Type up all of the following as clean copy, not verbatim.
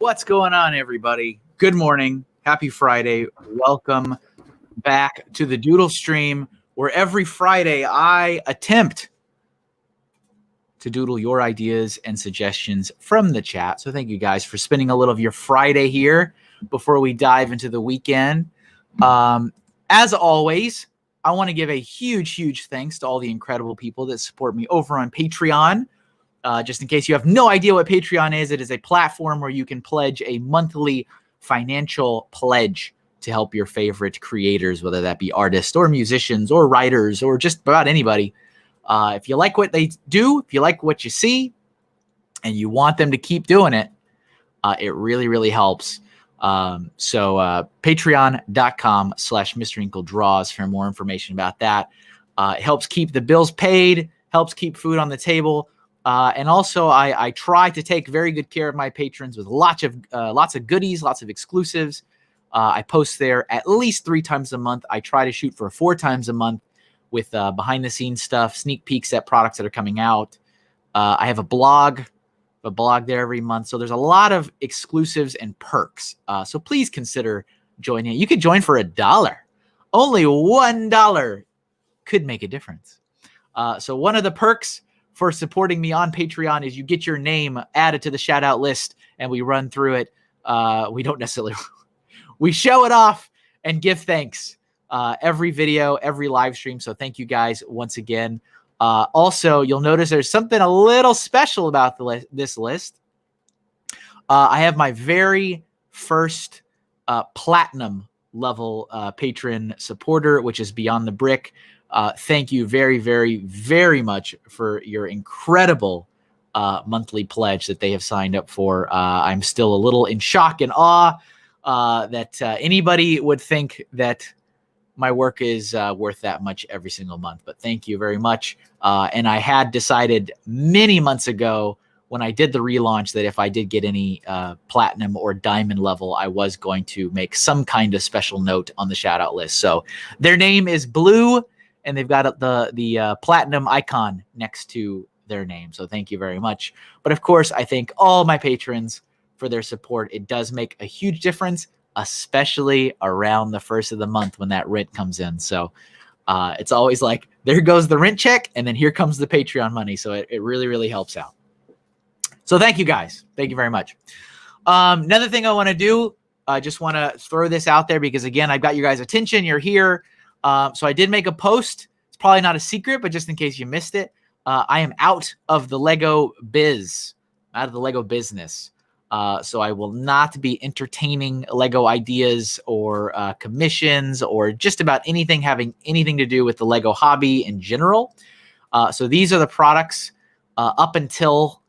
What's going on, everybody? Good morning. Happy Friday. Welcome back to the Doodle stream, where every Friday I attempt to doodle your ideas and suggestions from the chat. So thank you guys for spending a little of your Friday here before we dive into the weekend. As always, I want to give a huge thanks to all the incredible people that support me over on Patreon. Just in case you have no idea what Patreon is, it is a platform where you can pledge a monthly financial pledge to help your favorite creators, whether that be artists or musicians or writers or just about anybody. If you like what they do, if you like what you see, and you want them to keep doing it, it really helps. So patreon.com/MrHinkleDraws for more information about that. It helps keep the bills paid, helps keep food on the table. And also, I try to take very good care of my patrons with lots of goodies, lots of exclusives. I post there at least 3 times a month. I try to shoot for 4 times a month with behind-the-scenes stuff, sneak peeks at products that are coming out. I have a blog there every month. So there's a lot of exclusives and perks. So please consider joining. You could join for $1. Only $1 could make a difference. So one of the perks for supporting me on Patreon is you get your name added to the shout out list and we run through it. We don't necessarily, we show it off and give thanks every video, every live stream. So thank you guys once again. Also, you'll notice there's something a little special about this list. I have my very first platinum level patron supporter, which is Beyond the Brick. Thank you very much for your incredible monthly pledge that they have signed up for. I'm still a little in shock and awe that anybody would think that my work is worth that much every single month. But thank you very much. And I had decided many months ago when I did the relaunch that if I did get any platinum or diamond level, I was going to make some kind of special note on the shout out list. So their name is Blue, and they've got the platinum icon next to their name. So thank you very much. But of course, I thank all my patrons for their support. It does make a huge difference, especially around the first of the month when that rent comes in. So it's always like, there goes the rent check, and then here comes the Patreon money. So it really helps out. So thank you guys. Thank you very much. Another thing I want to do, I just want to throw this out there because, again, I've got you guys' attention. You're here. So I did make a post. It's probably not a secret, but just in case you missed it, I am out of the Lego business. So I will not be entertaining Lego ideas or commissions or just about anything having anything to do with the Lego hobby in general. So these are the products up until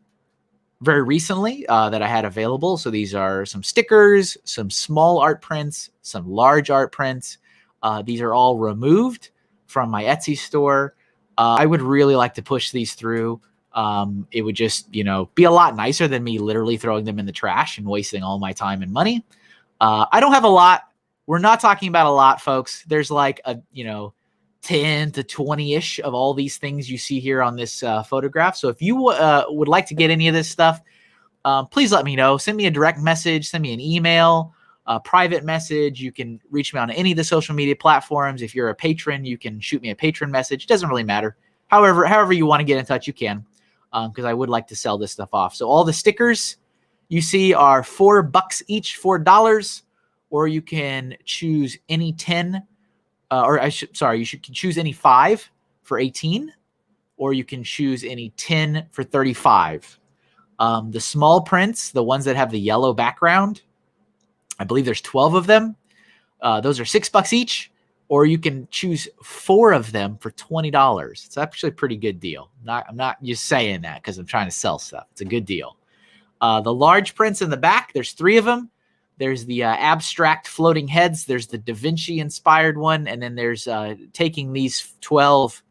very recently that I had available. So these are some stickers, some small art prints, some large art prints. These are all removed from my Etsy store. I would really like to push these through. It would just, be a lot nicer than me literally throwing them in the trash and wasting all my time and money. I don't have a lot. We're not talking about a lot, folks. There's like 10 to 20-ish of all these things you see here on this photograph. So if you would like to get any of this stuff, please let me know. Send me a direct message. Send me an email. A private message. You can reach me on any of the social media platforms. If you're a patron, you can shoot me a patron message. It doesn't really matter. However you want to get in touch, you can, because I would like to sell this stuff off. So all the stickers you see are $4 each, $4, or you can choose any 10, you can choose any 5 for 18, or you can choose any 10 for 35. The small prints, the ones that have the yellow background, I believe there's 12 of them. Those are $6 each, or you can choose 4 of them for $20. It's actually a pretty good deal. I'm not just saying that because I'm trying to sell stuff. It's a good deal. The large prints in the back, there's 3 of them. There's the abstract floating heads. There's the Da Vinci inspired one. And then there's taking these 12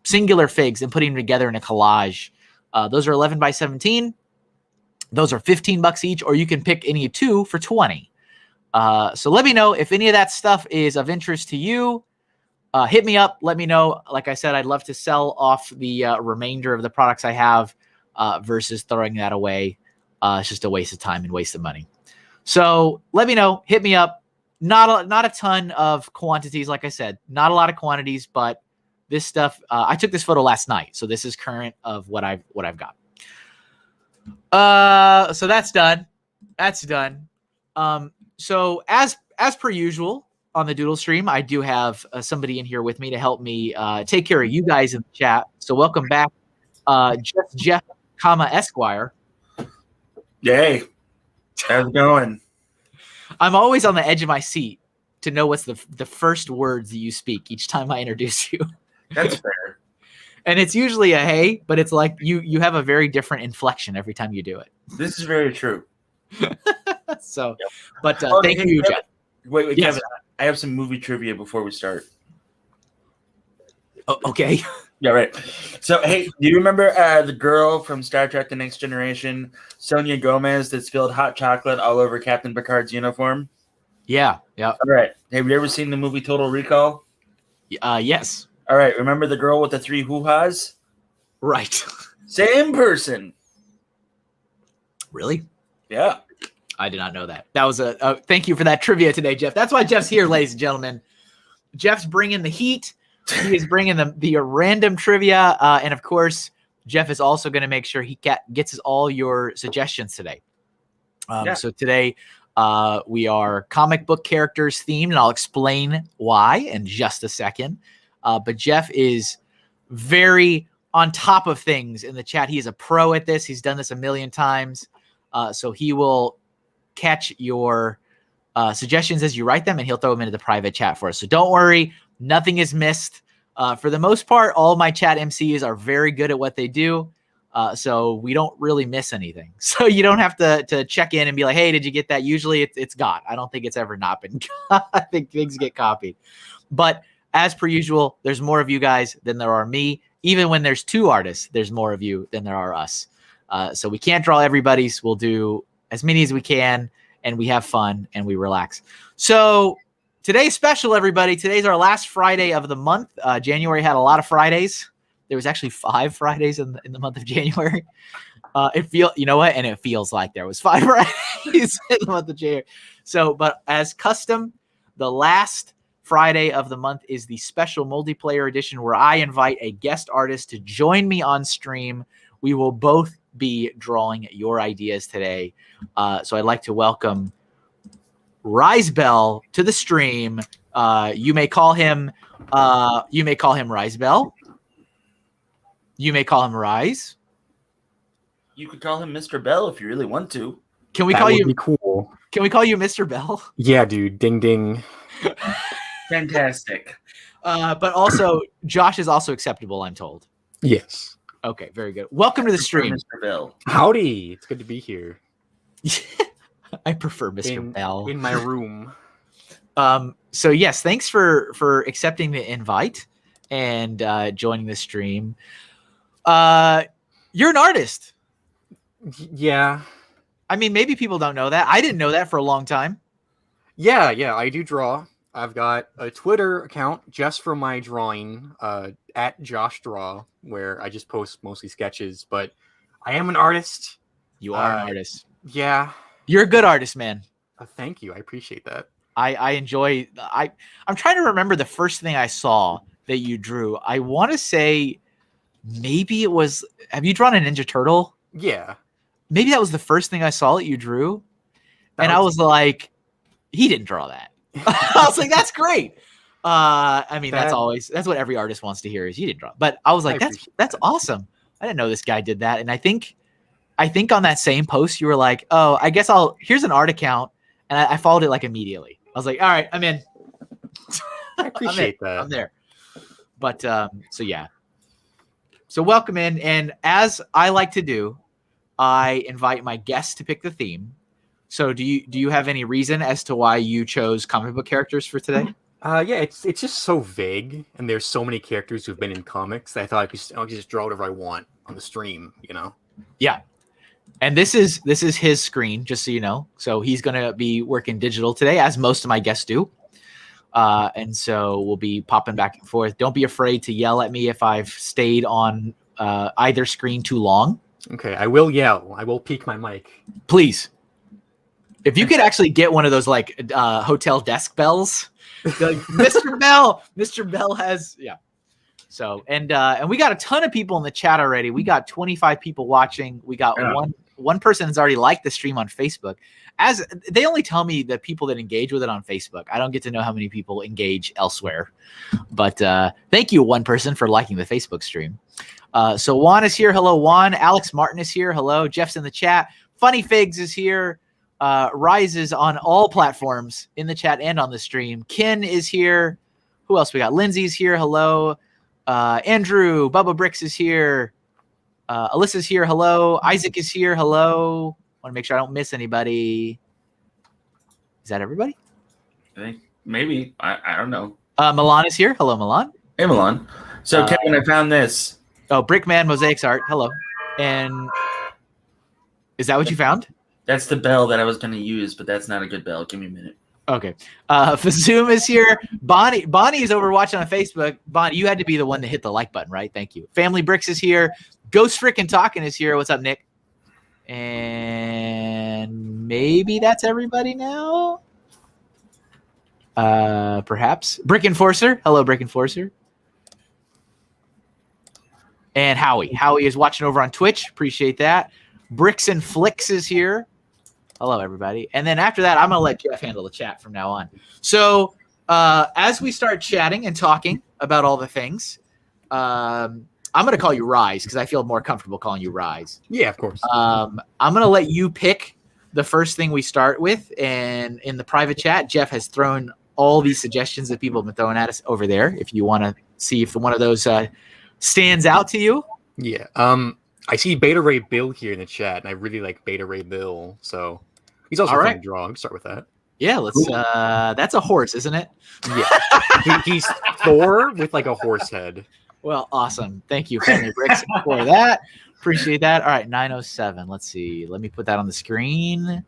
singular figs and putting them together in a collage. Those are 11 by 17. Those are $15 each, or you can pick any 2 for 20. So let me know if any of that stuff is of interest to you. Hit me up. Let me know. Like I said, I'd love to sell off the remainder of the products I have versus throwing that away. It's just a waste of time and waste of money. So let me know. Hit me up. Not a ton of quantities, like I said. Not a lot of quantities, but this stuff. I took this photo last night, so this is current of what I've got. So that's done. That's done. So as per usual on the Doodle stream, I do have somebody in here with me to help me take care of you guys in the chat. So welcome back, Jeff, Esquire. Yay. How's it going? I'm always on the edge of my seat to know what's the first words that you speak each time I introduce you. That's fair. And it's usually a hey, but it's like you have a very different inflection every time you do it. This is very true. So, but Oh, thank hey, you, Kevin. Jeff. Wait, Yes. Kevin. I have some movie trivia before we start. Oh, okay. Yeah, right. So, hey, do you remember the girl from Star Trek: The Next Generation, Sonia Gomez, that spilled hot chocolate all over Captain Picard's uniform? Yeah. All right. Have you ever seen the movie Total Recall? Yes. All right. Remember the girl with the 3 hoo-has? Right. Same person. Really? Yeah. I did not know that. That was thank you for that trivia today, Jeff. That's why Jeff's here, ladies and gentlemen. Jeff's bringing the heat. He is bringing the random trivia. And of course, Jeff is also going to make sure he gets all your suggestions today. So today we are comic book characters themed, and I'll explain why in just a second. But Jeff is very on top of things in the chat. He is a pro at this. He's done this a million times. So he will catch your suggestions as you write them, and he'll throw them into the private chat for us. So don't worry. Nothing is missed. For the most part, all my chat MCs are very good at what they do. So we don't really miss anything. So you don't have to check in and be like, hey, did you get that? Usually it's got. I don't think it's ever not been got. I think things get copied. But as per usual, there's more of you guys than there are me. Even when there's 2 artists, there's more of you than there are us. So we can't draw everybody's. We'll do as many as we can, and we have fun and we relax. So today's special, everybody. Today's our last Friday of the month. January had a lot of Fridays. There was actually 5 Fridays in the month of January. You know what? And it feels like there was 5 Fridays in the month of January. So, but as custom, the last Friday of the month is the special multiplayer edition where I invite a guest artist to join me on stream. We will both be drawing your ideas today. So I'd like to welcome Risebell to the stream. You may call him Risebell. You may call him Rise. You could call him Mr. Bell if you really want to. Can we That call would you be cool? Can we call you Mr. Bell? Yeah, dude. Ding ding. Fantastic. But also Josh is also acceptable, I'm told. Yes. Okay, very good. Welcome to the stream. Mr. Bell. Howdy. It's good to be here. I prefer Mr. Bell. In my room. So yes, thanks for accepting the invite and joining the stream. You're an artist. Yeah. I mean, maybe people don't know that. I didn't know that for a long time. Yeah, I do draw. I've got a Twitter account just for my drawing, at Josh Draw, where I just post mostly sketches, but I am an artist. You are an artist. Yeah. You're a good artist, man. Thank you. I appreciate that. I enjoy. I'm trying to remember the first thing I saw that you drew. I want to say maybe it was. Have you drawn a Ninja Turtle? Yeah. Maybe that was the first thing I saw that you drew, and I was like, he didn't draw that. I was like, that's great. I mean, that's what every artist wants to hear is you didn't draw. But I was like, that's awesome. I didn't know this guy did that. And I think on that same post, you were like, oh, I guess here's an art account. And I followed it like immediately. I was like, all right, I'm in. I appreciate that. I'm there. But so yeah. So welcome in. And as I like to do, I invite my guests to pick the theme. So do you have any reason as to why you chose comic book characters for today? Yeah, it's just so vague, and there's so many characters who've been in comics that I thought I could just draw whatever I want on the stream, you know? Yeah. And this is his screen, just so you know. So he's gonna be working digital today, as most of my guests do. And so we'll be popping back and forth. Don't be afraid to yell at me if I've stayed on either screen too long. Okay, I will yell. I will peek my mic. Please. If you could actually get one of those like hotel desk bells, like, Mr. Bell, Mr. Bell has So and we got a ton of people in the chat already. We got 25 people watching. We got one person has already liked the stream on Facebook. As they only tell me the people that engage with it on Facebook. I don't get to know how many people engage elsewhere. But thank you, one person, for liking the Facebook stream. So Juan is here. Hello, Juan. Alex Martin is here. Hello. Jeff's in the chat. Funny Figs is here. Rise is on all platforms in the chat and on the stream. Ken is here. Who else we got? Lindsay's here. Hello. Andrew, Bubba Bricks is here. Alyssa's here. Hello. Isaac is here. Hello. Want to make sure I don't miss anybody. Is that everybody? I think maybe. I don't know. Milan is here. Hello, Milan. Hey, Milan. So, Kevin, I found this. Oh, Brickman Mosaics Art. Hello. And is that what you found? That's the bell that I was going to use, but that's not a good bell. Give me a minute. Okay. Fazoom is here. Bonnie is over watching on Facebook. Bonnie, you had to be the one to hit the like button, right? Thank you. Family Bricks is here. Ghost Frickin' Talking is here. What's up, Nick? And maybe that's everybody now. Perhaps. Brick Enforcer. Hello, Brick Enforcer. And Howie. Howie is watching over on Twitch. Appreciate that. Bricks and Flicks is here. Hello, everybody. And then after that, I'm going to let Jeff handle the chat from now on. So as we start chatting and talking about all the things, I'm going to call you Rise because I feel more comfortable calling you Rise. Yeah, of course. I'm going to let you pick the first thing we start with. And in the private chat, Jeff has thrown all these suggestions that people have been throwing at us over there. If you want to see if one of those stands out to you. Yeah. I see Beta Ray Bill here in the chat, and I really like Beta Ray Bill. So he's also fun to draw. I'll start with that. Yeah, let's. That's a horse, isn't it? Yeah. He's Thor with like a horse head. Well, awesome. Thank you, Family Bricks, for that. Appreciate that. All right, 907. Let's see. Let me put that on the screen.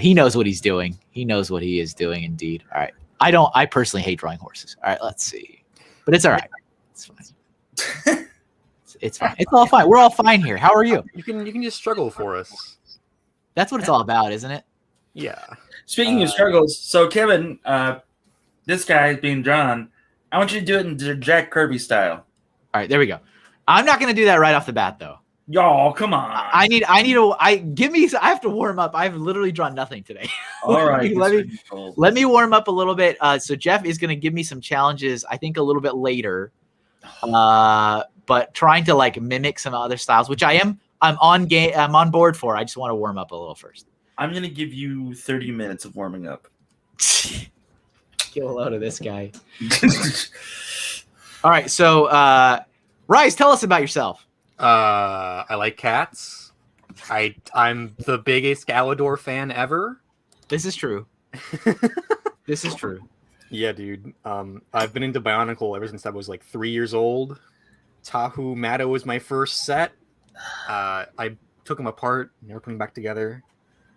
He knows what he's doing. He knows what he is doing, indeed. All right. I personally hate drawing horses. All right, let's see. But it's all right. It's fine. It's fine. It's all fine. We're all fine here. How are you? You can just struggle for us. That's what it's all about, isn't it? Yeah. Speaking of struggles, so Kevin, this guy is being drawn. I want you to do it in Jack Kirby style. All right, there we go. I'm not going to do that right off the bat, though. Y'all, come on. I have to warm up. I've literally drawn nothing today. All right. Let me warm up a little bit. So Jeff is going to give me some challenges, I think a little bit later. But trying to like mimic some other styles, which I'm on board for. I just want to warm up a little first. I'm going to give you 30 minutes of warming up. Get a load of this guy. All right. So, Rise, tell us about yourself. I like cats. I'm the biggest Galador fan ever. This is true. This is true. Yeah, dude. I've been into Bionicle ever since I was like 3 years old. Tahu Mado was my first set. I took them apart, never put them back together.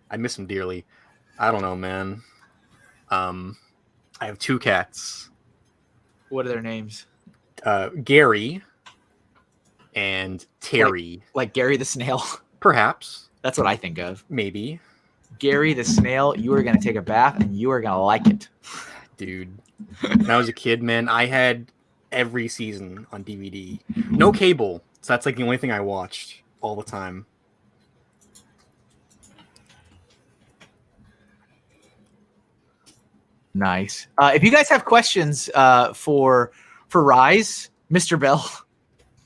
I miss them dearly. I don't know, man. I have two cats. What are their names? Gary and Terry. Like Gary the Snail? Perhaps. That's what I think of. Maybe. Gary the Snail, you are going to take a bath and you are going to like it. Dude. When I was a kid, man, I had every season on DVD. No cable. So that's like the only thing I watched all the time. Nice. If you guys have questions for Rise, Mr. Bell,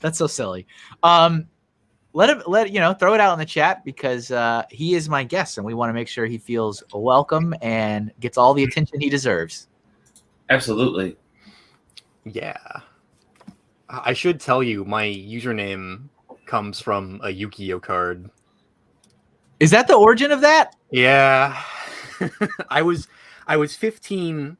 that's so silly. Let him throw it out in the chat because he is my guest and we want to make sure he feels welcome and gets all the attention he deserves. Absolutely. Yeah. I should tell you my username comes from a Yu-Gi-Oh card. Is that the origin of that? Yeah. I was 15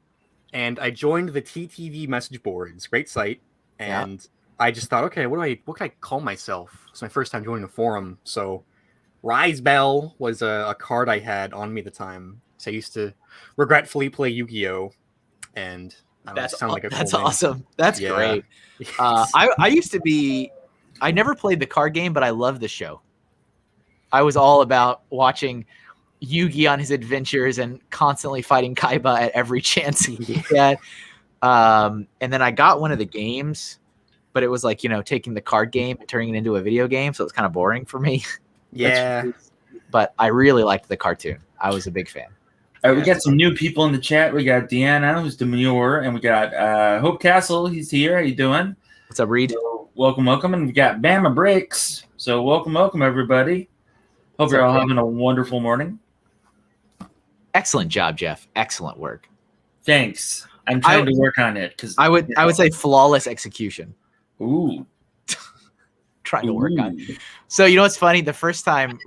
and I joined the TTV message boards. Great site. And I just thought, okay, what can I call myself? It's my first time joining a forum. So Risebell was a card I had on me at the time. So I used to regretfully play Yu-Gi-Oh! And That's like a cool that's name. awesome. That's great. I used to be I never played the card game, but I love the show. I was all about watching Yugi on his adventures and constantly fighting Kaiba at every chance he had. And then I got one of the games, but it was like, taking the card game and turning it into a video game. So it was kind of boring for me. Yeah. But I really liked the cartoon. I was a big fan. All right, we got some new people in the chat. We got Deanna, who's demure, and we got Hope Castle. He's here. How you doing? What's up, Reed? So, welcome. And we got Bama Breaks. So welcome, everybody. Hope you're all having a wonderful morning. Excellent job, Jeff. Excellent work. Thanks. I'm trying to work on it because I would say flawless execution. Ooh. Trying to work on it. So what's funny? The first time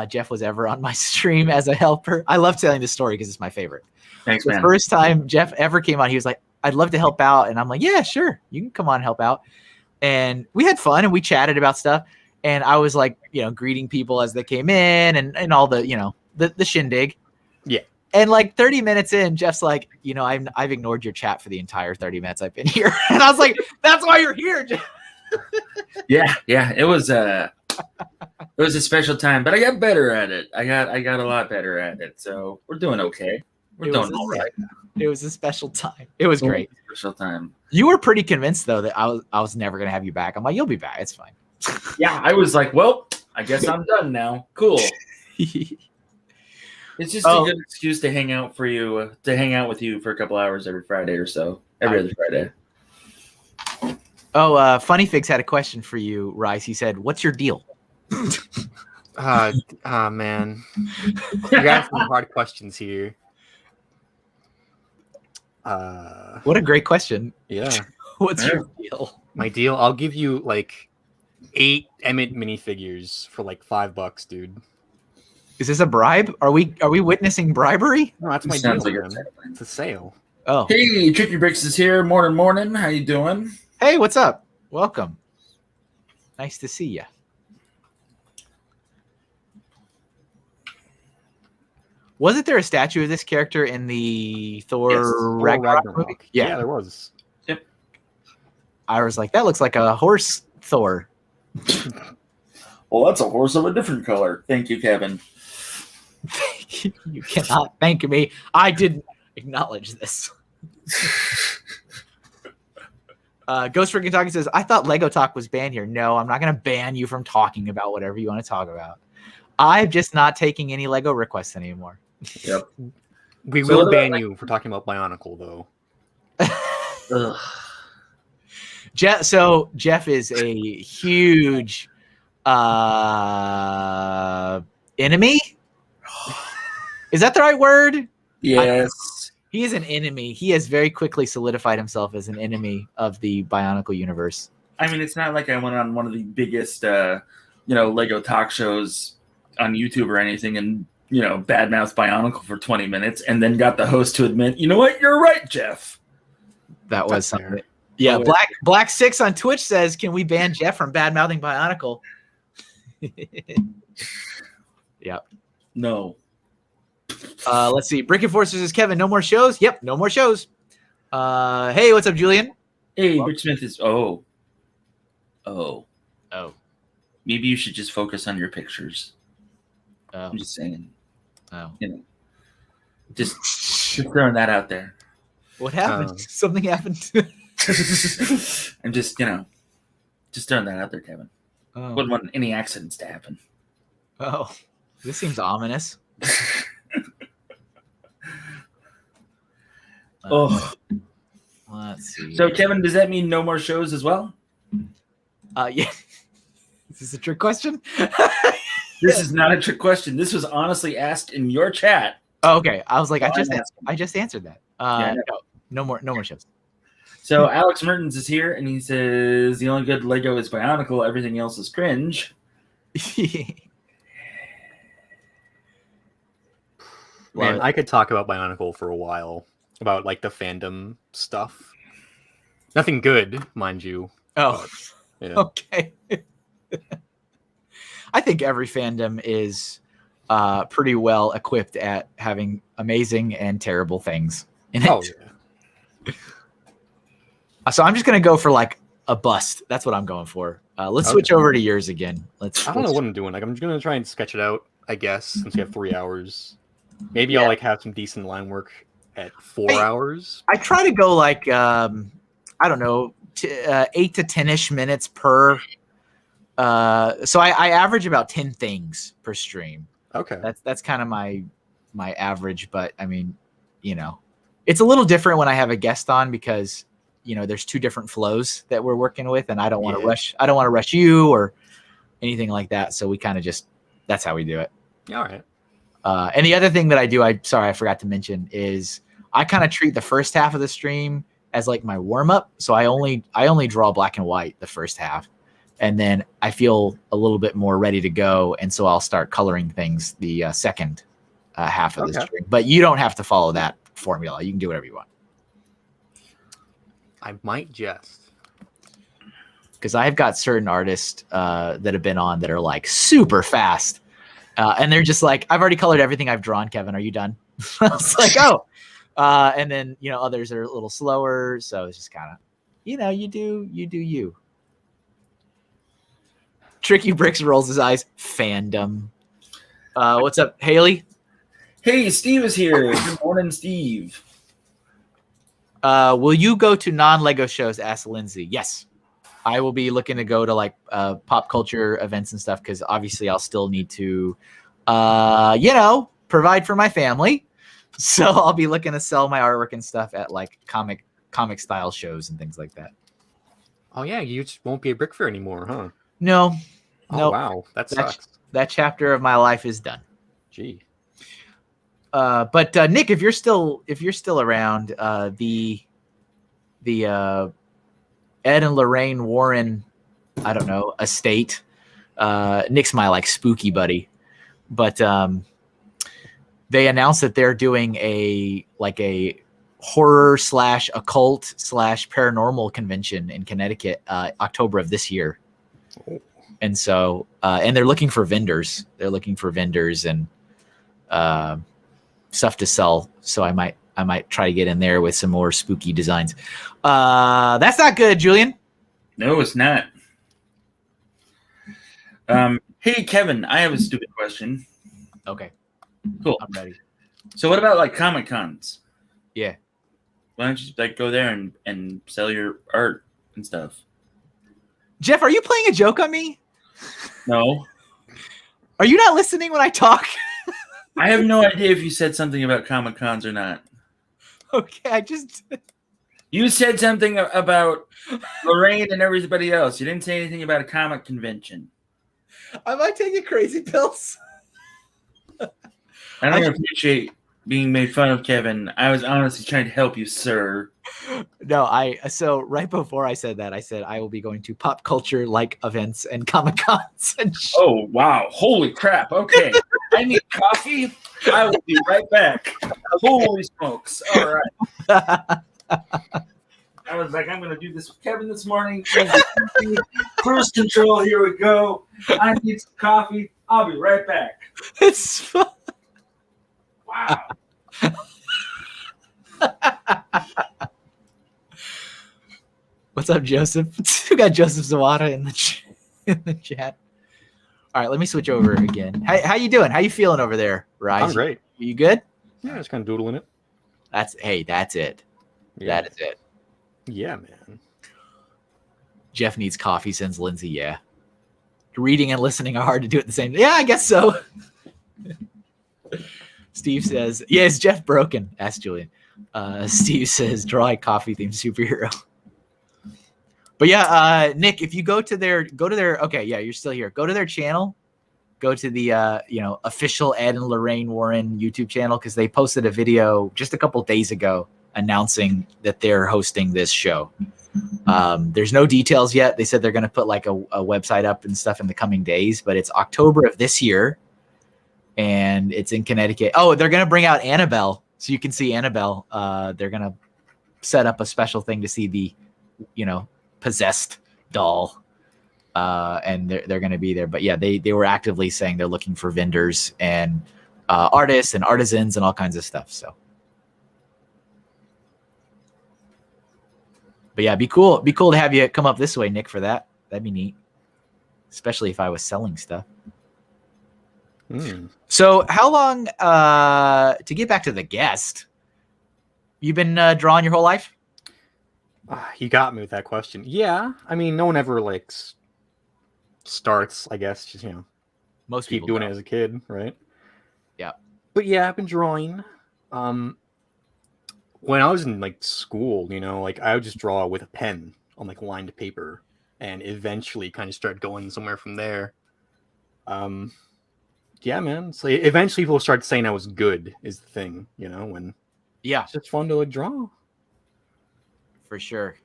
Jeff was ever on my stream as a helper, I love telling this story because it's my favorite. Thanks, man. The first time Jeff ever came on, he was like, "I'd love to help out," and I'm like, "Yeah, sure, you can come on and help out." And we had fun and we chatted about stuff. And I was like, greeting people as they came in and all the the shindig. Yeah. And like 30 minutes in, Jeff's like, I've ignored your chat for the entire 30 minutes I've been here. And I was like, that's why you're here, Jeff. Yeah. It was a special time, but I got better at it. I got a lot better at it. So we're doing okay. We're doing all right. It was a special time. It was great. Special time. You were pretty convinced though that I was never gonna have you back. I'm like, you'll be back. It's fine. Yeah, I was like, well, I guess I'm done now. Cool. It's just a good excuse to hang out with you for a couple hours every Friday or so. Every other Friday. Funny Figs had a question for you, Rice. He said, "What's your deal?" Man. You got some hard questions here. What a great question. Yeah. What's your deal? My deal? I'll give you like 8 Emmett minifigures for like $5, dude. Is this a bribe? Are we witnessing bribery? No, that's my deal. Like it's a sale. Oh. Hey, Tricky Bricks is here. Morning. How you doing? Hey, what's up? Welcome. Nice to see you. Wasn't there a statue of this character in the Thor Ragnarok movie? Yeah, there was. Yep. I was like, that looks like a horse Thor. Well, that's a horse of a different color. Thank you, Kevin. You cannot thank me. I didn't acknowledge this. Ghost Freaking Talking says, I thought Lego Talk was banned here. No, I'm not going to ban you from talking about whatever you want to talk about. I'm just not taking any Lego requests anymore. Yep. We will ban you for talking about Bionicle, though. Jeff is a huge enemy. Is that the right word? Yes. He is an enemy. He has very quickly solidified himself as an enemy of the Bionicle universe. I mean, it's not like I went on one of the biggest, Lego talk shows on YouTube or anything and, badmouth Bionicle for 20 minutes and then got the host to admit, you know what? You're right, Jeff. That was something. Yeah, Black 6 on Twitch says, can we ban Jeff from bad-mouthing Bionicle? Yep. No. Let's see. Brick Enforcer says, Kevin, no more shows? Yep, no more shows. Hey, what's up, Julian? Hey, Rick Smith is... Oh. Maybe you should just focus on your pictures. I'm just saying. Oh. Just throwing that out there. What happened? Something happened. I'm just, just throwing that out there, Kevin. Wouldn't want any accidents to happen. Oh, this seems ominous. Let's see. So, Kevin, does that mean no more shows as well? Yeah. Is this a trick question? This is not a trick question. This was honestly asked in your chat. Oh, okay. I was like, I just answered that. No more shows. So Alex Mertens is here, and he says the only good Lego is Bionicle. Everything else is cringe. Man, I could talk about Bionicle for a while, about like the fandom stuff. Nothing good, mind you. Oh, but, okay. I think every fandom is pretty well equipped at having amazing and terrible things in it. Oh, yeah. So I'm just going to go for like a bust. That's what I'm going for. Let's switch over to yours again. I don't know what I'm doing. Like, I'm gonna try and sketch it out, I guess, since we have 3 hours. Maybe I'll like have some decent line work at 4 hours. I try to go like I don't know, 8 to 10-ish minutes per. So I average about 10 things per stream. Okay. That's kind of my average, but I mean, you know, it's a little different when I have a guest on because, you know, there's 2 different flows that we're working with, and I don't want to rush. I don't want to rush you or anything like that. So we kind of just, that's how we do it. All right. And the other thing that I do, I forgot to mention, is I kind of treat the first half of the stream as like my warm up. So I only draw black and white the first half, and then I feel a little bit more ready to go, and so I'll start coloring things the second half of the stream. But you don't have to follow that formula. You can do whatever you want. I might just, because I've got certain artists that have been on that are like super fast. And they're just like, I've already colored everything I've drawn, Kevin. Are you done? It's like, oh. And then, you know, others are a little slower. So it's just kind of, you know, you do you. Tricky Bricks rolls his eyes. Fandom. What's up, Haley? Hey, Steve is here. Good morning, Steve. Will you go to non-Lego shows? Asked Lindsay. Yes. I will be looking to go to like pop culture events and stuff because obviously I'll still need to, you know, provide for my family. So I'll be looking to sell my artwork and stuff at like comic style shows and things like that. Oh yeah, you just won't be a brick fair anymore, huh? No. Oh nope. wow, that sucks. That chapter of my life is done. Gee. But Nick, if you're still around, the Ed and Lorraine Warren, I don't know, estate. Nick's my like spooky buddy, but they announced that they're doing a horror / occult / paranormal convention in Connecticut, October of this year. And so, and they're looking for vendors. They're looking for vendors and stuff to sell. So I might try to get in there with some more spooky designs. That's not good, Julian. No, it's not. Hey, Kevin, I have a stupid question. Okay. Cool. I'm ready. So what about like Comic Cons? Yeah. Why don't you like go there and sell your art and stuff? Jeff, are you playing a joke on me? No. Are you not listening when I talk? I have no idea if you said something about Comic Cons or not. Okay, You said something about Lorraine and everybody else. You didn't say anything about a comic convention. Am I taking crazy pills? I don't appreciate being made fun of, Kevin. I was honestly trying to help you, sir. No, so right before I said that, I said I will be going to pop culture like events and Comic Cons. Oh, wow. Holy crap. Okay. I need coffee. I will be right back. Okay. Holy smokes. All right. I was like, I'm going to do this with Kevin this morning. Cruise control. Here we go. I need some coffee. I'll be right back. It's fun. Wow. What's up, Joseph? We got Joseph Zawada in the chat. All right, let me switch over again. How you doing? How you feeling over there, Rise? I'm great. You good? Yeah, just kind of doodling it. That's it. Yeah. That is it. Yeah, man. Jeff needs coffee, sends Lindsay. Yeah. Reading and listening are hard to do at the same time. Yeah, I guess so. Steve says, yeah, is Jeff broken? Ask Julian. Steve says, draw a coffee themed superhero. But yeah, Nick, if you go to their, okay, yeah, you're still here. Go to their channel. Go to the, official Ed and Lorraine Warren YouTube channel, because they posted a video just a couple days ago announcing that they're hosting this show. There's no details yet. They said they're going to put like a website up and stuff in the coming days, but it's October of this year, and it's in Connecticut. Oh, they're going to bring out Annabelle, so you can see Annabelle. They're going to set up a special thing to see the, possessed doll, and they're going to be there. But yeah, they were actively saying they're looking for vendors and artists and artisans and all kinds of stuff. So But yeah, be cool. Be cool to have you come up this way, Nick, for that. That'd be neat. Especially if I was selling stuff. So how long, to get back to the guest, you've been drawing your whole life? You got me with that question. Yeah. I mean, no one ever like starts, I guess, just, Most keep people doing don't. it as a kid, right? Yeah. But yeah, I've been drawing. When I was in like school, like I would just draw with a pen on like lined paper, and eventually kind of start going somewhere from there. Yeah, man. So eventually people start saying I was good is the thing, when it's just fun to like draw. For sure.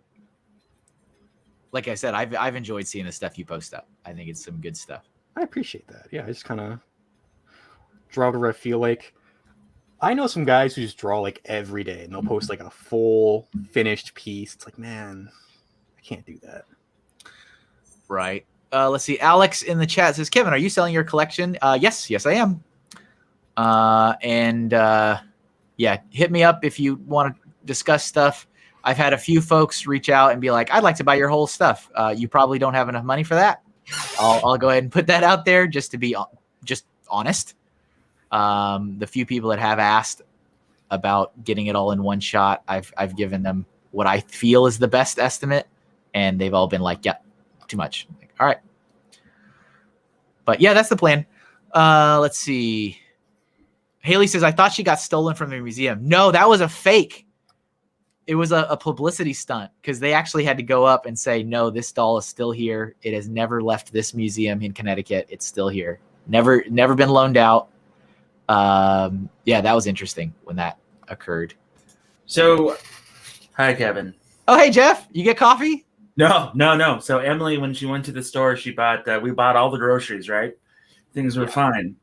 Like I said, I've enjoyed seeing the stuff you post up. I think it's some good stuff. I appreciate that. Yeah, I just kind of draw whatever I feel like. I know some guys who just draw like every day and they'll post like a full finished piece. It's like, man, I can't do that. Right. Let's see. Alex in the chat says, Kevin, are you selling your collection? Yes, I am. Yeah, hit me up if you want to discuss stuff. I've had a few folks reach out and be like, I'd like to buy your whole stuff. You probably don't have enough money for that. I'll go ahead and put that out there just to be just honest. The few people that have asked about getting it all in one shot, I've given them what I feel is the best estimate, and they've all been like, yeah, too much. Like, all right. But yeah, that's the plan. Let's see. Haley says, I thought she got stolen from the museum. No, that was a fake. It was a publicity stunt because they actually had to go up and say, no, this doll is still here. It has never left this museum in Connecticut. It's still here. Never been loaned out. Yeah, that was interesting when that occurred. So, hi, Kevin. Oh, hey, Jeff, you get coffee? No. So Emily, when she went to the store, we bought all the groceries, right? Things were fine.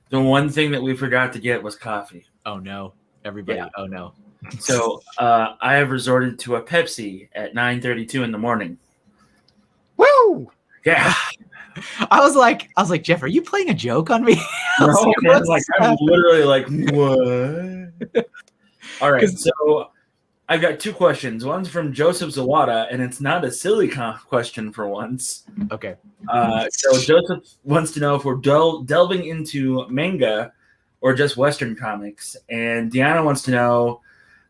The one thing that we forgot to get was coffee. Oh, no. Everybody. Yeah. Oh, no. So I have resorted to a Pepsi at 9:32 in the morning. Woo! Yeah. I was like, Jeff, are you playing a joke on me? No, man, I'm literally like, what? All right, so I've got two questions. One's from Joseph Zawada, and it's not a silly question for once. Okay. So Joseph wants to know if we're delving into manga or just Western comics. And Deanna wants to know,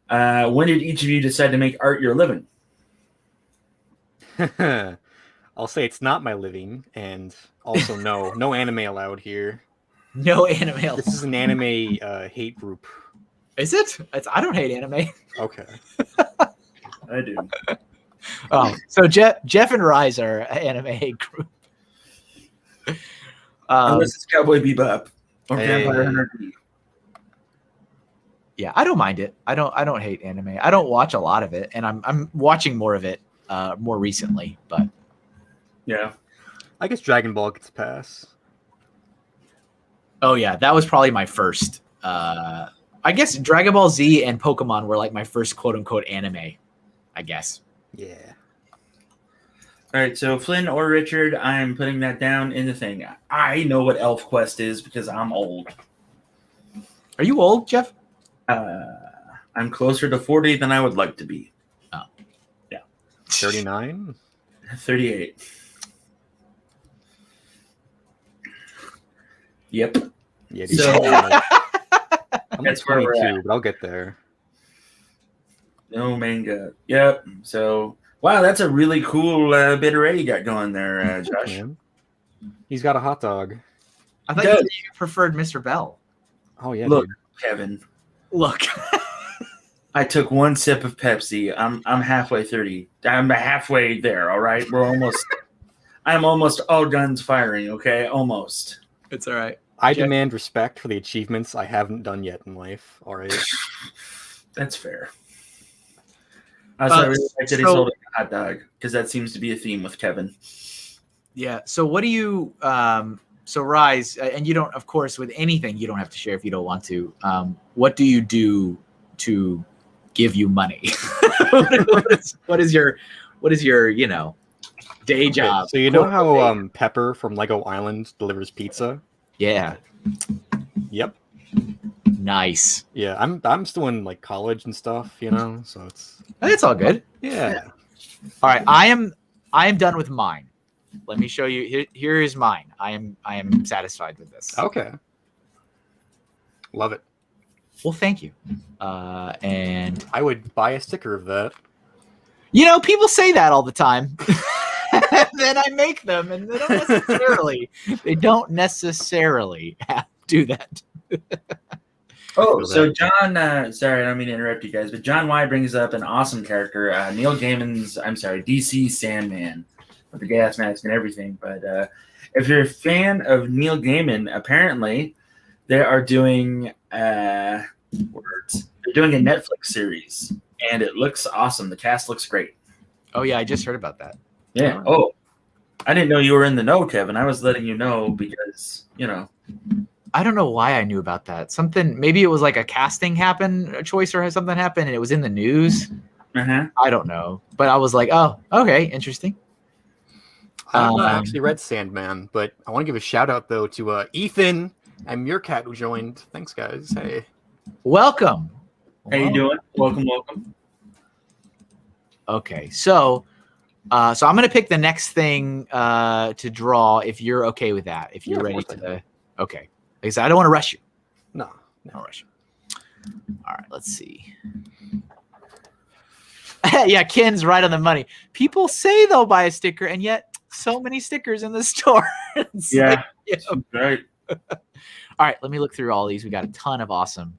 when did each of you decide to make art your living? I'll say it's not my living, and also no anime allowed here. No anime allowed. This is an anime hate group. Is it? I don't hate anime. Okay. I do. Oh, so Jeff and Rise are an anime hate group. Unless it's Cowboy Bebop or Vampire Hunter D. Yeah, I don't mind it. I don't hate anime. I don't watch a lot of it, and I'm watching more of it more recently. But yeah, I guess Dragon Ball gets a pass. Oh yeah, that was probably my first. I guess Dragon Ball Z and Pokemon were like my first quote unquote anime. I guess. Yeah. All right, so Flynn or Richard, I'm putting that down in the thing. I know what Elf Quest is because I'm old. Are you old, Jeff? I'm closer to 40 than I would like to be. Oh. Yeah. 39? 38. Yep. Yeah, so, I'm at 22, but I'll get there. No manga. Yep. So, wow, that's a really cool bit array you got going there, Josh. Man. He's got a hot dog. I thought you preferred Mr. Bell. Oh, yeah. Look, dude. Kevin. Look. I took one sip of Pepsi. I'm halfway 30. I'm halfway there, all right? I'm almost all guns firing, okay? Almost. It's all right. I demand respect for the achievements I haven't done yet in life, all right? That's fair. I really like that he's holding a hot dog, because that seems to be a theme with Kevin. Yeah, so what do you... So Rise, and you don't, of course, with anything, you don't have to share if you don't want to. What do you do to give you money? what is your day job? So you know how Pepper from Lego Island delivers pizza? Yeah. Yep. Nice. Yeah, I'm still in like college and stuff, so it's all good. Yeah. All right, I am done with mine. Let me show you. Here is mine. I am satisfied with this. Okay. Love it. Well, thank you. And I would buy a sticker of that. people say that all the time. Then I make them, and they don't necessarily have to do that. Oh, so John, sorry, I don't mean to interrupt you guys, but John Y brings up an awesome character, Neil Gaiman's, DC Sandman, with the gas mask and everything. But if you're a fan of Neil Gaiman, apparently they are doing They're doing a Netflix series, and it looks awesome. The cast looks great. Oh yeah, I just heard about that. Yeah. Oh, I didn't know you were in the know, Kevin. I was letting you know because I don't know why I knew about that. Maybe it was like a casting choice or something happened, and it was in the news. Uh-huh. I don't know, but I was like, oh, okay, interesting. I've not actually read Sandman, but I want to give a shout out though to Ethan and Meerkat who joined. Thanks, guys. Hey, welcome. How you doing? Welcome. Okay, so I'm gonna pick the next thing to draw. If you're okay with that, if you're ready to. Okay, because I don't want to rush you. No, don't rush you. All right, let's see. Yeah, Ken's right on the money. People say they'll buy a sticker, and yet so many stickers in the store. Yeah, right. All right, let me look through all these. We got a ton of awesome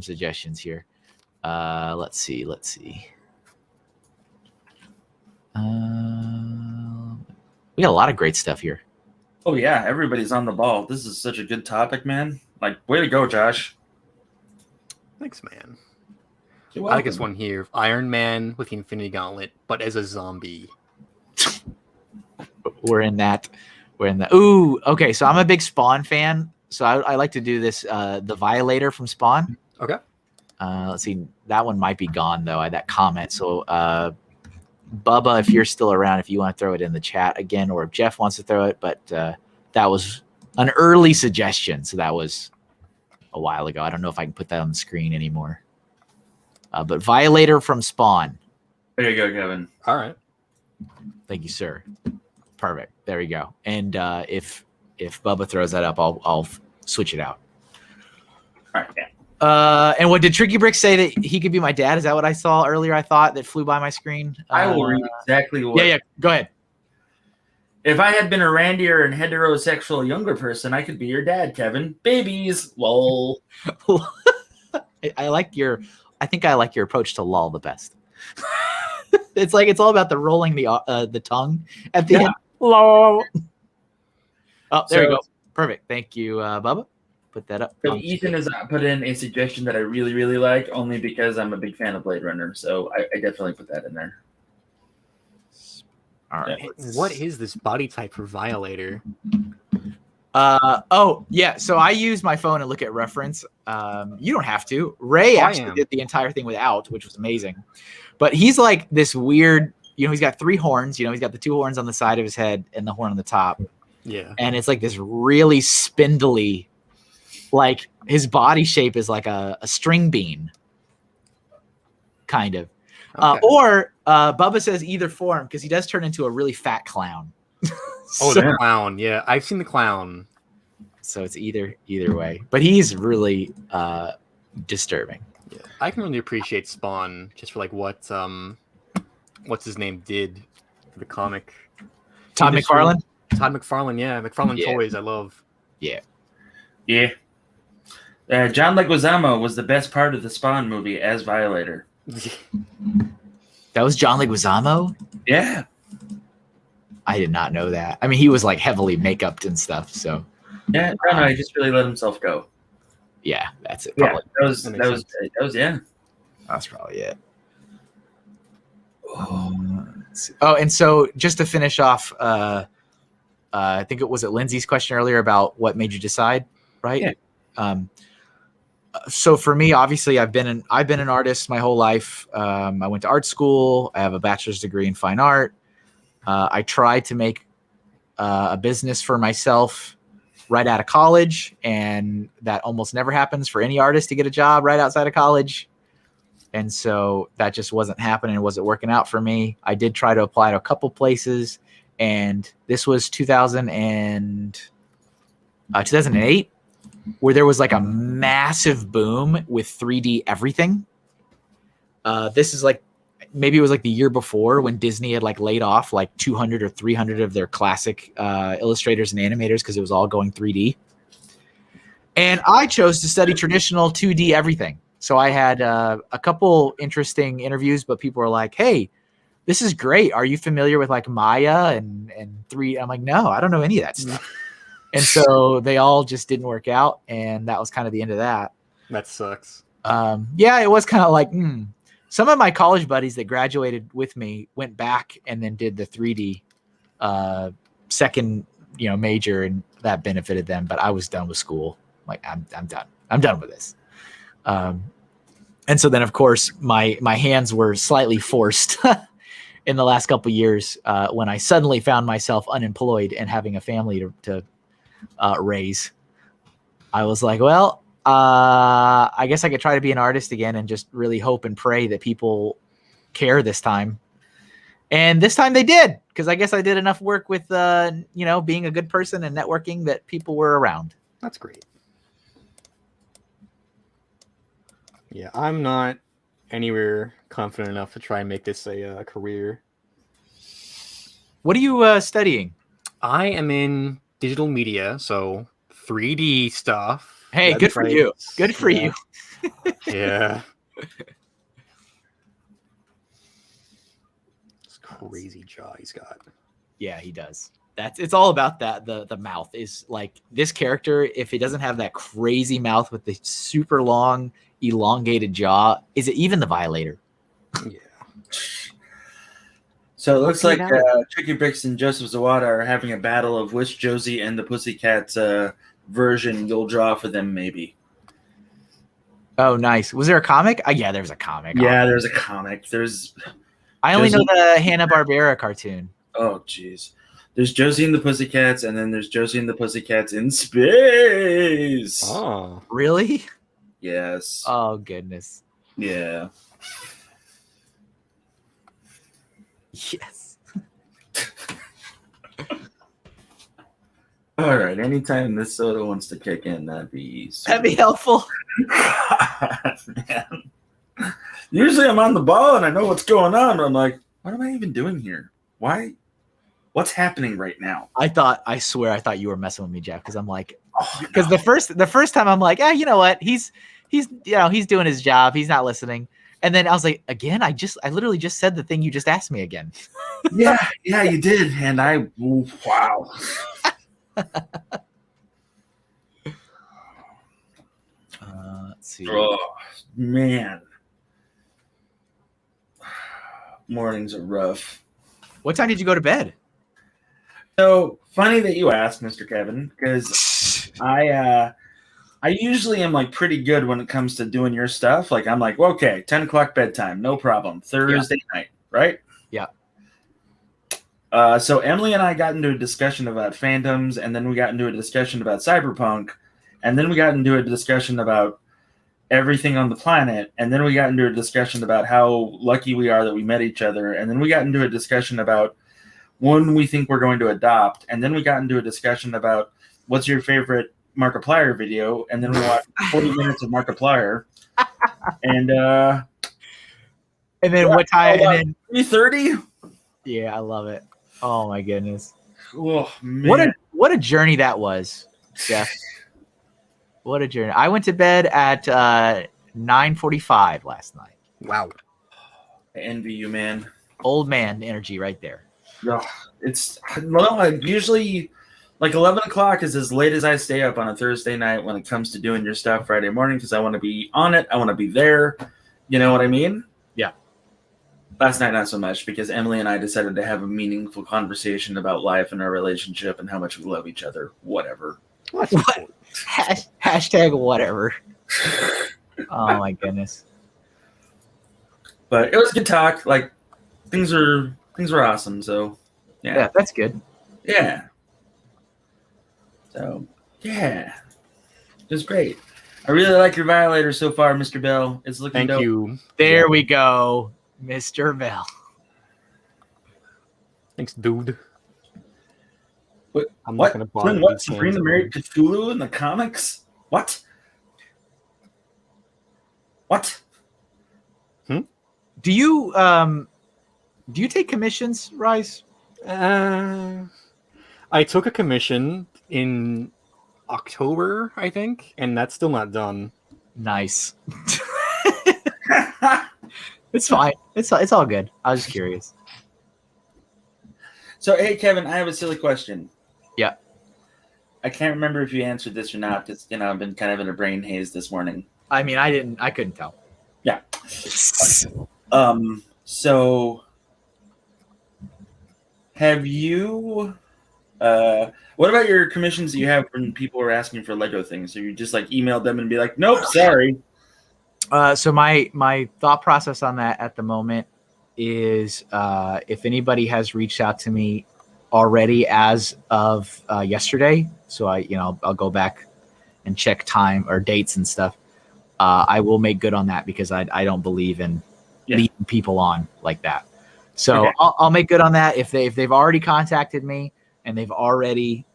suggestions here. Let's see. We got a lot of great stuff here. Oh yeah, everybody's on the ball. This is such a good topic, man. Like, way to go, Josh. Thanks, man. I like this one here. Iron Man with the Infinity Gauntlet, but as a zombie. We're in that. Ooh, okay. So I'm a big Spawn fan. So I like to do this. The Violator from Spawn. Okay. Let's see. That one might be gone though. That comment. So Bubba, if you're still around, if you want to throw it in the chat again, or if Jeff wants to throw it, but that was an early suggestion. So that was a while ago. I don't know if I can put that on the screen anymore. But Violator from Spawn. There you go, Kevin. All right. Thank you, sir. Perfect. There we go. And if Bubba throws that up, I'll switch it out. All right. Yeah. And what did Tricky Brick say that he could be my dad? Is that what I saw earlier? I thought that flew by my screen. I will read exactly what. Yeah. Go ahead. If I had been a randier and heterosexual younger person, I could be your dad, Kevin. Babies, lol. I think I like your approach to lol the best. It's all about the rolling the tongue at the end. Lol. Oh, there you go. Perfect. Thank you, Bubba. Put that up. So Ethan has put in a suggestion that I really, really like, only because I'm a big fan of Blade Runner. So I definitely put that in there. All right. What is this body type for Violator? Oh yeah. So I use my phone and look at reference. You don't have to. Ray actually did the entire thing without, which was amazing. But he's like this weird. He's got 3 horns. He's got the 2 horns on the side of his head and the horn on the top. Yeah. And it's like this really spindly. Like his body shape is like a string bean, kind of. Okay. Or Bubba says either form because he does turn into a really fat clown. The clown. Yeah, I've seen the clown. So it's either way. But he's really disturbing. Yeah. I can really appreciate Spawn just for like what's his name did for the comic. Todd McFarlane? Todd McFarlane, yeah. McFarlane Toys, I love. Yeah. Yeah. John Leguizamo was the best part of the Spawn movie as Violator. That was John Leguizamo? Yeah. I did not know that. I mean, he was like heavily make-upped and stuff, so. Yeah, no, he just really let himself go. Yeah, that's it. Probably. Yeah, that was yeah. That's probably it. And so just to finish off, I think it was Lindsay's question earlier about what made you decide, right? Yeah. So for me, obviously, I've been an artist my whole life. I went to art school. I have a bachelor's degree in fine art. I tried to make a business for myself right out of college, and that almost never happens for any artist to get a job right outside of college. And so that just wasn't happening. It wasn't working out for me. I did try to apply to a couple places, and this was 2008, where there was like a massive boom with 3D everything. This is like, maybe it was like the year before when Disney had like laid off like 200 or 300 of their classic illustrators and animators because it was all going 3D. And I chose to study traditional 2D everything. So I had a couple interesting interviews, but people were like, hey, this is great. Are you familiar with like Maya and 3D? I'm like, no, I don't know any of that stuff. And so they all just didn't work out. And that was kind of the end of that. That sucks. Yeah, it was kind of like, Some of my college buddies that graduated with me went back and then did the 3D second, major, and that benefited them. But I was done with school. Like, I'm done. I'm done with this. And so then, of course, my hands were slightly forced in the last couple of years when I suddenly found myself unemployed and having a family to raise. I was like, well, I guess I could try to be an artist again and just really hope and pray that people care this time. And this time they did, because I guess I did enough work with, being a good person and networking that people were around. That's great. Yeah, I'm not anywhere confident enough to try and make this a career. What are you studying? I am in digital media, so 3D stuff. Hey, good for you. Good for you. Yeah. It's crazy jaw he's got. Yeah, he does. It's all about that. The mouth is like this character. If it doesn't have that crazy mouth with the super long, elongated jaw, is it even the Violator? Yeah. So it looks like Tricky Bricks and Joseph Zawada are having a battle of which Josie and the Pussycats version you'll draw for them, maybe. Oh, nice. Was there a comic? Yeah, there's a comic. Yeah, there's a comic. I only know the Hanna-Barbera cartoon. Oh, jeez. There's Josie and the Pussycats, and then there's Josie and the Pussycats in space. Oh, really? Yes. Oh, goodness. Yeah. Yes. All right. Anytime this soda wants to kick in, that'd be helpful. God, man. Usually I'm on the ball and I know what's going on, but I'm like, what am I even doing here? Why? What's happening right now? I swear I thought you were messing with me, Jeff, because I'm like, because the first time I'm like, you know what? He's doing his job. He's not listening. And then I was like, again, I literally just said the thing you just asked me again. Yeah, you did. And wow. Let's see. Oh, man. Mornings are rough. What time did you go to bed? So funny that you asked, Mr. Kevin, because I usually am like pretty good when it comes to doing your stuff. Like I'm like, well, okay, 10 o'clock bedtime, no problem. Thursday night, right? Yeah. So Emily and I got into a discussion about fandoms, and then we got into a discussion about cyberpunk, and then we got into a discussion about everything on the planet, and then we got into a discussion about how lucky we are that we met each other, and then we got into a discussion about one we think we're going to adopt, and then we got into a discussion about what's your favorite Markiplier video, and then we watched 40 minutes of Markiplier, and then what time? And then 3:30. Yeah, I love it. Oh my goodness! Oh man, what a journey that was, Jeff. What a journey! I went to bed at 9:45 last night. Wow! I envy you, man. Old man energy right there. No, I usually like 11 o'clock is as late as I stay up on a Thursday night when it comes to doing your stuff Friday morning because I want to be on it. I want to be there. You know what I mean? Yeah. Last night, not so much because Emily and I decided to have a meaningful conversation about life and our relationship and how much we love each other. Whatever. What? Hashtag whatever. Oh my goodness. But it was a good talk. Like things were awesome. So yeah, that's good. Yeah. So yeah, it was great. I really like your Violator so far, Mr. Bell. It's looking Thank dope. you. There we go, Mr. Bell. Thanks, dude. What? I'm What? not gonna bother What? these Supreme fans the of Married mine. Cthulhu in the comics? What? What? Do you take commissions, Rice? I took a commission in October, I think, and that's still not done. Nice. It's fine. It's all good. I was just curious. So, hey, Kevin, I have a silly question. Yeah. I can't remember if you answered this or not. It's, I've been kind of in a brain haze this morning. I mean, I couldn't tell. Yeah. So have you what about your commissions that you have when people are asking for Lego things? So you just like emailed them and be like, nope, sorry. So my thought process on that at the moment is if anybody has reached out to me already as of yesterday, so I'll go back and check time or dates and stuff. I will make good on that because I don't believe in leading people on like that. So Okay. I'll make good on that. If they've already contacted me and they've already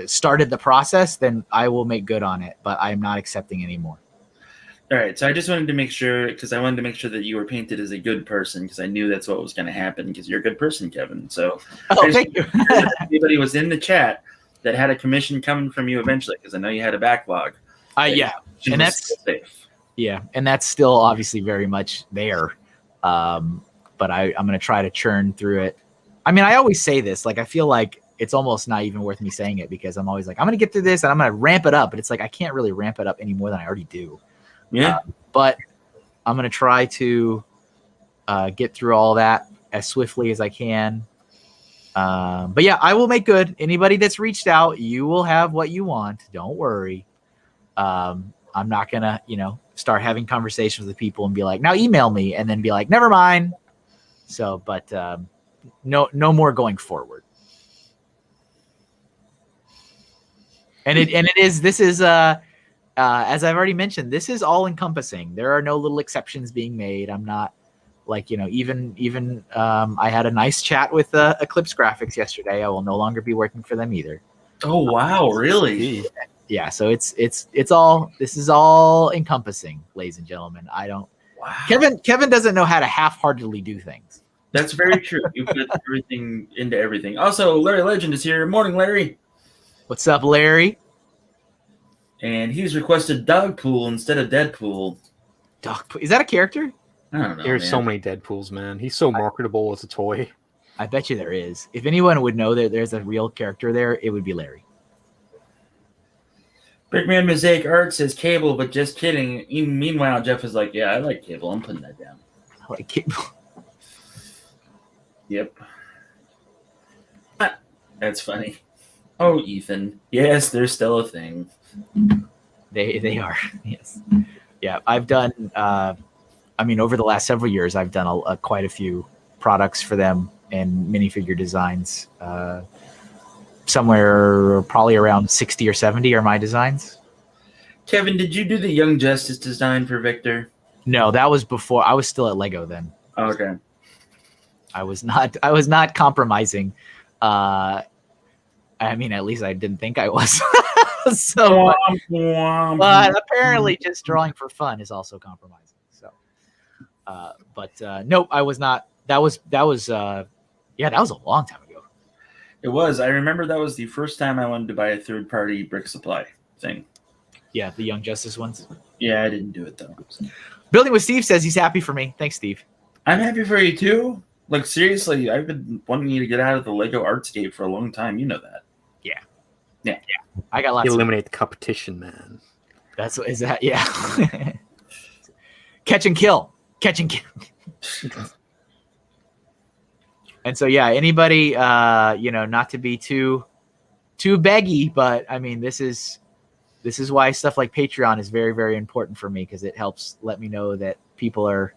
started the process, then I will make good on it. But I'm not accepting anymore. All right. So I just wanted to make sure, because I wanted to make sure that you were painted as a good person, because I knew that's what was going to happen, because you're a good person, Kevin. So Thank you. if anybody was in the chat that had a commission coming from you eventually, because I know you had a backlog. Yeah. And that's safe. Yeah, and that's still obviously very much there. But I'm going to try to churn through it. I mean, I always say this, like, I feel like it's almost not even worth me saying it because I'm always like, I'm going to get through this and I'm going to ramp it up. But it's like, I can't really ramp it up any more than I already do. Yeah. But I'm going to try to get through all that as swiftly as I can. But yeah, I will make good. Anybody that's reached out, you will have what you want. Don't worry. I'm not going to, start having conversations with people and be like, now email me, and then be like, never mind. So, but no more going forward. And this is as I've already mentioned, this is all encompassing. There are no little exceptions being made. I'm not like, even I had a nice chat with Eclipse Graphics yesterday. I will no longer be working for them either. Oh, wow. Really? Yeah, so it's all, this is all encompassing, ladies and gentlemen. Wow. Kevin doesn't know how to half-heartedly do things. That's very true. You put everything into everything. Also, Larry Legend is here. Morning, Larry. What's up, Larry? And he's requested Dogpool instead of Deadpool. Is that a character? I don't know. There's so many Deadpools, man. He's so marketable as a toy. I bet you there is. If anyone would know that there's a real character there, it would be Larry. Brickman Mosaic Art says Cable, but just kidding. Meanwhile, Jeff is like, yeah, I like Cable. I'm putting that down. I like Cable. Yep. That's funny. Oh, Ethan. Yes, there's still a thing. They are. Yes. Yeah, I've done, over the last several years, I've done quite a few products for them and minifigure designs. Somewhere probably around 60 or 70 are my designs. Kevin, did you do the Young Justice design for Victor? No, that was before. I was still at Lego then. Okay. I was not compromising. At least I didn't think I was. So, but apparently just drawing for fun is also compromising. So, nope, I was not. That was a long time ago. It was. I remember that was the first time I wanted to buy a third-party brick supply thing. Yeah, the Young Justice ones. Yeah, I didn't do it though. Building with Steve says he's happy for me. Thanks, Steve. I'm happy for you too. Like seriously, I've been wanting you to get out of the Lego Artscape for a long time. You know that. Yeah. I got lots. Eliminate the competition, man. That's what is that? Yeah. Catch and kill. And so yeah, anybody, not to be too beggy, but I mean, this is why stuff like Patreon is very, very important for me because it helps let me know that people are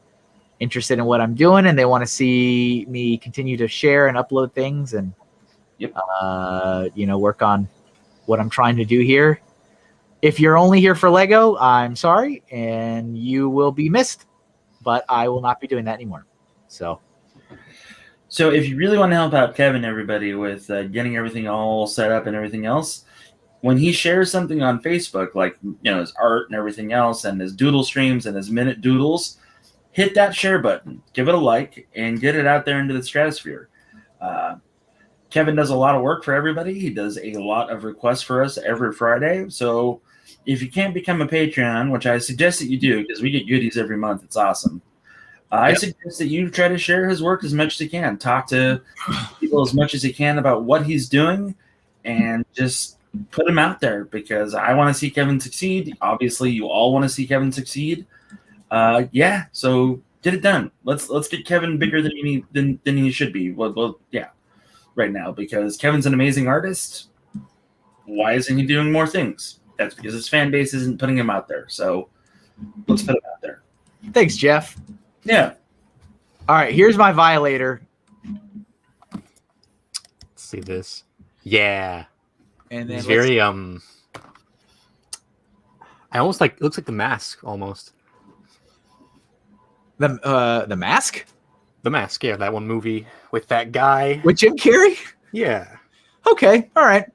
interested in what I'm doing and they want to see me continue to share and upload things and, work on what I'm trying to do here. If you're only here for Lego, I'm sorry, and you will be missed. But I will not be doing that anymore. So if you really want to help out Kevin, everybody, with getting everything all set up and everything else, when he shares something on Facebook, like his art and everything else, and his doodle streams and his minute doodles, hit that share button, give it a like, and get it out there into the stratosphere. Kevin does a lot of work for everybody. He does a lot of requests for us every Friday. So if you can't become a Patreon, which I suggest that you do because we get goodies every month, it's awesome. I suggest that you try to share his work as much as you can. Talk to people as much as you can about what he's doing, and just put him out there, because I want to see Kevin succeed. Obviously, you all want to see Kevin succeed. So get it done. Let's get Kevin bigger than he should be. Right now, because Kevin's an amazing artist. Why isn't he doing more things? That's because his fan base isn't putting him out there. So let's put him out there. Thanks, Jeff. Yeah. All right, here's my violator. Let's see this. Yeah. And then it's very I almost it looks like The Mask almost. The Mask? The Mask, yeah, that one movie with that guy. With Jim Carrey? Yeah. Okay, all right.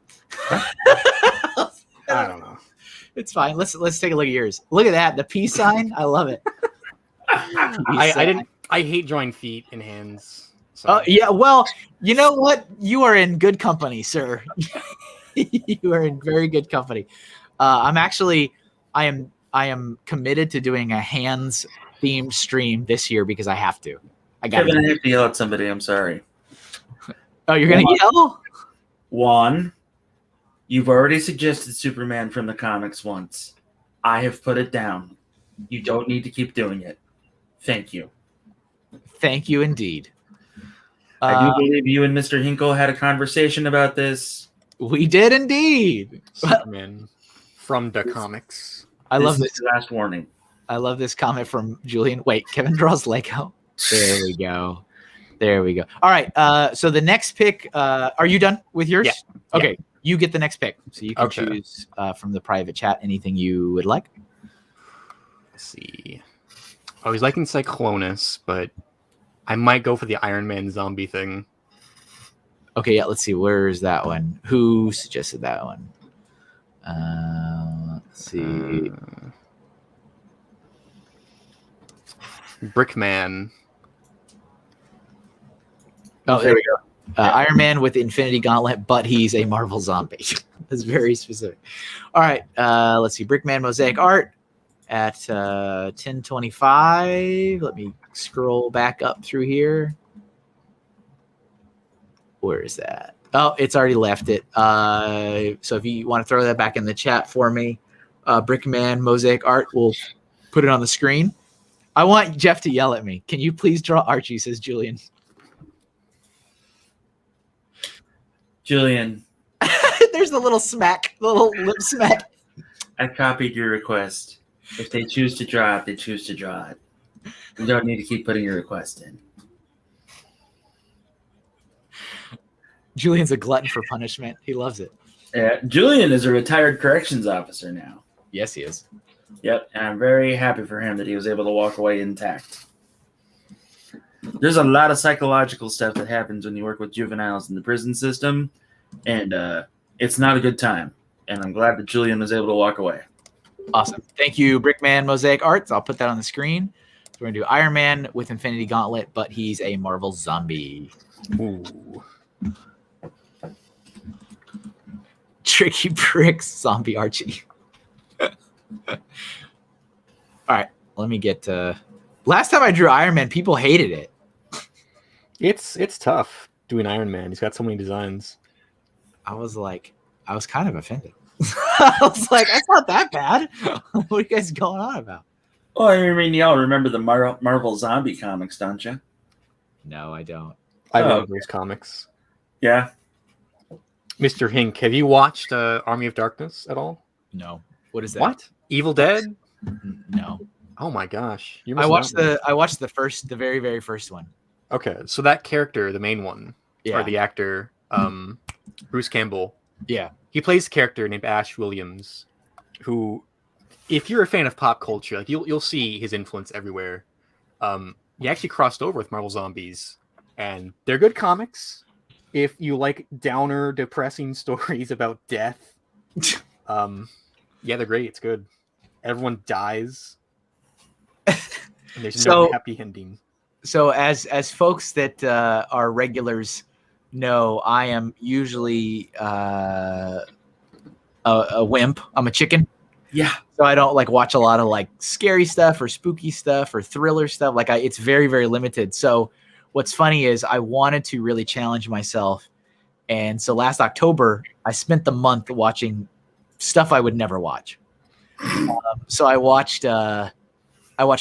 I don't know. It's fine. Let's take a look at yours. Look at that. The peace sign. I love it. I hate drawing feet and hands. So. Yeah, well, you know what? You are in good company, sir. You are in very good company. I am committed to doing a hands themed stream this year because I have to. Kevin, I have to yell at somebody. I'm sorry. Oh, you're going to yell? Juan, you've already suggested Superman from the comics once. I have put it down. You don't need to keep doing it. Thank you. Thank you indeed. I do believe you and Mr. Hinkle had a conversation about this. We did indeed. Superman from the comics. I love this. Last warning. I love this comment from Julian. Wait, Kevin draws Lego. There we go. All right. So the next pick, are you done with yours? Yeah. Okay. Yeah. You get the next pick. So you can choose from the private chat anything you would like. Let's see. I was liking Cyclonus, but I might go for the Iron Man zombie thing. Okay, yeah, let's see. Where's that one? Who suggested that one? Let's see. Brickman. Oh, there we go. Iron Man with Infinity Gauntlet, but he's a Marvel zombie. That's very specific. All right, let's see. Brickman Mosaic Art at 10:25. Let me scroll back up through here. Where is that? Oh, it's already left it. So if you want to throw that back in the chat for me, Brickman Mosaic Art, we'll put it on the screen. I want Jeff to yell at me. Can you please draw Archie, says Julian. Julian. There's the little smack, the little lip smack. I copied your request. If they choose to draw it, they choose to draw it. You don't need to keep putting your request in. Julian's a glutton for punishment. He loves it. Julian is a retired corrections officer now. Yes, he is. Yep, and I'm very happy for him that he was able to walk away intact. There's a lot of psychological stuff that happens when you work with juveniles in the prison system, and it's not a good time. And I'm glad that Julian was able to walk away. Awesome. Thank you, Brickman Mosaic Arts. I'll put that on the screen. So we're going to do Iron Man with Infinity Gauntlet, but he's a Marvel zombie. Ooh. Tricky Bricks Zombie Archie. All right, let me get last time I drew Iron Man, people hated it. It's tough doing Iron Man. He's got so many designs. I was kind of offended. I was like, that's not that bad. What are you guys going on about? Well, I mean, y'all remember the Marvel Zombie comics, don't you? No, I don't. I love those comics. Yeah. Mr. Hink, have you watched Army of Darkness at all? No. What is that? What? Evil Dead? No. Oh my gosh. I watched the very, very first one. Okay, so that character, the main one, Yeah. or the actor, Bruce Campbell. Yeah. He plays a character named Ash Williams, who, if you're a fan of pop culture, like you'll see his influence everywhere. He actually crossed over with Marvel Zombies, and they're good comics. If you like downer, depressing stories about death, yeah, they're great. It's good. Everyone dies, and there's no happy ending. So as folks that are regulars know, I am usually a wimp. I'm a chicken. Yeah. So I don't like watch a lot of like scary stuff or spooky stuff or thriller stuff. Like it's very, very limited. So what's funny is I wanted to really challenge myself. And so last October, I spent the month watching stuff I would never watch. So I watched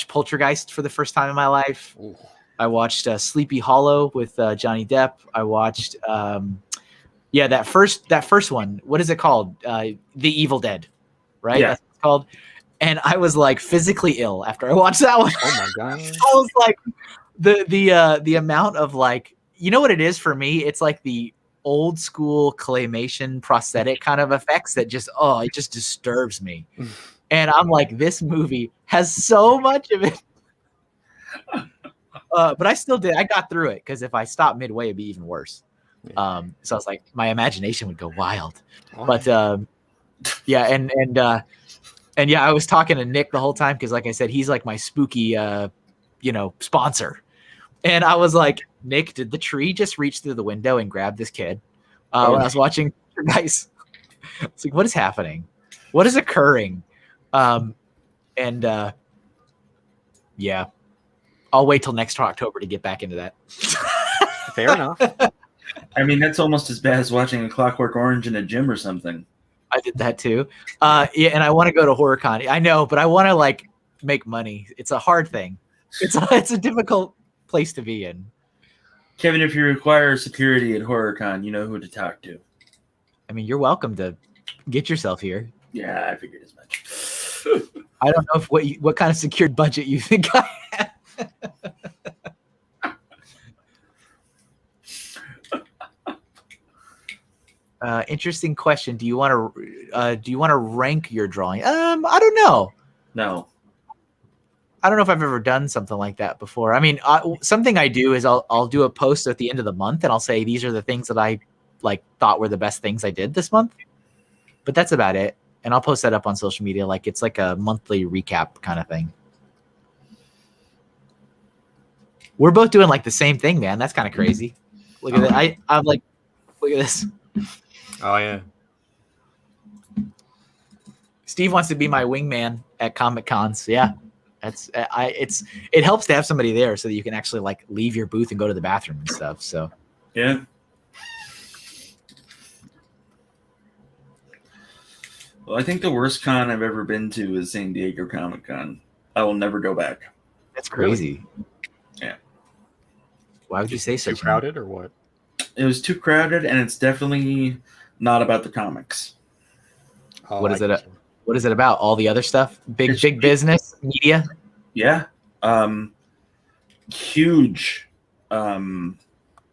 Poltergeist for the first time in my life. Ooh. I watched Sleepy Hollow with Johnny Depp. I watched, that first one. What is it called? The Evil Dead, right? Yeah. That's what it's called. And I was like physically ill after I watched that one. Oh my god! I was like, the amount of like, you know what it is for me? It's like the old school claymation prosthetic kind of effects that just it just disturbs me. And I'm like, this movie has so much of it. But I still did. I got through it because if I stopped midway, it'd be even worse. Yeah. So I was like, my imagination would go wild. Oh. But yeah, and yeah, I was talking to Nick the whole time because, like I said, he's like my spooky, sponsor. And I was like, Nick, did the tree just reach through the window and grab this kid? When I was watching guys, it's like, what is happening? What is occurring? Yeah, I'll wait till next October to get back into that. Fair enough. I mean, that's almost as bad as watching A Clockwork Orange in a gym or something. I did that too. Yeah, and I want to go to HorrorCon. I know, but I want to like make money. It's a hard thing. It's a difficult place to be in. Kevin, if you require security at HorrorCon, you know who to talk to. I mean, you're welcome to get yourself here. Yeah, I figured as much. I don't know what kind of secured budget you think I have. Interesting question. Do you want to rank your drawing? I don't know. No. I don't know if I've ever done something like that before. I mean, something I do is I'll do a post at the end of the month and I'll say these are the things that I like thought were the best things I did this month. But that's about it. And I'll post that up on social media. Like it's like a monthly recap kind of thing. We're both doing like the same thing, man. That's kind of crazy. Look at that. I'm like, look at this. Oh yeah. Steve wants to be my wingman at Comic Cons. Yeah. It helps to have somebody there so that you can actually like leave your booth and go to the bathroom and stuff. So yeah. Well, I think the worst con I've ever been to is San Diego Comic Con. I will never go back. That's crazy. Yeah. Why would you say such? Too crowded or what? It was too crowded, and it's definitely not about the comics. Oh, What is it about? All the other stuff? Big business, media? Yeah. Huge,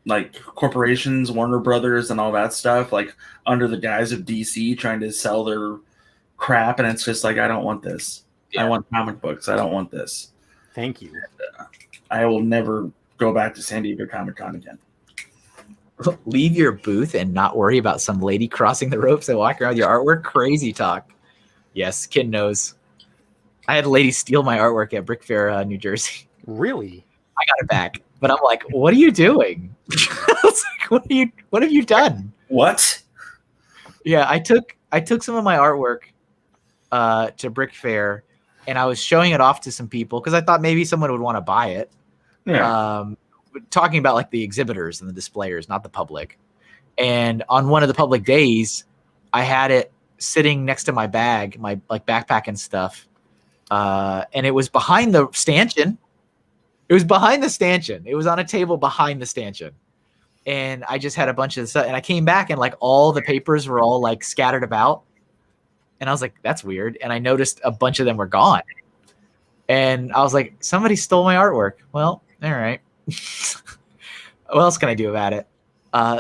like corporations, Warner Brothers and all that stuff, like under the guise of DC trying to sell their crap. And it's just like, I don't want this. Yeah. I want comic books. I don't want this. Thank you. And, I will never go back to San Diego Comic-Con again. Leave your booth and not worry about some lady crossing the ropes and walking around with your artwork. Crazy talk. Yes, kid knows. I had a lady steal my artwork at Brick Fair, New Jersey. Really? I got it back, but I'm like, "What are you doing?" I was like, "What have you done?" What? Yeah, I took some of my artwork to Brick Fair, and I was showing it off to some people because I thought maybe someone would want to buy it. Yeah. Talking about like the exhibitors and the displayers, not the public. And on one of the public days, I had it sitting next to my bag, my like backpack and stuff. And it was behind the stanchion. It was behind the stanchion. It was on a table behind the stanchion. And I just had a bunch of stuff. And I came back and like all the papers were all like scattered about. And I was like, that's weird. And I noticed a bunch of them were gone. And I was like, somebody stole my artwork. Well, all right. What else can I do about it?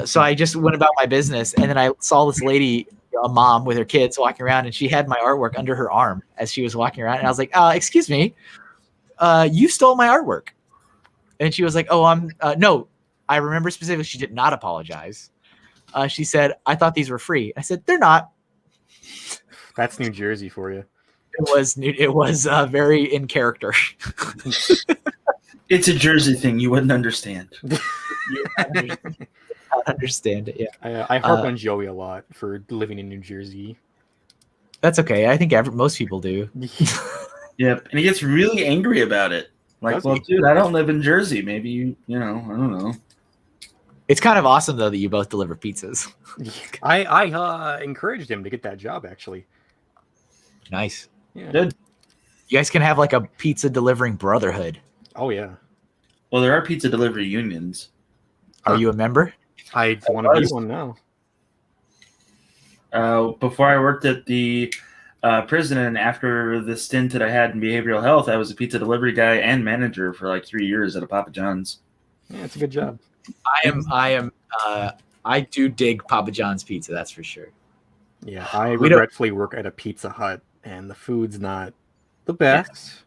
So I just went about my business. And then I saw this lady a mom with her kids walking around, and she had my artwork under her arm as she was walking around. And I was like, excuse me, you stole my artwork. And she was like, oh, no, I remember specifically, she did not apologize. She said, I thought these were free. I said, they're not. That's New Jersey for you. It was very in character. It's a Jersey thing. You wouldn't understand. I understand it. Yeah, I harp on Joey a lot for living in New Jersey. That's okay. I think most people do. Yep, and he gets really angry about it. Like, well, dude, I don't live in Jersey. Maybe I don't know. It's kind of awesome though that you both deliver pizzas. I encouraged him to get that job actually. Nice. Yeah. Good. You guys can have like a pizza delivering brotherhood. Oh yeah. Well, there are pizza delivery unions. Are you a member? I want to be one now. Before I worked at the prison, and after the stint that I had in behavioral health, I was a pizza delivery guy and manager for like 3 years at a Papa John's. Yeah, it's a good job. I do dig Papa John's pizza, that's for sure. Yeah, I regretfully work at a Pizza Hut, and the food's not the best.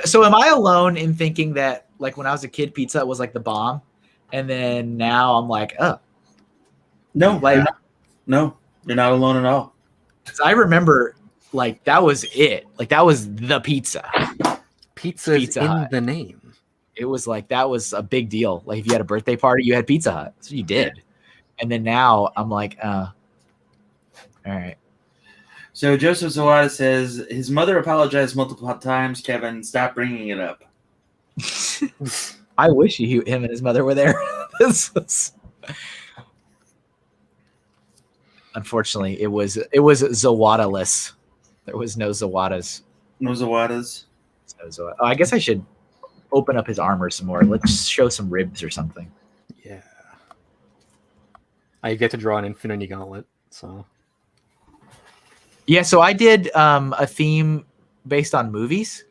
So am I alone in thinking that, like, when I was a kid, Pizza Hut was like the bomb, and then now I'm like, No, like, no, you're not alone at all. Because I remember, like, that was it. Like, that was the pizza. Pizza in Hut. The name. It was like, that was a big deal. Like, if you had a birthday party, you had Pizza Hut. That's what you did. And then now I'm like, all right. So Joseph Zawada says his mother apologized multiple times. Kevin, stop bringing it up. I wish him and his mother were there. This was... Unfortunately, it was Zawada-less. There was no Zawadas. No Zawadas. I guess I should open up his armor some more. Let's show some ribs or something. Yeah. I get to draw an Infinity Gauntlet, so. Yeah, so I did a theme based on movies,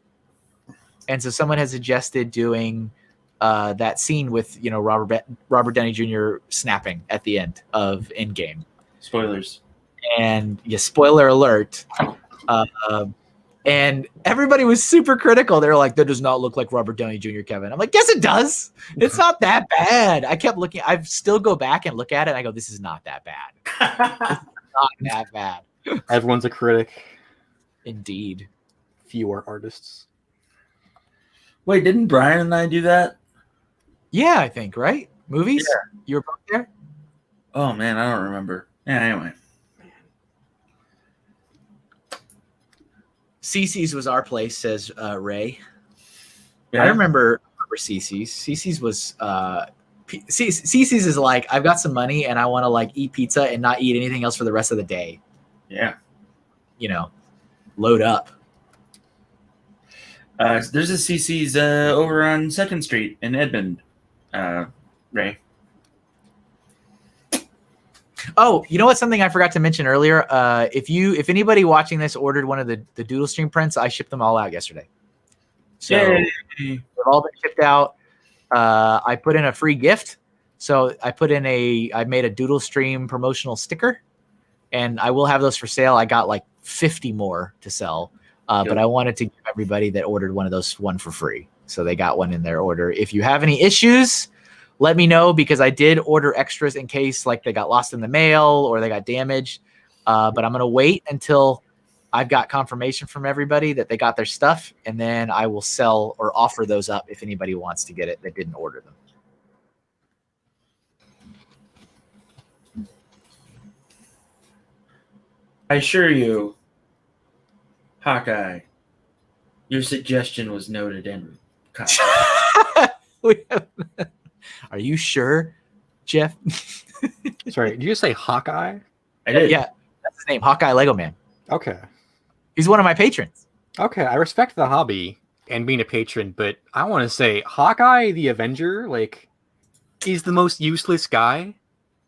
and so someone has suggested doing that scene with Robert Downey Jr. snapping at the end of Endgame. Spoilers. And spoiler alert. And everybody was super critical. They were like, that does not look like Robert Downey Jr., Kevin. I'm like, yes, it does. It's not that bad. I kept looking. I still go back and look at it. And I go, this is not that bad. This is not that bad. Everyone's a critic. Indeed. Few are artists. Wait, didn't Brian and I do that? Yeah, I think, right? Movies? Yeah. You were both there? Oh, man, I don't remember. Yeah, anyway. Cece's was our place, says Ray. Yeah. I remember Cece's. Cece's was Cece's is like, I've got some money and I want to like eat pizza and not eat anything else for the rest of the day. Yeah. Load up. There's a CC's over on 2nd Street in Edmond, Ray. Oh, you know what? Something I forgot to mention earlier. If anybody watching this ordered one of the Doodle Stream prints, I shipped them all out yesterday. So they've all been shipped out. I put in a free gift. So I made a Doodle Stream promotional sticker, and I will have those for sale. I got like 50 more to sell. But I wanted to give everybody that ordered one of those one for free. So they got one in their order. If you have any issues, let me know, because I did order extras in case like they got lost in the mail or they got damaged. But I'm going to wait until I've got confirmation from everybody that they got their stuff, and then I will sell or offer those up if anybody wants to get it that didn't order them. I assure you, Hawkeye, your suggestion was noted and Are you sure, Jeff? Sorry, did you just say Hawkeye? I did. Yeah, that's his name, Hawkeye Lego Man. Okay. He's one of my patrons. Okay, I respect the hobby and being a patron, but I want to say Hawkeye the Avenger, like, he's the most useless guy.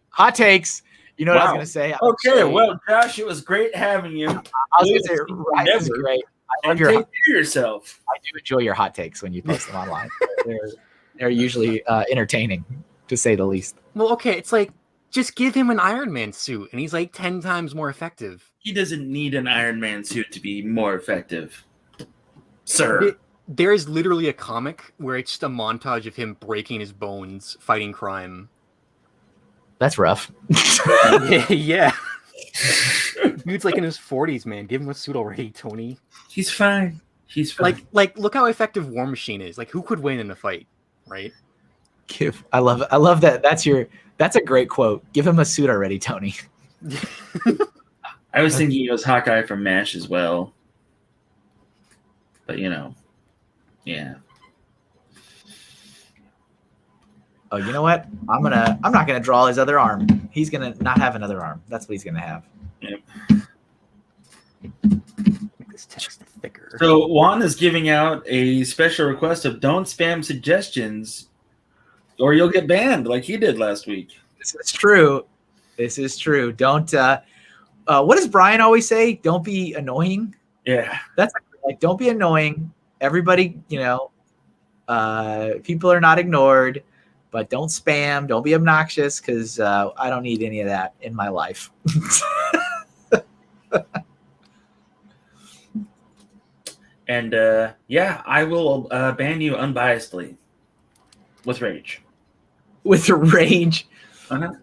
Hot takes. You know what I was going to say? Okay, well, Josh, it was great having you. I was going to say, right, this is great. I love Take care of yourself. I do enjoy your hot takes when you post them online. They're usually entertaining, to say the least. Well, okay, it's like Just give him an Iron Man suit, and he's like 10 times more effective. He doesn't need an Iron Man suit to be more effective, sir. There is literally a comic where it's just a montage of him breaking his bones fighting crime. That's rough. Yeah. Dude's like in his 40s, man. Give him a suit already, Tony. He's fine. He's fine. Like, look how effective War Machine is. Like, who could win in a fight, right? I love that. That's a great quote. Give him a suit already, Tony. I was thinking he was Hawkeye from MASH as well. But yeah. Oh, you know what? I'm not gonna draw his other arm. He's gonna not have another arm. That's what he's gonna have. Yep. Make this text thicker. So Juan is giving out a special request of don't spam suggestions or you'll get banned like he did last week. This is true. Don't what does Brian always say? Don't be annoying. Yeah. That's like don't be annoying. Everybody, people are not ignored, but don't spam, don't be obnoxious, because I don't need any of that in my life. And I will ban you unbiasedly with rage. With rage. Uh-huh.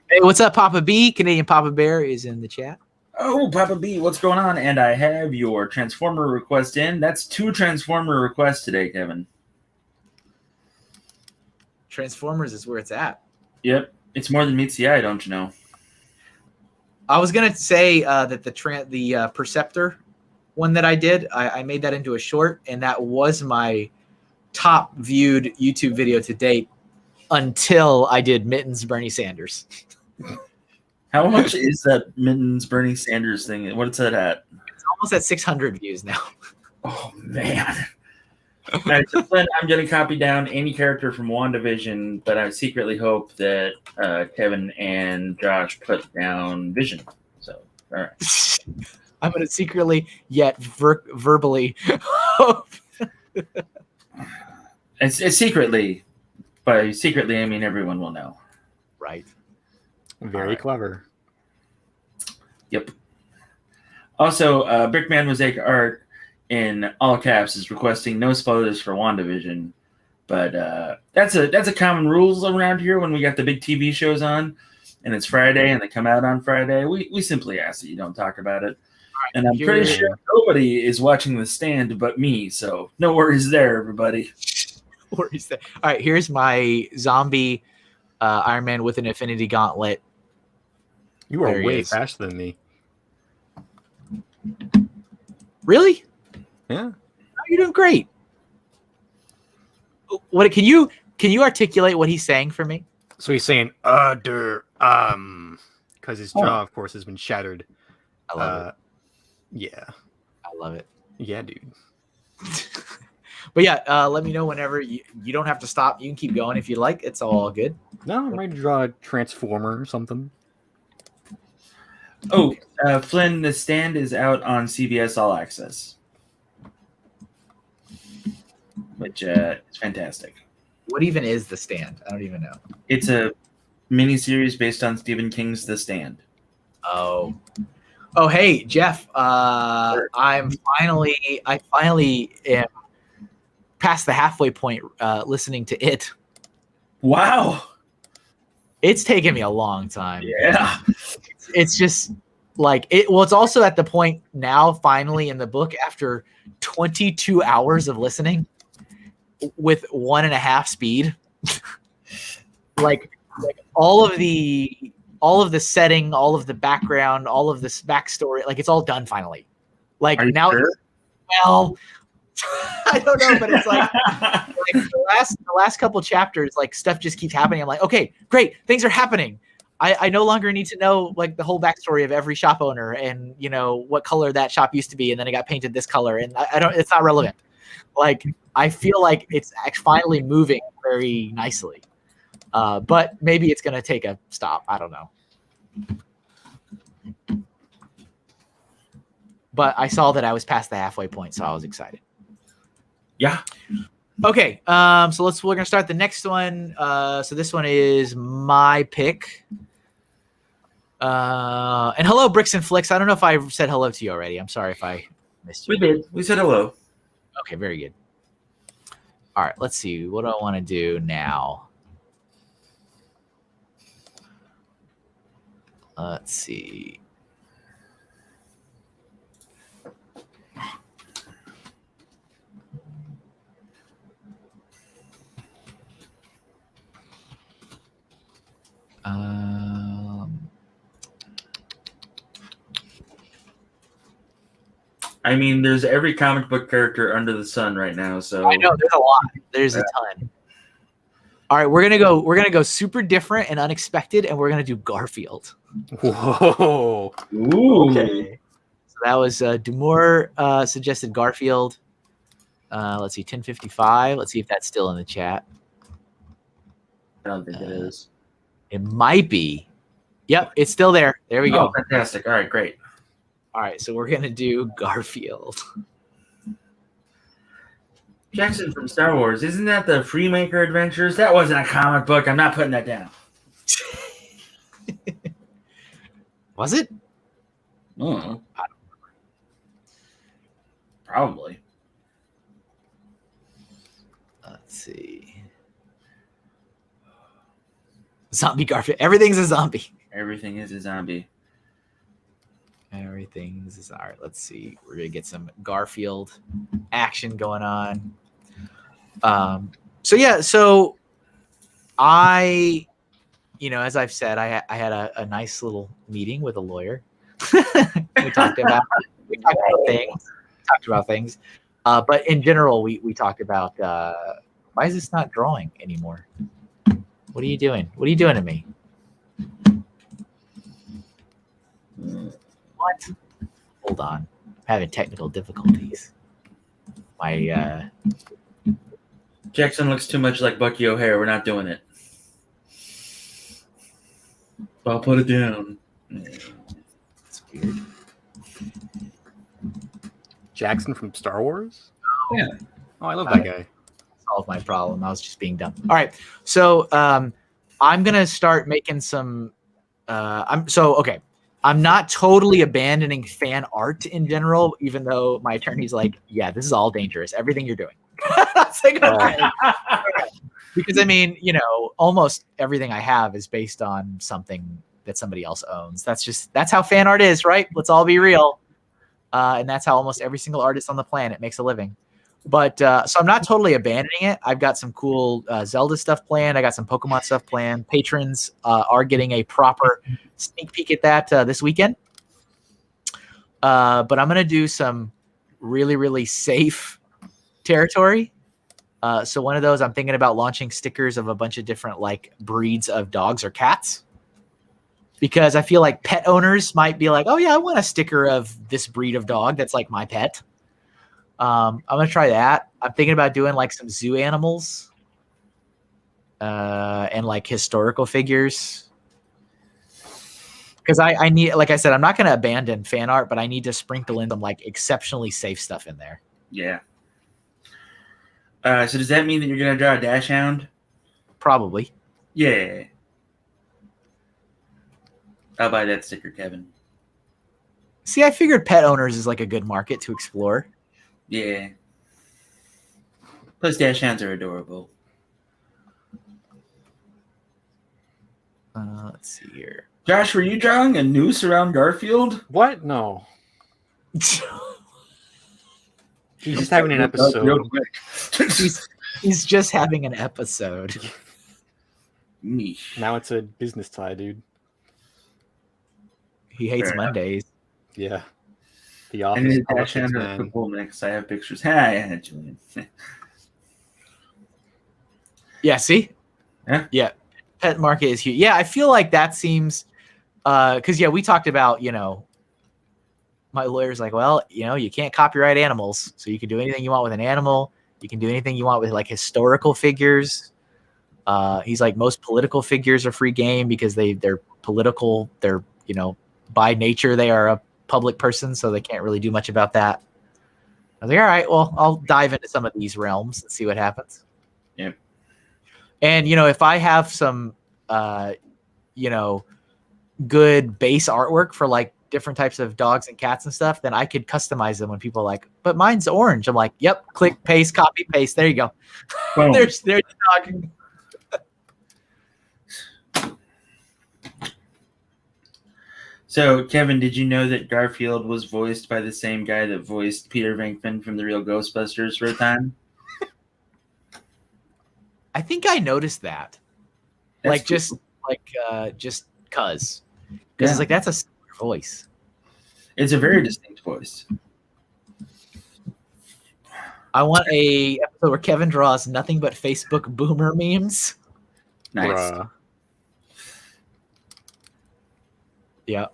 Hey, what's up, Papa B? Canadian Papa Bear is in the chat. Oh, Papa B, what's going on? And I have your Transformer request in. That's 2 Transformer requests today, Kevin. Transformers is where it's at. Yep. It's more than meets the eye, don't you know? I was going to say that the Perceptor one that I did, I made that into a short, and that was my top viewed YouTube video to date until I did Mittens Bernie Sanders. How much is that Mittens Bernie Sanders thing? What is that at? It's almost at 600 views now. Oh, man. All right, so Flynn, I'm going to copy down any character from WandaVision, but I secretly hope that Kevin and Josh put down Vision. So, all right. I'm going to secretly yet verbally hope. It's secretly. By secretly, I mean everyone will know. Right. Very clever. Yep. Also, Brickman Mosaic Art in all caps is requesting no spoilers for WandaVision, but that's a common rules around here when we got the big TV shows on, and it's Friday and they come out on Friday. We simply ask that you don't talk about it, and I'm pretty sure nobody is watching The Stand but me, so no worries there, everybody. Worries there. All right, here's my zombie Iron Man with an Infinity Gauntlet. You are way faster than me. Really? Yeah. Oh, you're doing great. What can you articulate what he's saying for me? So he's saying because his jaw, of course, has been shattered. I love it. Yeah. I love it. Yeah, dude. But yeah, let me know whenever you don't have to stop. You can keep going if you like. It's all good. No, I'm ready to draw a Transformer or something. Oh, Flynn, The Stand is out on CBS All Access, which is fantastic. What even is The Stand? I don't even know. It's a miniseries based on Stephen King's The Stand. Oh, hey, Jeff. I finally am past the halfway point listening to it. Wow. It's taken me a long time. Yeah. It's just like it. Well, it's also at the point now, finally, in the book, after 22 hours of listening with 1.5 speed, like all of the setting, all of the background, all of this backstory, like it's all done finally. Like now, sure? Well, I don't know, but it's like the last couple chapters, like stuff just keeps happening. I'm like, okay, great, things are happening. I no longer need to know like the whole backstory of every shop owner and what color that shop used to be, and then it got painted this color, and I don't. It's not relevant. Like I feel like it's finally moving very nicely, but maybe it's gonna take a stop. I don't know. But I saw that I was past the halfway point, so I was excited. Yeah. Okay, so we're gonna start the next one. So this one is my pick. And hello, Bricks and Flicks. I don't know if I said hello to you already. I'm sorry if I missed you. We did. We said hello. Okay, very good. All right, let's see. What do I want to do now? Let's see. I mean, there's every comic book character under the sun right now. So I know there's a lot. There's a ton. All right, we're gonna go super different and unexpected, and we're gonna do Garfield. Whoa. Ooh. Okay. So that was Dumour suggested Garfield. Let's see, 1055. Let's see if that's still in the chat. I don't think it is. It might be. Yep, it's still there. There we go. Fantastic. All right, great. All right, so we're gonna do Garfield. Jackson from Star Wars. Isn't that the Freemaker Adventures? That wasn't a comic book. I'm not putting that down. Was it? Oh. Probably. Let's see. Zombie Garfield. Everything's a zombie. Everything is a zombie. Everything's all right. Let's see. We're gonna get some Garfield action going on. So I, as I've said, I had a nice little meeting with a lawyer. we talked about things. But in general, we talked about why is this not drawing anymore? What are you doing? What are you doing to me? What? Hold on. I'm having technical difficulties. My Jackson looks too much like Bucky O'Hare. We're not doing it. I'll put it down. it's weird. Jackson from Star Wars? Yeah. Oh, I love that guy. Solve my problem. I was just being dumb. All right. So I'm gonna start making some I'm not totally abandoning fan art in general, even though my attorney's like, yeah, this is all dangerous. Everything you're doing. It's like, okay. Because I mean, almost everything I have is based on something that somebody else owns. That's how fan art is, right? Let's all be real. And that's how almost every single artist on the planet makes a living. But so I'm not totally abandoning it. I've got some cool Zelda stuff planned. I got some Pokemon stuff planned. Patrons are getting a proper sneak peek at that this weekend. But I'm going to do some really, really safe territory. So one of those, I'm thinking about launching stickers of a bunch of different breeds of dogs or cats. Because I feel like pet owners might be like, oh, yeah, I want a sticker of this breed of dog that's like my pet. I'm going to try that. I'm thinking about doing some zoo animals and historical figures. Because I need, like I said, I'm not going to abandon fan art, but I need to sprinkle in some exceptionally safe stuff in there. Yeah. So does that mean that you're going to draw a Dash Hound? Probably. Yeah. I'll buy that sticker, Kevin. See, I figured pet owners is a good market to explore. Yeah. Plus, Dash Hounds are adorable. Let's see here. Josh, were you drawing a noose around Garfield? What? No. He's just having an episode. Real quick. He's just having an episode. Now it's a business tie, dude. He hates Mondays. Yeah. The And office his Dash politics, Hound man. football mix. I have pictures. Hi, Julian. Yeah, see? Yeah. Pet market is huge. Yeah, I feel like that seems because we talked about, my lawyer's like, well, you can't copyright animals. So you can do anything you want with an animal. You can do anything you want with historical figures. He's like, most political figures are free game because they're political. They're, by nature, they are a public person, so they can't really do much about that. I was like, all right, well, I'll dive into some of these realms and see what happens. Yeah. And, if I have some, good base artwork for like different types of dogs and cats and stuff, then I could customize them when people are like, but mine's orange. I'm like, yep, click, paste, copy, paste. There you go. there's the dog. So, Kevin, did you know that Garfield was voiced by the same guy that voiced Peter Venkman from the real Ghostbusters for a time? I think I noticed that. That's just cuz. Because it's like, that's a similar voice. It's a very distinct voice. I want a episode where Kevin draws nothing but Facebook boomer memes. Nice. Bruh. Yeah.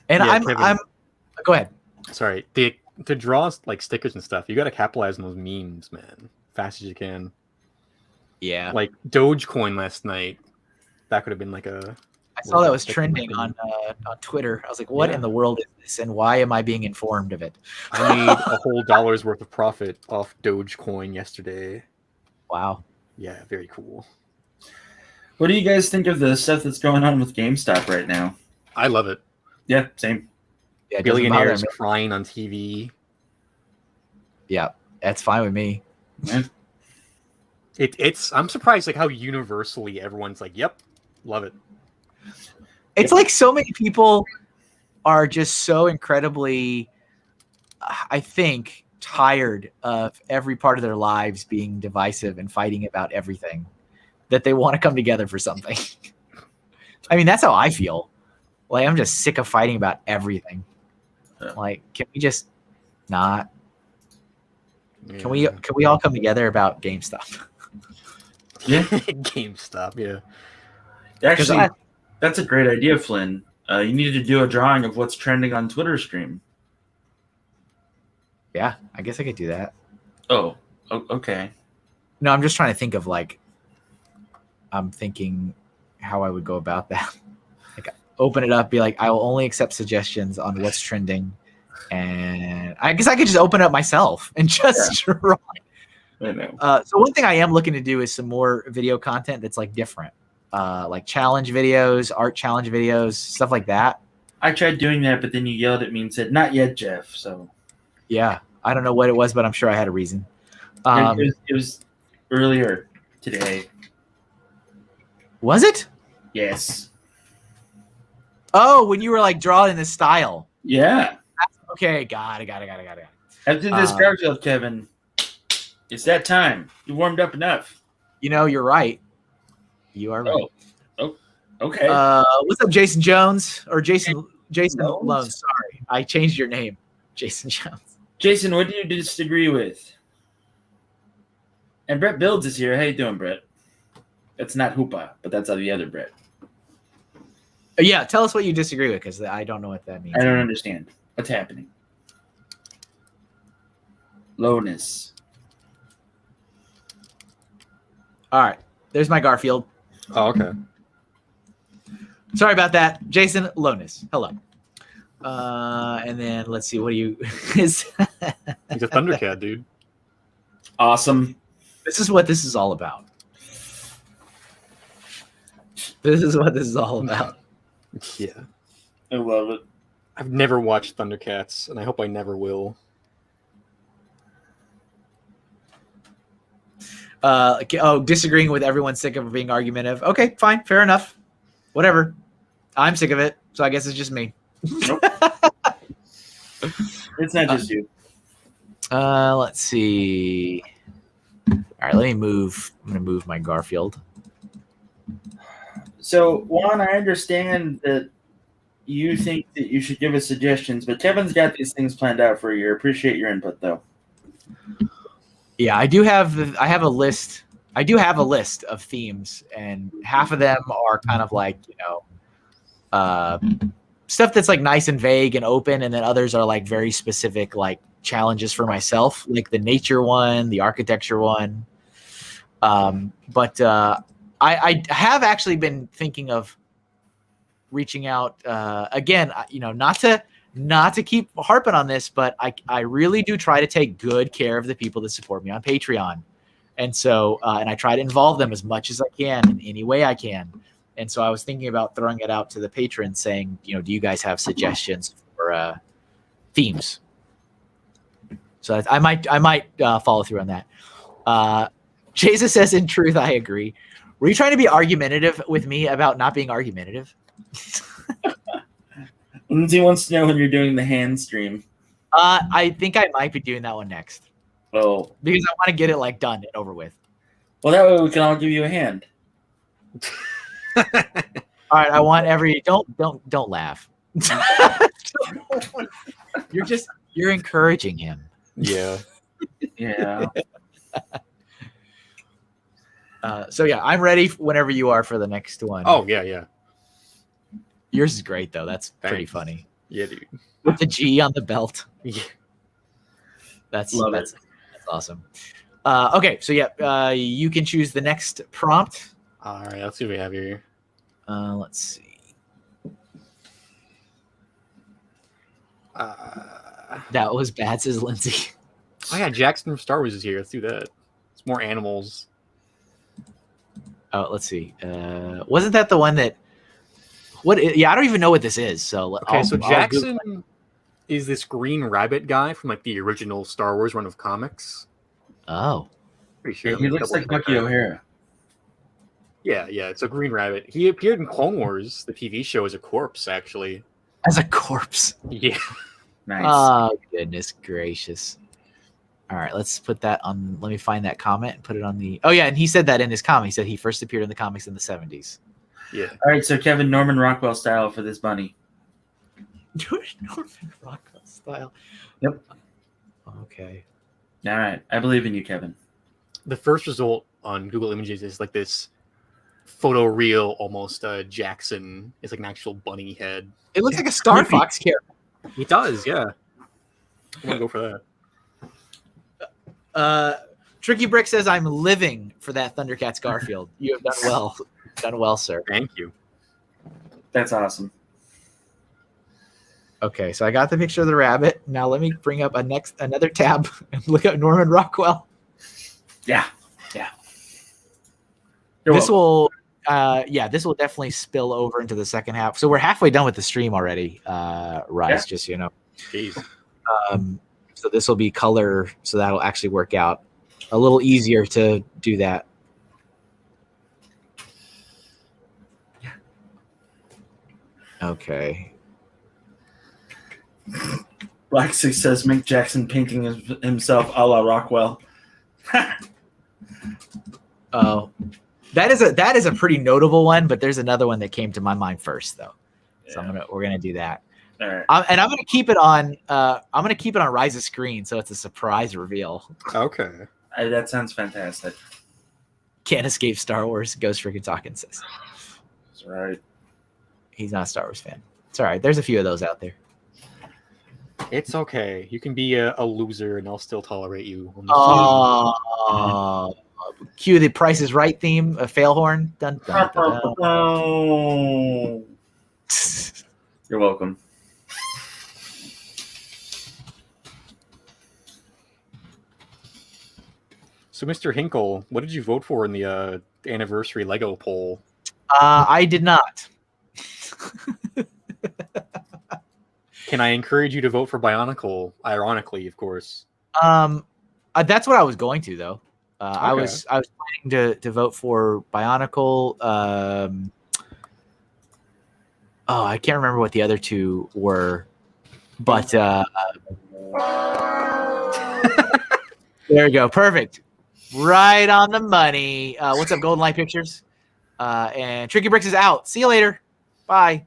And Yeah, I'm go ahead. Sorry. To draw like stickers and stuff, you got to capitalize on those memes, man. Fast as you can. Yeah. Like Dogecoin last night. That could have been like a. I saw that was trending on Twitter. I was like, what in the world is this? And why am I being informed of it? I made a whole dollar's worth of profit off Dogecoin yesterday. Wow. Yeah, very cool. What do you guys think of the stuff that's going on with GameStop right now? I love it. Yeah, same. Yeah, it doesn't bother Billionaires me. crying on TV. Yeah, that's fine with me. Yeah. It's I'm surprised like how universally everyone's like, yep, love it. It's like so many people are just so incredibly, I think, tired of every part of their lives being divisive and fighting about everything that they want to come together for something. I mean, that's how I feel. Like, I'm just sick of fighting about everything. Yeah. Like, can we just not? Yeah. Can we all come together about GameStop? Yeah. GameStop, yeah. Actually, that's a great idea, Flynn. You need to do a drawing of what's trending on Twitter stream. Yeah, I guess I could do that. Oh, okay. No, I'm just trying to think of like, I'm thinking how I would go about that. Like, open it up, be like, I will only accept suggestions on what's trending. And I guess I could just open it up myself and just draw. I know. So one thing I am looking to do is some more video content that's like different. Like challenge videos, art challenge videos, stuff like that. I tried doing that, but then you yelled at me and said, "Not yet, Jeff." So Yeah, I don't know what it was, but I'm sure I had a reason. it was earlier today. Was it? Yes. Oh, when you were like drawing in this style. Yeah. Okay, got it. After this Garfield, Kevin, it's that time. You warmed up enough. You know, you're right. You are right. Oh, okay. What's up, Jason Jones? Or Jason Jones? Loans. Sorry, I changed your name. Jason Jones. Jason, what do you disagree with? And Brett Builds is here. How you doing, Brett? That's not Hoopa, but that's the other Brett. Yeah, tell us what you disagree with, because I don't know what that means. I don't understand. What's happening? Lowness. All right, there's my Garfield. Oh, okay. Sorry about that, Jason Lonis. Hello. And then let's see. What do you? He's a Thundercat, dude. Awesome. This is what this is all about. This is what this is all about. Yeah. I love it. I've never watched Thundercats, and I hope I never will. Disagreeing with everyone, sick of being argumentative. Okay, fine, fair enough. Whatever. I'm sick of it, so I guess it's just me. Nope. It's not just you. Let's see. All right, let me move. I'm gonna move my Garfield. So, Juan, I understand that you think that you should give us suggestions, but Kevin's got these things planned out for you. Appreciate your input, though. Yeah, I do have. I have a list. I do have a list of themes, and half of them are kind of like, stuff that's like nice and vague and open, and then others are like very specific, like challenges for myself, like the nature one, the architecture one. But I have actually been thinking of reaching out again. Not to keep harping on this, but I really do try to take good care of the people that support me on Patreon. And so, and I try to involve them as much as I can in any way I can. And so I was thinking about throwing it out to the patrons saying, do you guys have suggestions for themes? So I might follow through on that. Jesus says, in truth, I agree. Were you trying to be argumentative with me about not being argumentative? Lindsay wants to know when you're doing the hand stream. I think I might be doing that one next. Oh. Because I want to get it done and over with. Well, that way we can all give you a hand. All right, I want don't laugh. You're encouraging him. Yeah. Yeah. So yeah, I'm ready whenever you are for the next one. Oh yeah. Yours is great though. That's pretty Thanks. funny. Yeah, dude. With the G on the belt. Yeah. That's awesome. Okay, so yeah, you can choose the next prompt. All right, let's see what we have here. Let's see. That was bad, says Lindsay. Oh yeah, Jackson from Star Wars is here. Let's do that. It's more animals. Oh, let's see. Wasn't that the one that? Yeah, I don't even know what this is. So okay, so Jackson is this green rabbit guy from the original Star Wars run of comics. Oh, pretty sure. Yeah, he looks like Bucky O'Hara. Yeah, it's a green rabbit. He appeared in Clone Wars, the TV show, as a corpse, actually. As a corpse. Yeah. Nice. Oh, goodness gracious. All right, let's put that on. Let me find that comment and put it on the. Oh, yeah, and he said that in his comic. He said he first appeared in the comics in the 70s. Yeah. All right, so Kevin, Norman Rockwell style for this bunny. Norman Rockwell style. Yep. Okay. All right, I believe in you, Kevin. The first result on Google Images is this photoreal almost Jackson. It's an actual bunny head. It looks like a Star Fox character. He does, yeah. I'm gonna go for that. Tricky Brick says, "I'm living for that Thundercats Garfield. You have done well, sir." Thank you. That's awesome. Okay, so I got the picture of the rabbit. Now let me bring up another tab and look at Norman Rockwell. Yeah. This will definitely spill over into the second half. So we're halfway done with the stream already, Rise, just so you know. Jeez. So this will be color, so that'll actually work out a little easier to do that. Okay. Black Six says Mick Jackson painting himself a la Rockwell. Oh, that is a pretty notable one, but there's another one that came to my mind first, though. So we're gonna do that. All right. And I'm gonna keep it on. I'm gonna keep it on Rise's screen, so it's a surprise reveal. Okay. That sounds fantastic. Can't escape Star Wars. Ghost freaking talking says. That's right. He's not a Star Wars fan. It's all right. There's a few of those out there. It's okay. You can be a loser, and I'll still tolerate you. Cue the Price is Right theme, a fail horn. Dun, dun, dun, dun. Oh. You're welcome. So, Mr. Hinkle, what did you vote for in the anniversary Lego poll? I did not. Can I encourage you to vote for Bionicle? Ironically, of course. That's what I was going to, though. Okay. I was planning to vote for Bionicle. I can't remember what the other two were, but there we go. Perfect. Right on the money. What's up, Golden Light Pictures? And Tricky Bricks is out. See you later. Bye.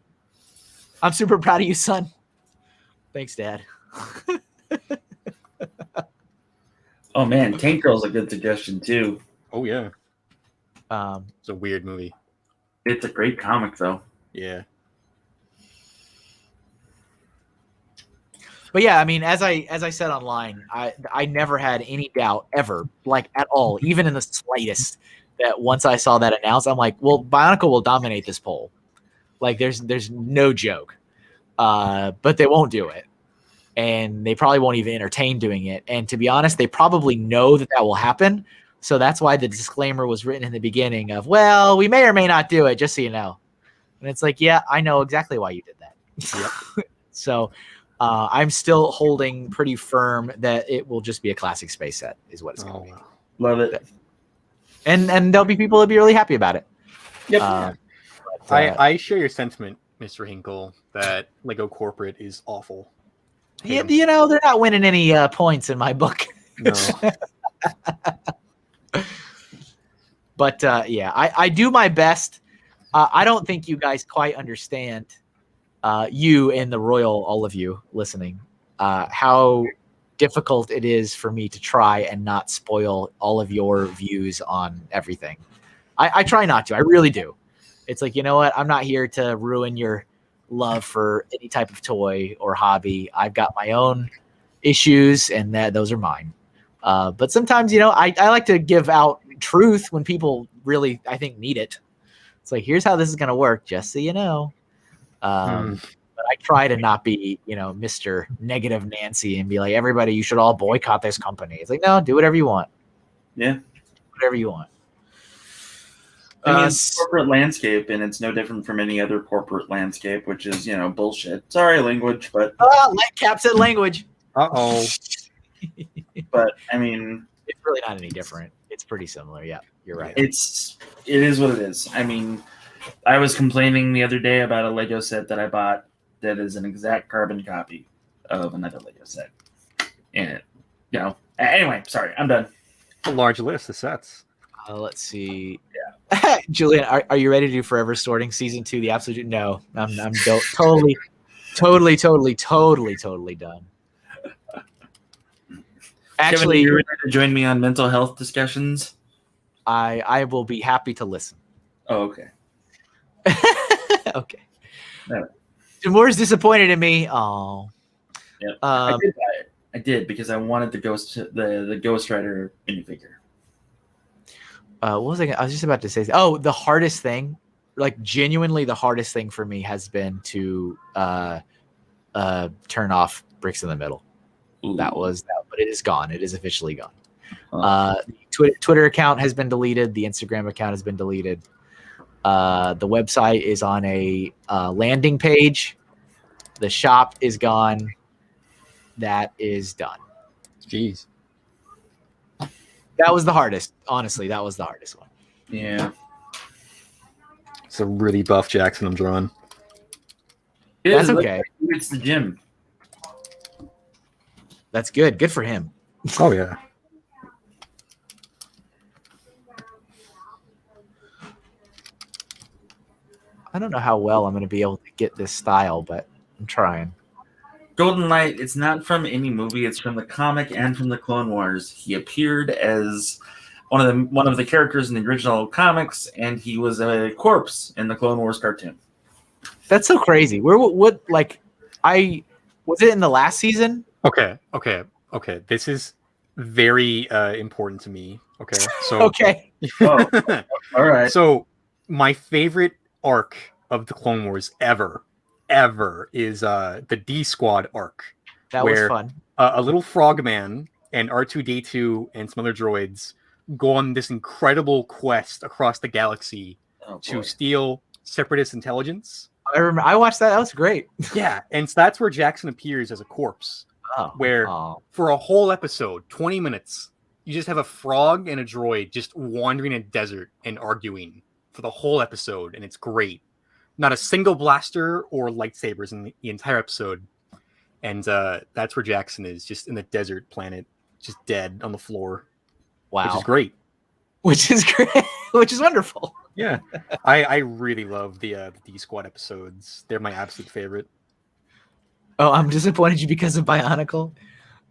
I'm super proud of you, son. Thanks, Dad. Oh man, Tank Girl's a good suggestion too. Oh yeah. It's a weird movie. It's a great comic though. Yeah. But yeah, I mean, as I said online, I never had any doubt ever, like at all, even in the slightest, that once I saw that announced, I'm like, well, Bionicle will dominate this poll. Like there's no joke. But they won't do it. And they probably won't even entertain doing it. And to be honest, they probably know that will happen. So that's why the disclaimer was written in the beginning of, well, we may or may not do it, just so you know. And it's like, yeah, I know exactly why you did that. Yep. So I'm still holding pretty firm that it will just be a classic space set is what it's going to be. Wow. Love it. And there'll be people that'll be really happy about it. Yep. I share your sentiment, Mr. Hinkle, that Lego Corporate is awful. Yeah, you know, they're not winning any points in my book. No. But yeah, I do my best. I don't think you guys quite understand, you and the royal, all of you listening, how difficult it is for me to try and not spoil all of your views on everything. I try not to. I really do. It's like, you know what? I'm not here to ruin your love for any type of toy or hobby. I've got my own issues, and those are mine. But sometimes, you know, I like to give out truth when people really, I think, need it. It's like, here's how this is going to work, just so you know. But I try to not be, you know, Mr. Negative Nancy and be like, everybody, you should all boycott this company. It's like, no, do whatever you want. Yeah. Whatever you want. I mean, it's corporate landscape, and it's no different from any other corporate landscape, which is, you know, bullshit. Sorry, language, but Cap said language. Uh-oh. But I mean, it's really not any different. It's pretty similar. Yeah, you're right. It is what it is. I mean, I was complaining the other day about a Lego set that I bought that is an exact carbon copy of another Lego set. And, you know, anyway, sorry, I'm done. A large list of sets. Let's see. Yeah. Julian, are you ready to do Forever Sorting Season 2? The absolute no. I'm totally done. Actually, Kevin, are you ready to join me on mental health discussions? I will be happy to listen. Oh, okay. Okay. No. Timur's disappointed in me. Oh. Yep. I did buy it. I did because I wanted the Ghost Rider minifigure. What was I was just about to say. Oh, the hardest thing, like genuinely the hardest thing for me has been to turn off Bricks in the Middle. Ooh. That, but it is gone. It is officially gone. The Twitter account has been deleted. The Instagram account has been deleted. The website is on a landing page. The shop is gone. That is done. Jeez. That was the hardest. Honestly, that was the hardest one. Yeah. It's a really buff Jackson I'm drawing. That's okay. It's the gym. That's good. Good for him. Oh, yeah. I don't know how well I'm going to be able to get this style, but I'm trying. Golden Light, it's not from any movie. It's from the comic and from the Clone Wars. He appeared as one of the characters in the original comics, and he was a corpse in the Clone Wars cartoon. That's so crazy. Was it in the last season? Okay. This is very important to me. Okay. So okay. Oh, all right. So my favorite arc of the Clone Wars ever is the D Squad arc. That was fun. A little frogman and R2D2 and some other droids go on this incredible quest across the galaxy to steal Separatist intelligence. I remember. I watched that. That was great. Yeah, and so that's where Jackson appears as a corpse. For a whole episode, 20 minutes, you just have a frog and a droid just wandering in a desert and arguing for the whole episode, and it's great. Not a single blaster or lightsabers in the entire episode. And that's where Jackson is, just in the desert planet, just dead on the floor. Wow. Which is great. Which is great. Which is wonderful. Yeah. I really love the D Squad episodes. They're my absolute favorite. Oh, I'm disappointed you because of Bionicle?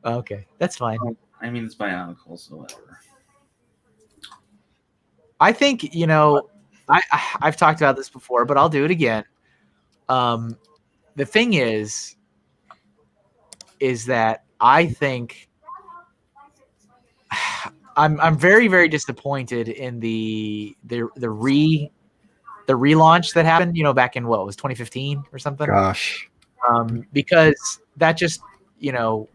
Okay, that's fine. I mean, it's Bionicle, so whatever. I think, you know, I've talked about this before, but I'll do it again. The thing is that I think I'm very, very disappointed in the relaunch that happened, you know, back in what was 2015 or something. Gosh. Because that just, you know,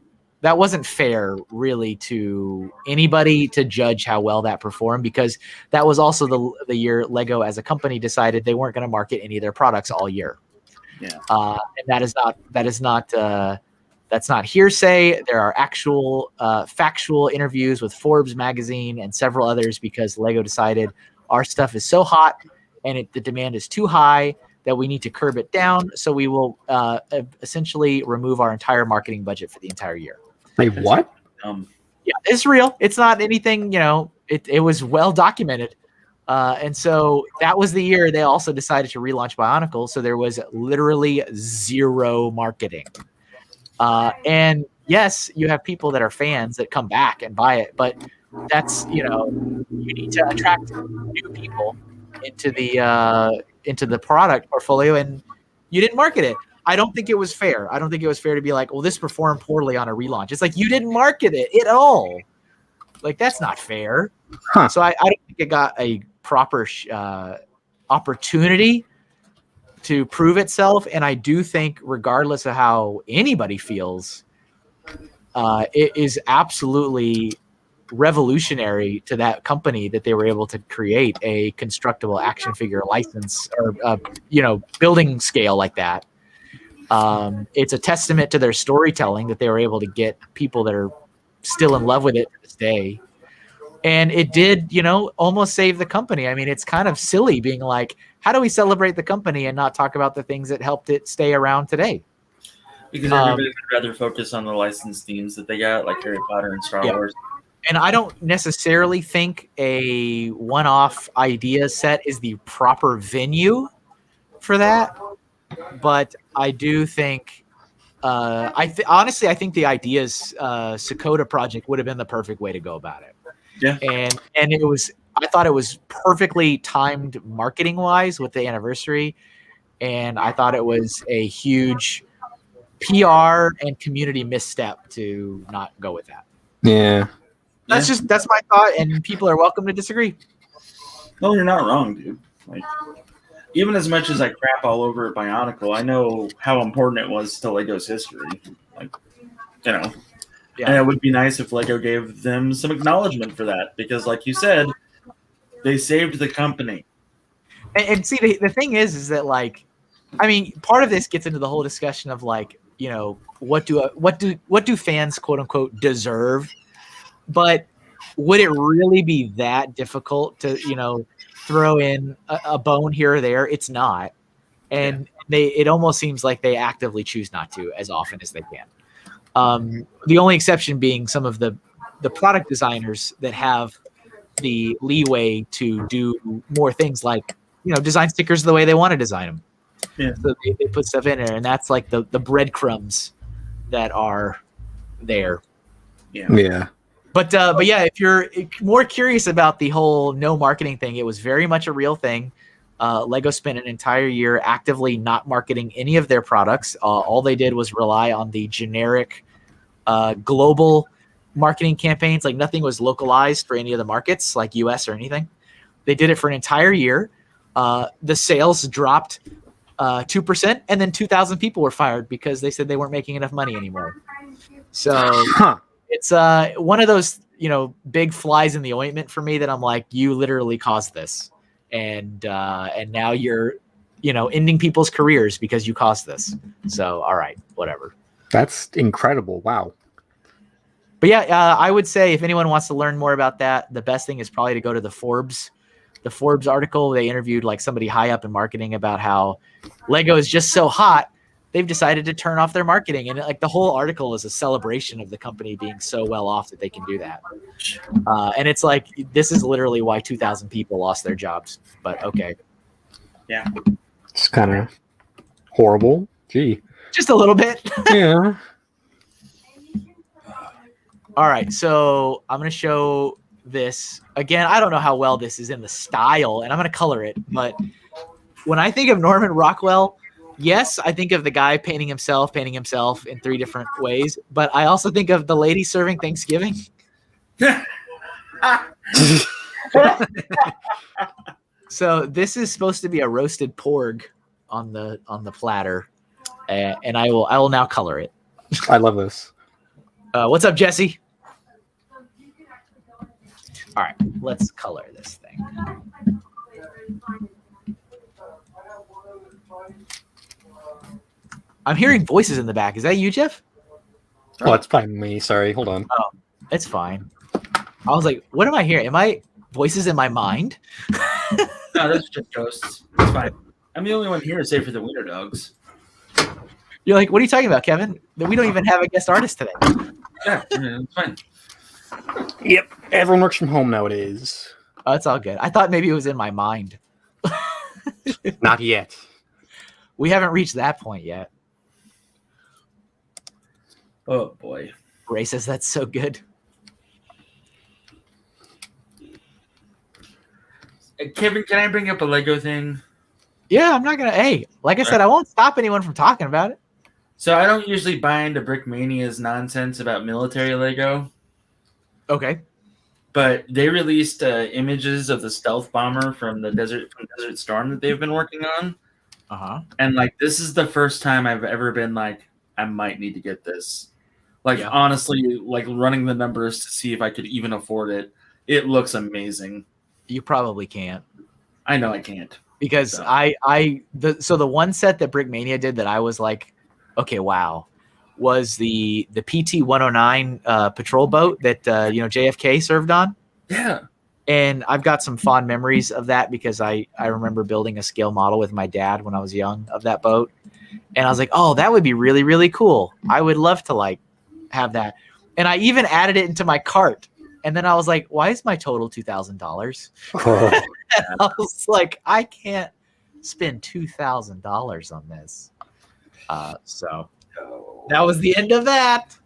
that wasn't fair really to anybody to judge how well that performed, because that was also the year Lego as a company decided they weren't going to market any of their products all year. Yeah. And that's not hearsay. There are actual factual interviews with Forbes magazine and several others, because Lego decided our stuff is so hot and the demand is too high that we need to curb it down. So we will essentially remove our entire marketing budget for the entire year. Wait, what? Yeah, it's real. It's not anything, it was well documented. And so that was the year they also decided to relaunch Bionicle. So there was literally zero marketing. And yes, you have people that are fans that come back and buy it, but that's, you need to attract new people into the product portfolio, and you didn't market it. I don't think it was fair. I don't think it was fair to be like, well, this performed poorly on a relaunch. It's like, you didn't market it at all. Like, that's not fair. Huh. So I don't think it got a proper opportunity to prove itself. And I do think, regardless of how anybody feels, it is absolutely revolutionary to that company that they were able to create a constructible action figure license or building scale like that. It's a testament to their storytelling that they were able to get people that are still in love with it to this day. And it did, almost save the company. I mean, it's kind of silly being like, how do we celebrate the company and not talk about the things that helped it stay around today? Because everybody would rather focus on the licensed themes that they got, like Harry Potter and Star Wars. And I don't necessarily think a one-off idea set is the proper venue for that. But I do think, honestly, I think the Ideas Sakota project would have been the perfect way to go about it. Yeah. And I thought it was perfectly timed marketing wise with the anniversary. And I thought it was a huge PR and community misstep to not go with that. Yeah. That's my thought, and people are welcome to disagree. No, you're not wrong, dude. Like, even as much as I crap all over Bionicle, I know how important it was to Lego's history. Like, And it would be nice if Lego gave them some acknowledgement for that, because, like you said, they saved the company. And see, the thing is that, like, I mean, part of this gets into the whole discussion of, like, what do fans, quote unquote, deserve? But would it really be that difficult to, throw in a bone here or there? It's not. And it almost seems like they actively choose not to as often as they can. The only exception being some of the product designers that have the leeway to do more things, like, design stickers the way they want to design them. Yeah. So they put stuff in there, and that's like the breadcrumbs that are there. Yeah. Yeah. But yeah, if you're more curious about the whole no marketing thing, it was very much a real thing. Lego spent an entire year actively not marketing any of their products. All they did was rely on the generic global marketing campaigns. Like, nothing was localized for any of the markets, like US or anything. They did it for an entire year. The sales dropped 2%, and then 2,000 people were fired because they said they weren't making enough money anymore. So it's one of those, big flies in the ointment for me that I'm like, you literally caused this. And now you're, ending people's careers because you caused this. So, all right, whatever. That's incredible. Wow. But yeah, I would say if anyone wants to learn more about that, the best thing is probably to go to the Forbes article. They interviewed like somebody high up in marketing about how Lego is just so hot, they've decided to turn off their marketing. And like the whole article is a celebration of the company being so well off that they can do that. And it's like, this is literally why 2,000 people lost their jobs. But okay. Yeah. It's kind of horrible. Gee. Just a little bit. Yeah. All right. So I'm going to show this again. I don't know how well this is in the style, and I'm going to color it. But when I think of Norman Rockwell, yes, I think of the guy painting himself in 3 different ways. But I also think of the lady serving Thanksgiving. So this is supposed to be a roasted porg on the platter, and I will now color it. I love this. What's up, Jesse? All right, let's color this thing. I'm hearing voices in the back. Is that you, Jeff? Oh, it's probably me. Sorry. Hold on. Oh, it's fine. I was like, what am I hearing? Am I voices in my mind? No, that's just ghosts. It's fine. I'm the only one here save for the Wiener Dogs. You're like, what are you talking about, Kevin? We don't even have a guest artist today. Yeah, it's fine. Yep. Everyone works from home nowadays. Oh, it's all good. I thought maybe it was in my mind. Not yet. We haven't reached that point yet. Oh boy. Ray says that's so good. Kevin, can I bring up a Lego thing? Yeah, I'm not gonna. Hey, like I said, I won't stop anyone from talking about it. So I don't usually buy into Brickmania's nonsense about military Lego, Okay. but they released images of the stealth bomber from Desert Storm that they've been working on, and like this is the first time I've ever been like, I might need to get this. Like honestly, like running the numbers to see if I could even afford it. It looks amazing. You probably can't. I know I can't. Because So. the one set that Brickmania did that I was like, okay, wow, was the PT-109 patrol boat that JFK served on. Yeah. And I've got some fond memories of that because I remember building a scale model with my dad when I was young of that boat. And I was like, oh, that would be really, really cool. I would love to like have that. And I even added it into my cart. And then I was like, why is my total $2,000? Oh, I was like, I can't spend $2,000 on this. So that was the end of that.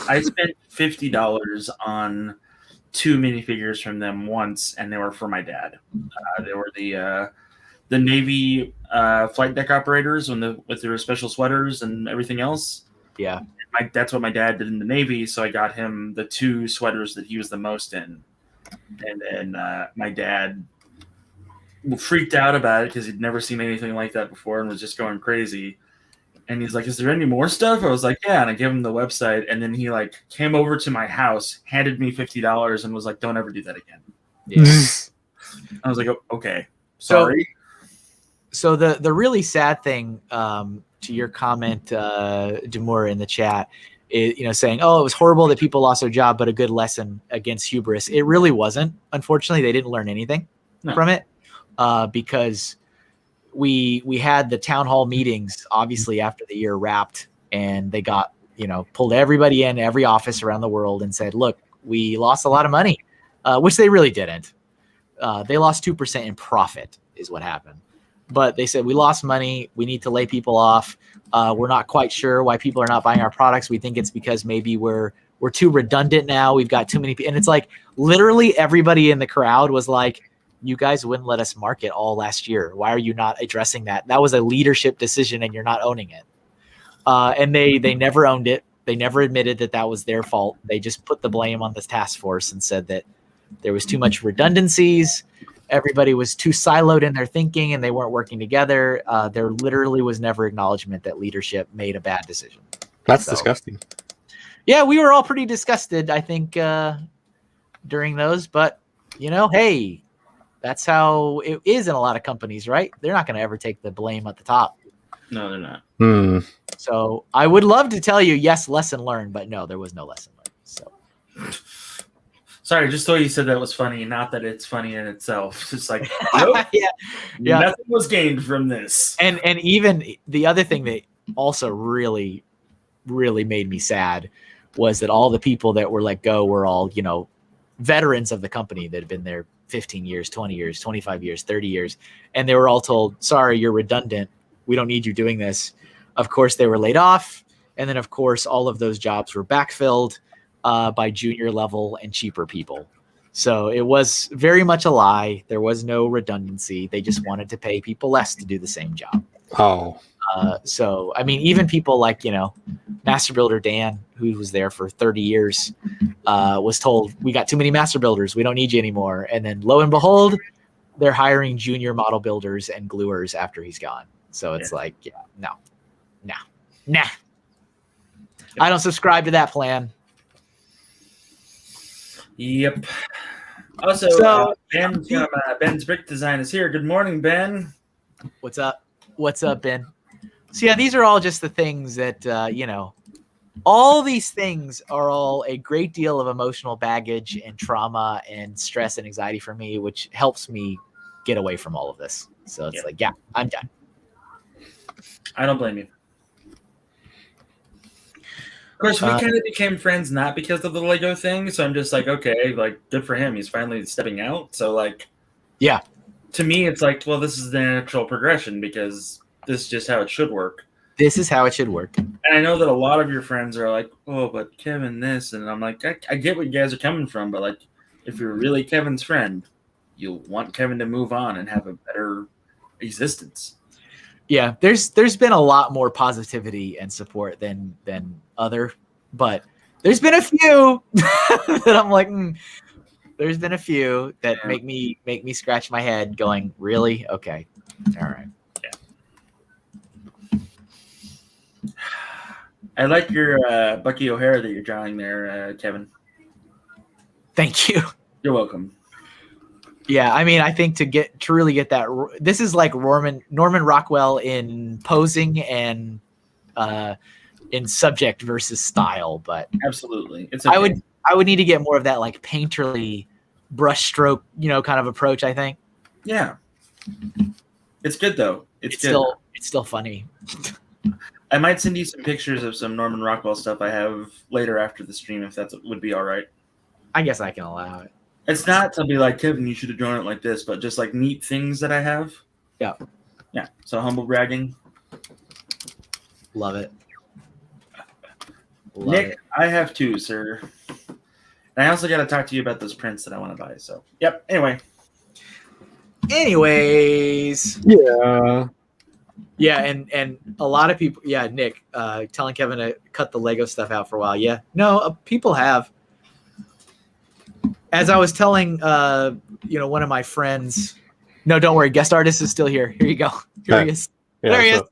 I spent $50 on 2 minifigures from them once, and they were for my dad. They were the Navy flight deck operators with their special sweaters and everything else. Yeah. That's what my dad did in the Navy, so I got him the 2 sweaters that he was the most in. And then my dad freaked out about it because he'd never seen anything like that before and was just going crazy. And he's like, is there any more stuff? I was like, yeah. And I gave him the website. And then he like came over to my house, handed me $50 and was like, don't ever do that again. Yeah. I was like, oh, okay, sorry. So the really sad thing to your comment, Demore, in the chat, is, saying, oh, it was horrible that people lost their job, but a good lesson against hubris. It really wasn't. Unfortunately, they didn't learn anything from it because we had the town hall meetings, obviously, after the year wrapped, and they got, pulled everybody in, every office around the world and said, look, we lost a lot of money, which they really didn't. They lost 2% in profit is what happened. But they said, we lost money. We need to lay people off. We're not quite sure why people are not buying our products. We think it's because maybe we're too redundant now. We've got too many people. And it's like literally everybody in the crowd was like, you guys wouldn't let us market all last year. Why are you not addressing that? That was a leadership decision and you're not owning it. And they never owned it. They never admitted that was their fault. They just put the blame on this task force and said that there was too much redundancies. Everybody was too siloed in their thinking and they weren't working together. There literally was never acknowledgement that leadership made a bad decision. that's disgusting. Yeah, we were all pretty disgusted, I think, during those. But, hey, that's how it is in a lot of companies, right? They're not going to ever take the blame at the top. No, they're not. So I would love to tell you, yes, lesson learned. But no, there was no lesson learned. So. Sorry, just thought you said that was funny, not that it's funny in itself. It's like, nope, yeah, nothing was gained from this. And even the other thing that also really, really made me sad was that all the people that were let go were all, veterans of the company that had been there 15 years, 20 years, 25 years, 30 years. And they were all told, sorry, you're redundant. We don't need you doing this. Of course, they were laid off. And then, of course, all of those jobs were backfilled by junior level and cheaper people. So it was very much a lie. There was no redundancy. They just wanted to pay people less to do the same job. Oh. So, I mean, even people like, Master Builder Dan, who was there for 30 years, was told, we got too many Master Builders. We don't need you anymore. And then lo and behold, they're hiring junior model builders and gluers after he's gone. So it's no. I don't subscribe to that plan. Yep. Also, Ben's brick design is here. Good morning, Ben. What's up? What's up, Ben? So yeah, these are all just the things that all these things are all a great deal of emotional baggage and trauma and stress and anxiety for me, which helps me get away from all of this. So it's like, yeah, I'm done. I don't blame you. Of course, we kind of became friends not because of the Lego thing, so I'm just like, okay, like, good for him. He's finally stepping out. So, like, yeah. To me, it's like, well, this is the natural progression because this is just how it should work. This is how it should work. And I know that a lot of your friends are like, oh, but Kevin this. And I'm like, I get where you guys are coming from, but, like, if you're really Kevin's friend, you'll want Kevin to move on and have a better existence. Yeah, there's been a lot more positivity and support than other, but there's been a few that I'm like, there's been a few that make me scratch my head, going, really? Okay, all right. Yeah. I like your Bucky O'Hara that you're drawing there, Kevin. Thank you. You're welcome. Yeah, I mean, I think to really get that, this is like Norman Rockwell in posing and in subject versus style, but absolutely, it's okay. I would need to get more of that like painterly brushstroke, kind of approach. I think. Yeah, it's good though. It's still funny. I might send you some pictures of some Norman Rockwell stuff I have later after the stream, if that would be all right. I guess I can allow it. It's not to be like, Kevin, you should have drawn it like this, but just like neat things that I have. Yeah. Yeah. So humble bragging. Love it. Nick, I have two, sir. And I also got to talk to you about those prints that I want to buy. So, yep. Anyways. Yeah. Yeah, and a lot of people, Nick, telling Kevin to cut the Lego stuff out for a while. Yeah. No, people have. As I was telling, one of my friends, no, don't worry. Guest artist is still here. Here you go. Here he is. Yeah, there he is.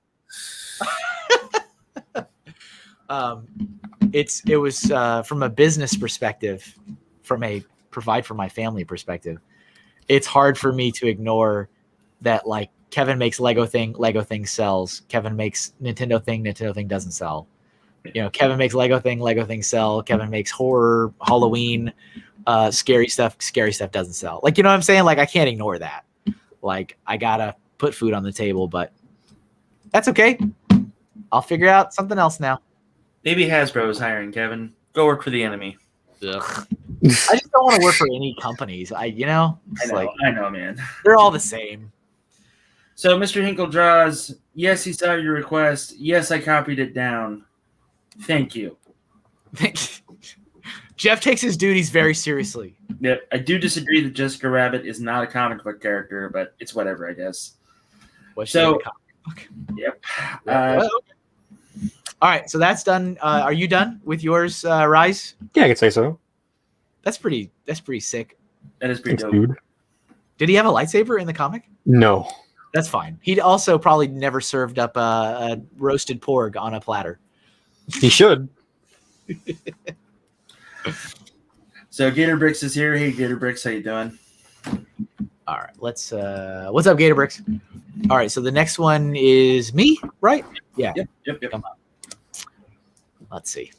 It was from a business perspective, from a provide for my family perspective. It's hard for me to ignore that, like, Kevin makes Lego thing sells. Kevin makes Nintendo thing doesn't sell. Kevin makes Lego thing sell. Kevin makes horror, Halloween, scary stuff doesn't sell. Like, you know what I'm saying? Like, I can't ignore that. Like, I gotta put food on the table, but that's okay. I'll figure out something else now. Maybe Hasbro is hiring Kevin. Go work for the enemy. Ugh. I just don't want to work for any companies. I know, man. They're all the same. So, Mr. HinkleDraws, yes, he saw your request. Yes, I copied it down. Thank you. Jeff takes his duties very seriously. Yeah, I do disagree that Jessica Rabbit is not a comic book character, but it's whatever, I guess. Yep. Okay. All right, so that's done. Are you done with yours, Rise? Yeah, I could say so. That's pretty sick. That is pretty dope. Dude. Did he have a lightsaber in the comic? No. That's fine. He'd also probably never served up a roasted porg on a platter. He should. So Gator Bricks is here. Hey, Gator Bricks, how you doing? All right, let's. What's up, Gator Bricks? All right, so the next one is me, right? Yeah. Yep. Come on. Let's see.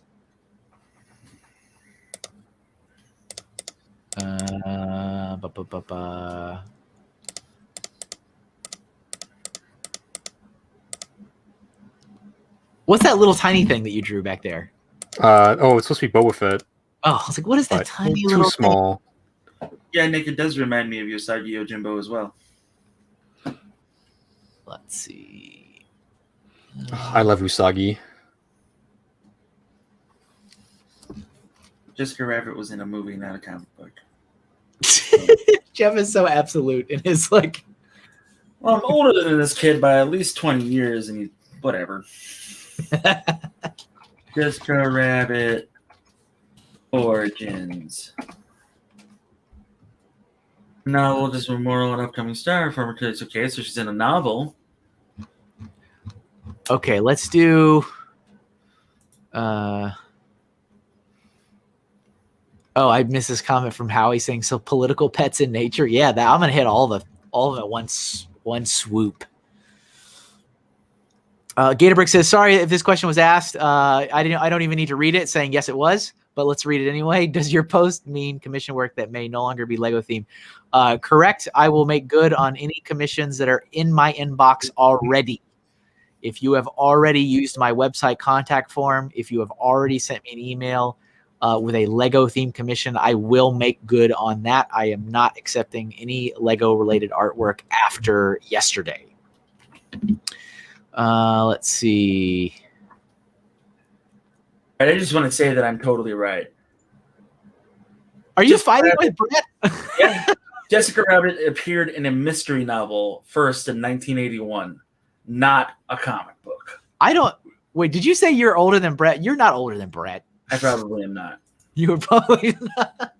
What's that little tiny thing that you drew back there? It's supposed to be Boba Fett. Oh, I was like, what is that tiny too little small thing? Yeah, Nick, it does remind me of Usagi Yojimbo as well. Let's see. I love Usagi. Jessica Rabbit was in a movie, not a comic book. Jeff is so absolute in his like. Well, I'm older than this kid by at least 20 years, and whatever. Jessica Rabbit Origins. Novel, just memorial and upcoming star. Former critics. Okay, so she's in a novel. Okay, let's do. Oh, I missed this comment from Howie saying, so political pets in nature. Yeah, that I'm gonna hit all of them at one swoop. Gatorbrick says, sorry if this question was asked. I don't even need to read it, saying yes, it was, but let's read it anyway. Does your post mean commission work that may no longer be Lego themed? Correct. I will make good on any commissions that are in my inbox already. If you have already used my website contact form, if you have already sent me an email with a Lego themed commission, I will make good on that. I am not accepting any Lego related artwork after yesterday. Let's see. I just want to say that I'm totally right. Are you fighting with Brett? Yeah. Jessica Rabbit appeared in a mystery novel first in 1981, not a comic book. Wait, did you say you're older than Brett? You're not older than Brett. I probably am not. You were probably not.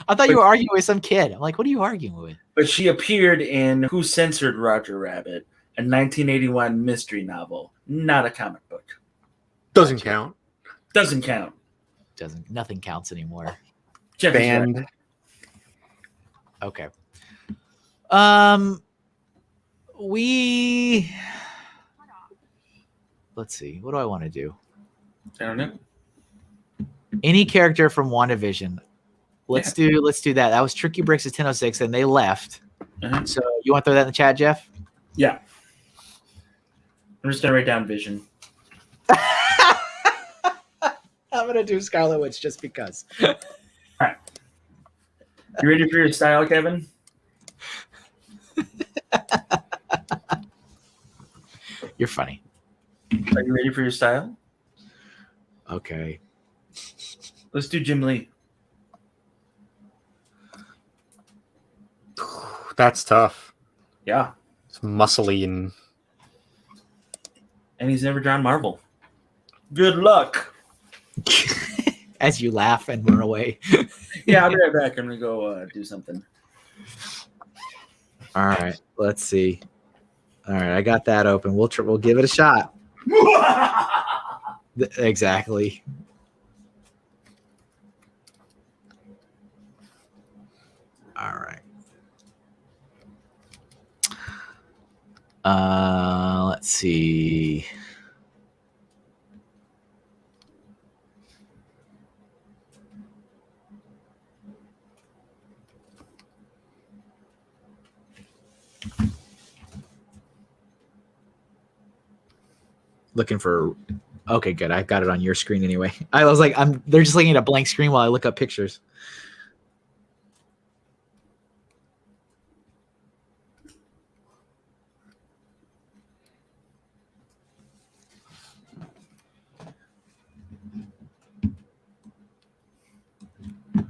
I thought you were arguing with some kid. I'm like, what are you arguing with? But she appeared in Who Censored Roger Rabbit, a 1981 mystery novel, not a comic book. Doesn't count. Doesn't count. Nothing counts anymore. Jeff is Banned. right. Okay. Let's see. What do I want to do? I don't know. Any character from WandaVision. Let's do that. That was Tricky Bricks at 10:06, and they left. Uh-huh. So you want to throw that in the chat, Jeff? Yeah. I'm just gonna write down Vision. I'm gonna do Scarlet Witch just because. All right. You ready for your style, Kevin? You're funny. Are you ready for your style? Okay. Let's do Jim Lee. That's tough. Yeah. It's muscly and he's never drawn Marvel. Good luck. As you laugh and run away. Yeah, I'll be right back. I'm gonna go do something. All right. Let's see. All right, I got that open. We'll give it a shot. Exactly. All right. Let's see. Looking for. Okay, good. I've got it on your screen anyway. I was like, they're just looking at a blank screen while I look up pictures.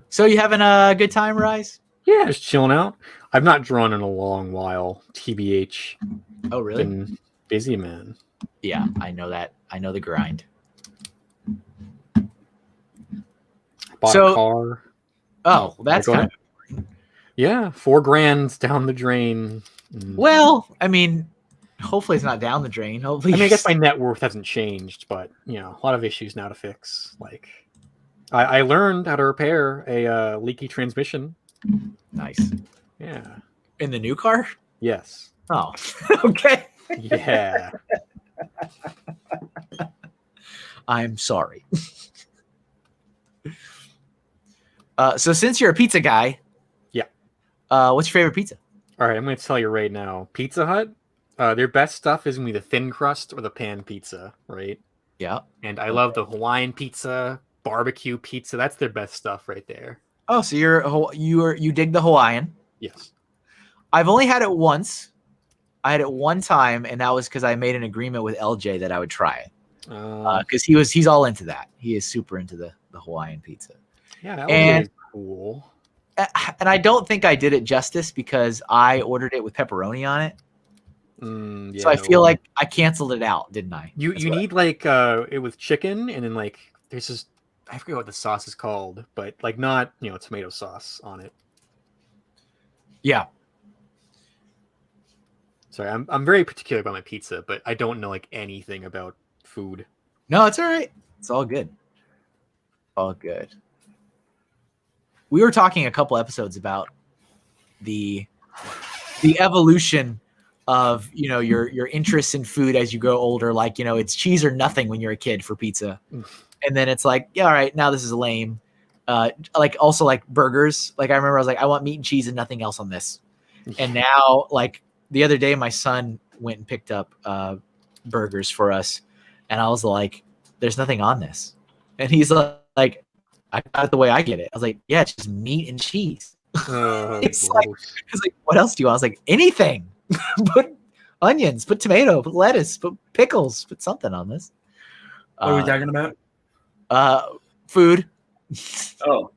So you having a good time, Rise? yeah, just chilling out. I've not drawn in a long while. TBH. Oh, really? Been busy, man. Yeah, I know that. I know the grind. Bought a car. Oh, well, that's Go kind ahead. of. Yeah, $4,000 down the drain. Well, I mean, hopefully it's not down the drain. Hopefully, I mean, I guess my net worth hasn't changed, but you know, a lot of issues now to fix. Like, I learned how to repair a leaky transmission. Nice. Yeah. In the new car? Yes. Oh, okay. Yeah. I'm sorry. So since you're a pizza guy, yeah. What's your favorite pizza? All right, I'm going to tell you right now. Pizza Hut, their best stuff is going to be the thin crust or the pan pizza, right? Yeah. And I love the Hawaiian pizza, barbecue pizza. That's their best stuff right there. Oh, so you dig the Hawaiian? Yes. I've only had it once. I had it one time, and that was because I made an agreement with LJ that I would try it. Because he's all into that. He is super into the Hawaiian pizza. Yeah, that and was cool. And I don't think I did it justice because I ordered it with pepperoni on it. Yeah, so I feel like I canceled it out, didn't I? You need like it with chicken, and then like there's this, I forget what the sauce is called, but like not tomato sauce on it. Yeah. Sorry, I'm very particular about my pizza, but I don't know like anything about food. No, it's all right. It's all good. All good. we were talking a couple episodes about the evolution of, you know, your interests in food as you grow older. Like, you know, it's cheese or nothing when you're a kid for pizza. And then it's like, yeah, all right, now this is lame. Like also like burgers. Like I remember I was like, I want meat and cheese and nothing else on this. And now, like the other day, my son went and picked up burgers for us. And I was like, there's nothing on this. And he's like, I got it the way I get it. I was like, yeah, it's just meat and cheese. It's like, what else do you want? I was like, anything. Put onions, put tomato, put lettuce, put pickles, put something on this. What are we talking about? Food. Oh,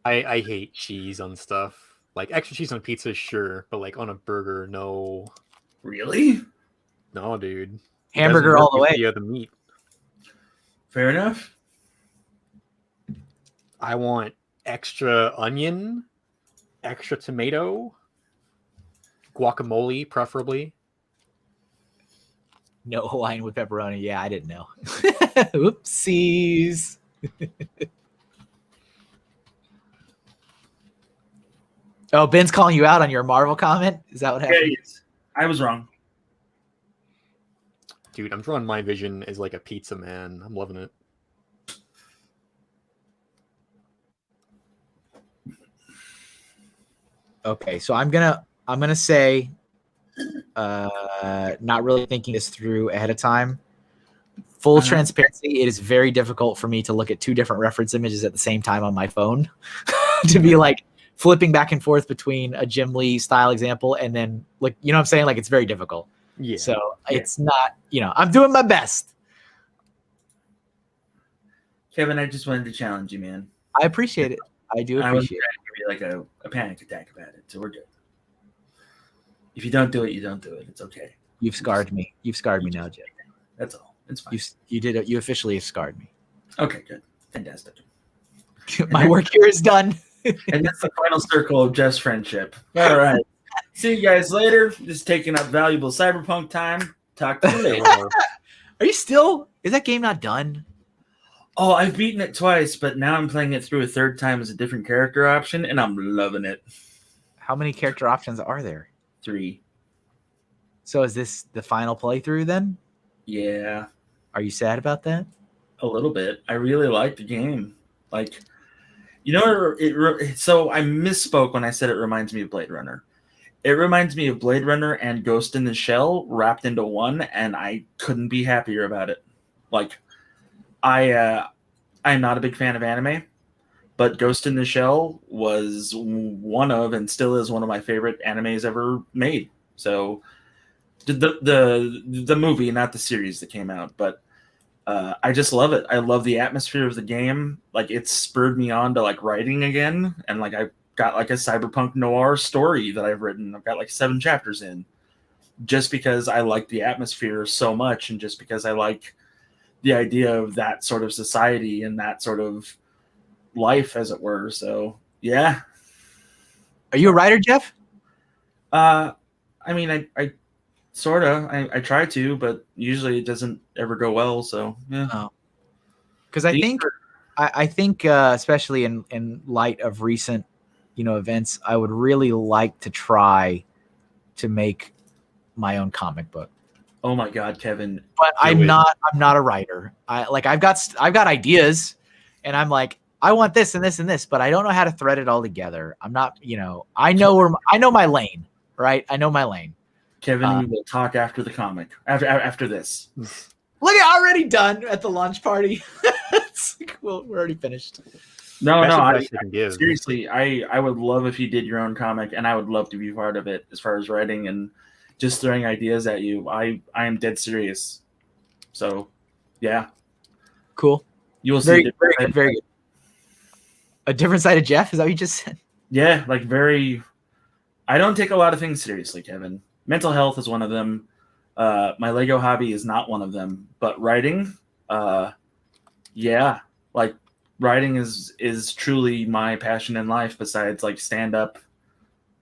I hate cheese on stuff. Like extra cheese on pizza, sure, but like on a burger, no. really? No, dude. Hamburger all the way. The other meat. Fair enough. I want extra onion, extra tomato, guacamole, preferably. No Hawaiian with pepperoni. Yeah, I didn't know. Oopsies. Oh, Ben's calling you out on your Marvel comment. Is that what happened? Yeah, yes. I was wrong. Dude, I'm drawing my vision as like a pizza man. I'm loving it. Okay, so I'm gonna say, not really thinking this through ahead of time. Full transparency, it is very difficult for me to look at two different reference images at the same time on my phone. To be like flipping back and forth between a Jim Lee style example and then like, you know what I'm saying? Like it's very difficult. Yeah. So it's not, you know, I'm doing my best. Kevin, I just wanted to challenge you, man. I appreciate it. I do I was appreciate trying to give you like a panic attack about it, so we're good. If you don't do it, you don't do it. It's okay. it. You've scarred me. You've scarred me now, Jim. That's all. It's fine. You officially have scarred me. Okay, good. Fantastic. My work here is done. And that's the final circle of just friendship. All right. See you guys later. Just taking up valuable cyberpunk time. Talk to you later. Are you still? Is that game not done? Oh, I've beaten it twice, but now I'm playing it through a third time as a different character option, and I'm loving it. How many character options are there? 3. So is this the final playthrough then? Yeah, Are you sad about that? a little bit. I really like the game. Like, you know, so I misspoke when I said it reminds me of Blade Runner. It reminds me of Blade Runner and Ghost in the Shell wrapped into one, and I couldn't be happier about it. Like, I'm not a big fan of anime, but Ghost in the Shell was one of and still is one of my favorite animes ever made. So the movie, not the series that came out, but I just love it. I love the atmosphere of the game. Like it spurred me on to like writing again, and like I've got like a cyberpunk noir story that I've written. I've got like 7 chapters in, just because I like the atmosphere so much, and just because I like the idea of that sort of society and that sort of life, as it were. So yeah. Are you a writer, Jeff? I mean, I sort of, I try to, but usually it doesn't ever go well. So yeah. Because I think, especially in light of recent, you know, events, I would really like to try to make my own comic book. Oh my God, Kevin! But I'm not a writer. I've got ideas, and I'm like, I want this and this and this, but I don't know how to thread it all together. I'm not, you know, I know my lane, right? I know my lane. Kevin, we will talk after the comic. After this. Look, already done at the launch party. It's like, well, we're already finished. No, Seriously, I would love if you did your own comic, and I would love to be part of it as far as writing and just throwing ideas at you. I am dead serious. So, yeah. Cool. You will see. Very good. A different side of Jeff? Is that what you just said? Yeah, like I don't take a lot of things seriously, Kevin. Mental health is one of them. My Lego hobby is not one of them. But writing, yeah. Like, writing is truly my passion in life besides, like, stand-up,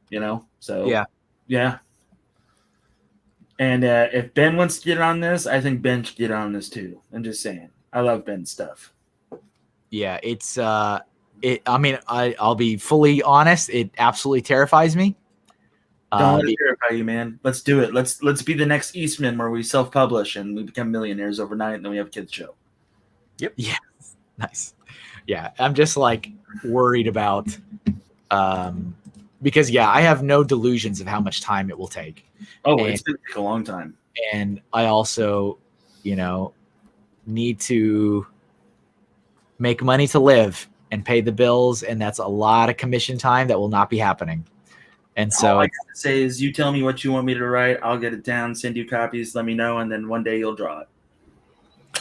you know? So, yeah. And if Ben wants to get on this, I think Ben should get on this too. I'm just saying. I love Ben's stuff. Yeah, it's I mean, I'll be fully honest. It absolutely terrifies me. Don't let it terrify you, man. Let's do it. Let's be the next Eastman where we self-publish and we become millionaires overnight, and then we have a kids show. Yep. Yeah. Nice. Yeah. I'm just like worried about, because I have no delusions of how much time it will take. Oh, it's going to take a long time. And I also, need to make money to live and pay the bills. And that's a lot of commission time that will not be happening. And so all I gotta say is you tell me what you want me to write. I'll get it down, send you copies, let me know. And then one day you'll draw it.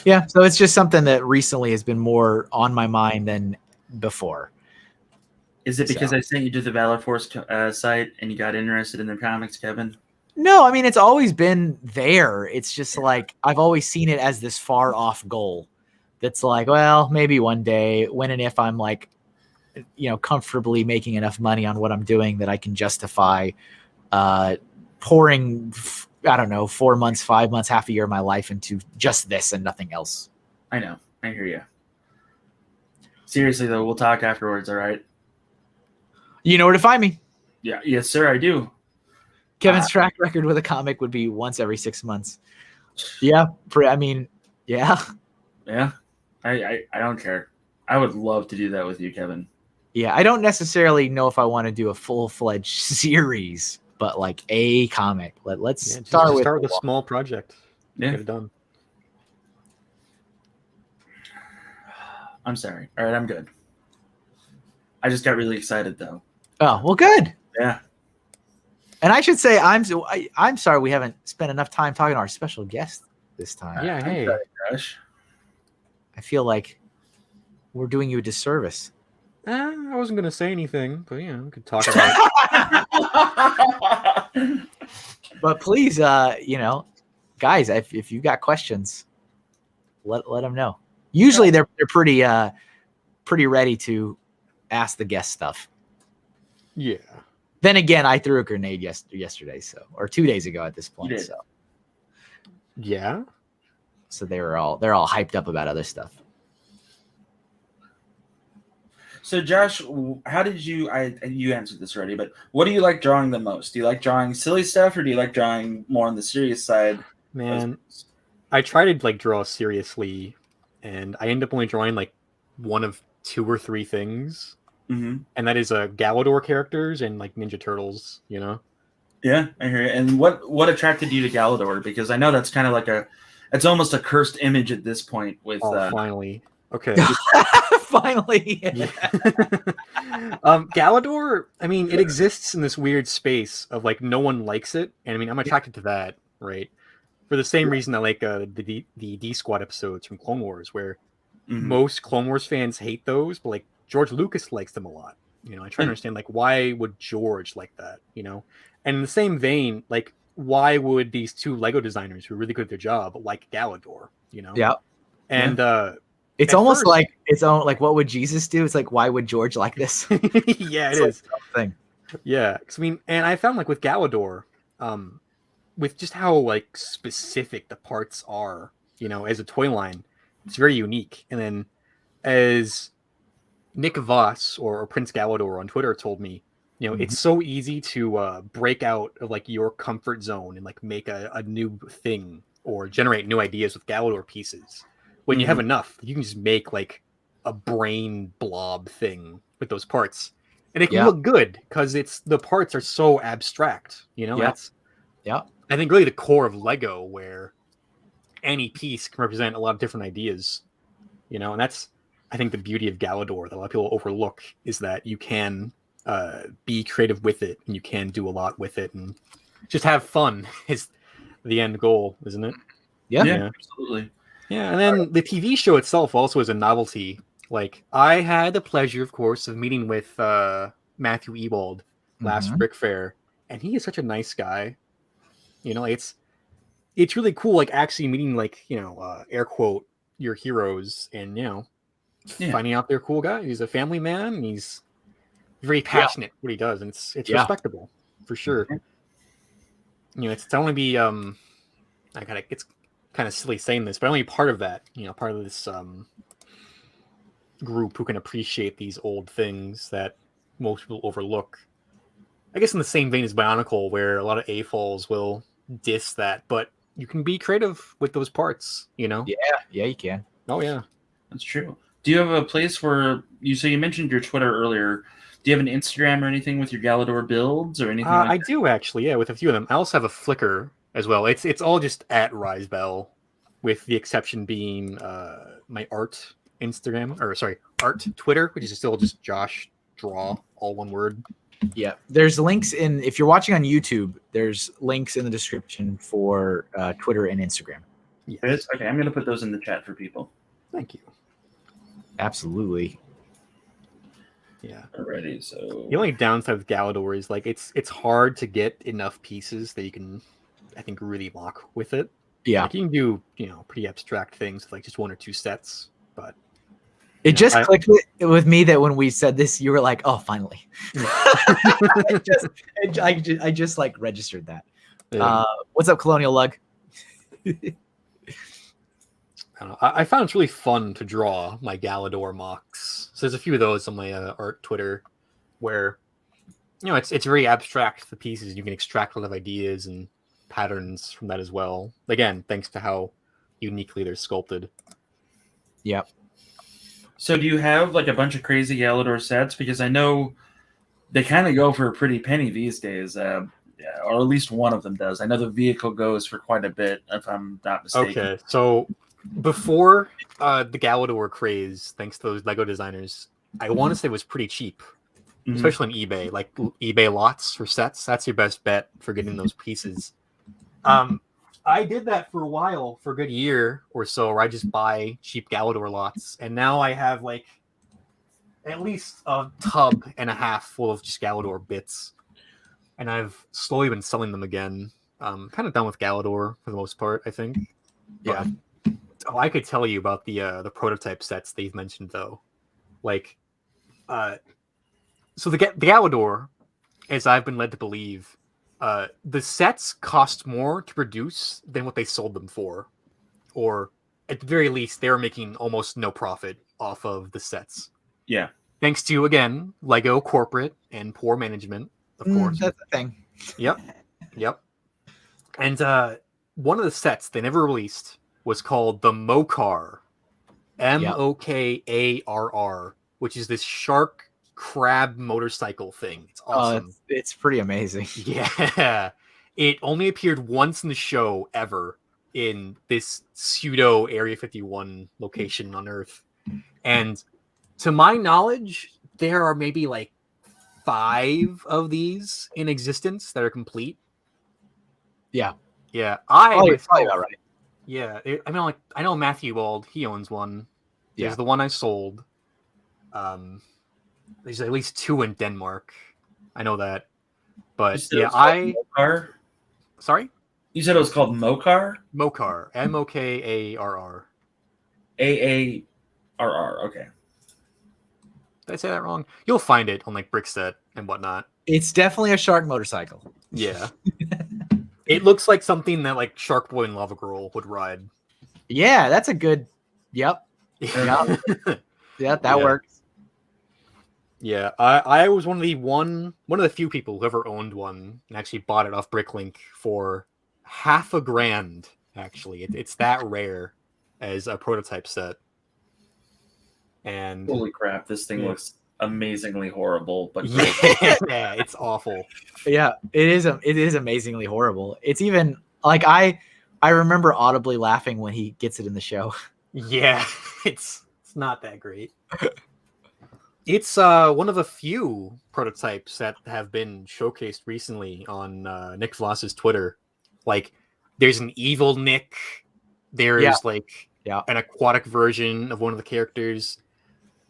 Yeah. So it's just something that recently has been more on my mind than before. Is it because I sent you to the Valor Force site and you got interested in the comics, Kevin? No, I mean, it's always been there. It's just like, I've always seen it as this far off goal. That's like, well, maybe one day when and if I'm like, comfortably making enough money on what I'm doing that I can justify pouring, I don't know, 4 months, 5 months, half a year of my life into just this and nothing else. I know. I hear you. Seriously, though, we'll talk afterwards, all right? You know where to find me. Yeah. Yes, sir, I do. Kevin's track record with a comic would be once every 6 months. Yeah. I mean, yeah. Yeah. I don't care. I would love to do that with you, Kevin. Yeah, I don't necessarily know if I want to do a full-fledged series, but like a comic. Let's start with a small project. Yeah. Get it done. I'm sorry. All right, I'm good. I just got really excited, though. Oh, well, good. Yeah. And I should say I'm sorry we haven't spent enough time talking to our special guest this time. Yeah, hey. Sorry, Josh. I feel like we're doing you a disservice. I wasn't going to say anything, but we could talk about it. But please, guys, if you've got questions, let them know. Usually they're pretty ready to ask the guest stuff. Yeah. Then again, I threw a grenade yesterday, or 2 days ago at this point. So yeah. So they're all hyped up about other stuff. So Josh, how did you answered this already, but what do you like drawing the most? Do you like drawing silly stuff or do you like drawing more on the serious side? Man, I try to draw seriously and I end up only drawing one of 2 or 3 things. Mm-hmm. And that is Galador characters and Ninja Turtles, Yeah, I hear you. And what attracted you to Galador? Because I know that's kind of it's almost a cursed image at this point with finally. Okay. Finally. Galador, I mean, it exists in this weird space of no one likes it. And I mean, I'm attracted to that, right? For the same reason I like the D Squad episodes from Clone Wars, where most Clone Wars fans hate those, but George Lucas likes them a lot. I try to understand why would George like that, And in the same vein, why would these 2 Lego designers who are really good at their job like Galador, Yeah. And it's almost what would Jesus do? It's why would George like this? Yeah, it is. Thing. Yeah, and I found with Galador, with just how specific the parts are, as a toy line, it's very unique. And then as Nick Voss or Prince Galador on Twitter told me, it's so easy to break out of your comfort zone and make a new thing or generate new ideas with Galador pieces. When you have enough, you can just make a brain blob thing with those parts, and it can look good because the parts are so abstract. That's I think really the core of Lego, where any piece can represent a lot of different ideas. And that's I think the beauty of Galador that a lot of people overlook is that you can be creative with it and you can do a lot with it and just have fun is the end goal, isn't it? Yeah, absolutely. Yeah, and then the TV show itself also is a novelty. I had the pleasure, of course, of meeting with Matthew Ewald last Brick Fair, and he is such a nice guy. It's really cool, actually meeting, air quote, your heroes and, finding out they're a cool guy. He's a family man, and he's very passionate what he does, and it's respectable, for sure. It's only be, it's kind of silly saying this, but only part of that, part of this group who can appreciate these old things that most people overlook. I guess in the same vein as Bionicle, where a lot of AFOLs will diss that, but you can be creative with those parts, you know? Yeah, you can. Oh, yeah. That's true. Do you have a place where you mentioned your Twitter earlier? Do you have an Instagram or anything with your Galador builds or anything like I that? do actually, yeah, with a few of them. I also have a Flickr as well. It's all just at Risebell, with the exception being my art Instagram, or sorry, art Twitter, which is still just Josh Draw, all one word. Yeah, there's links in, if you're watching on YouTube, there's links in the description for Twitter and Instagram. Yes. Okay, I'm going to put those in the chat for people. Thank you. Absolutely. Yeah. Alrighty, so The only downside with Galador is like it's hard to get enough pieces that you can, I think, really lock with it. Yeah. Like you can do, pretty abstract things with like just one or two sets, but It just clicked with me that when we said this, you were like, "Oh, finally!" I just like registered that. Yeah. What's up, Colonial Lug? I found it's really fun to draw my Galador mocks. So there's a few of those on my art Twitter where, it's very abstract, the pieces. You can extract a lot of ideas and patterns from that as well. Again, thanks to how uniquely they're sculpted. Yep. So do you have like a bunch of crazy Galador sets? Because I know they kind of go for a pretty penny these days, or at least one of them does. I know the vehicle goes for quite a bit, if I'm not mistaken. Okay, so before the Galador craze, thanks to those Lego designers, I want to say it was pretty cheap, especially on eBay. Like eBay lots for sets, that's your best bet for getting those pieces. I did that for a while, for a good year or so, where I just buy cheap Galador lots, and now I have like at least a tub and a half full of just Galador bits, and I've slowly been selling them again. Kind of done with Galador for the most part, I think. Yeah. I could tell you about the prototype sets they've mentioned though, like, so the Galador, as I've been led to believe, the sets cost more to produce than what they sold them for, or at the very least, they were making almost no profit off of the sets. Yeah. Thanks to, again, Lego corporate and poor management, of course. That's the thing. Yep. And one of the sets they never released was called the Mokarr, Mokkarr, which is this shark crab motorcycle thing. It's awesome. It's pretty amazing. Yeah. It only appeared once in the show ever in this pseudo Area 51 location on Earth. And to my knowledge, there are maybe like 5 of these in existence that are complete. Yeah. Yeah. Probably about right. Yeah. I know Matthew Wald, he owns one. Yeah. There's the one I sold. There's at least 2 in Denmark. I know that. But yeah, Mokarr? Sorry? You said it was called Mokarr? Mokarr. Mokkarr. Aarr. Okay. Did I say that wrong? You'll find it on like Brickset and whatnot. It's definitely a shark motorcycle. Yeah. It looks like something that like Shark Boy and Lava Girl would ride. Yeah, that's a good. Yep. Yeah, that works. Yeah, I was one of the few people who ever owned one and actually bought it off Bricklink for $500,000. Actually, it's that rare as a prototype set. And holy crap, this thing looks amazingly horrible, but yeah, it's awful. Yeah, it is amazingly horrible. It's even like I remember audibly laughing when he gets it in the show. Yeah, it's not that great. It's one of a few prototypes that have been showcased recently on Nick Floss's Twitter. Like, there's an evil Nick. There's an aquatic version of one of the characters.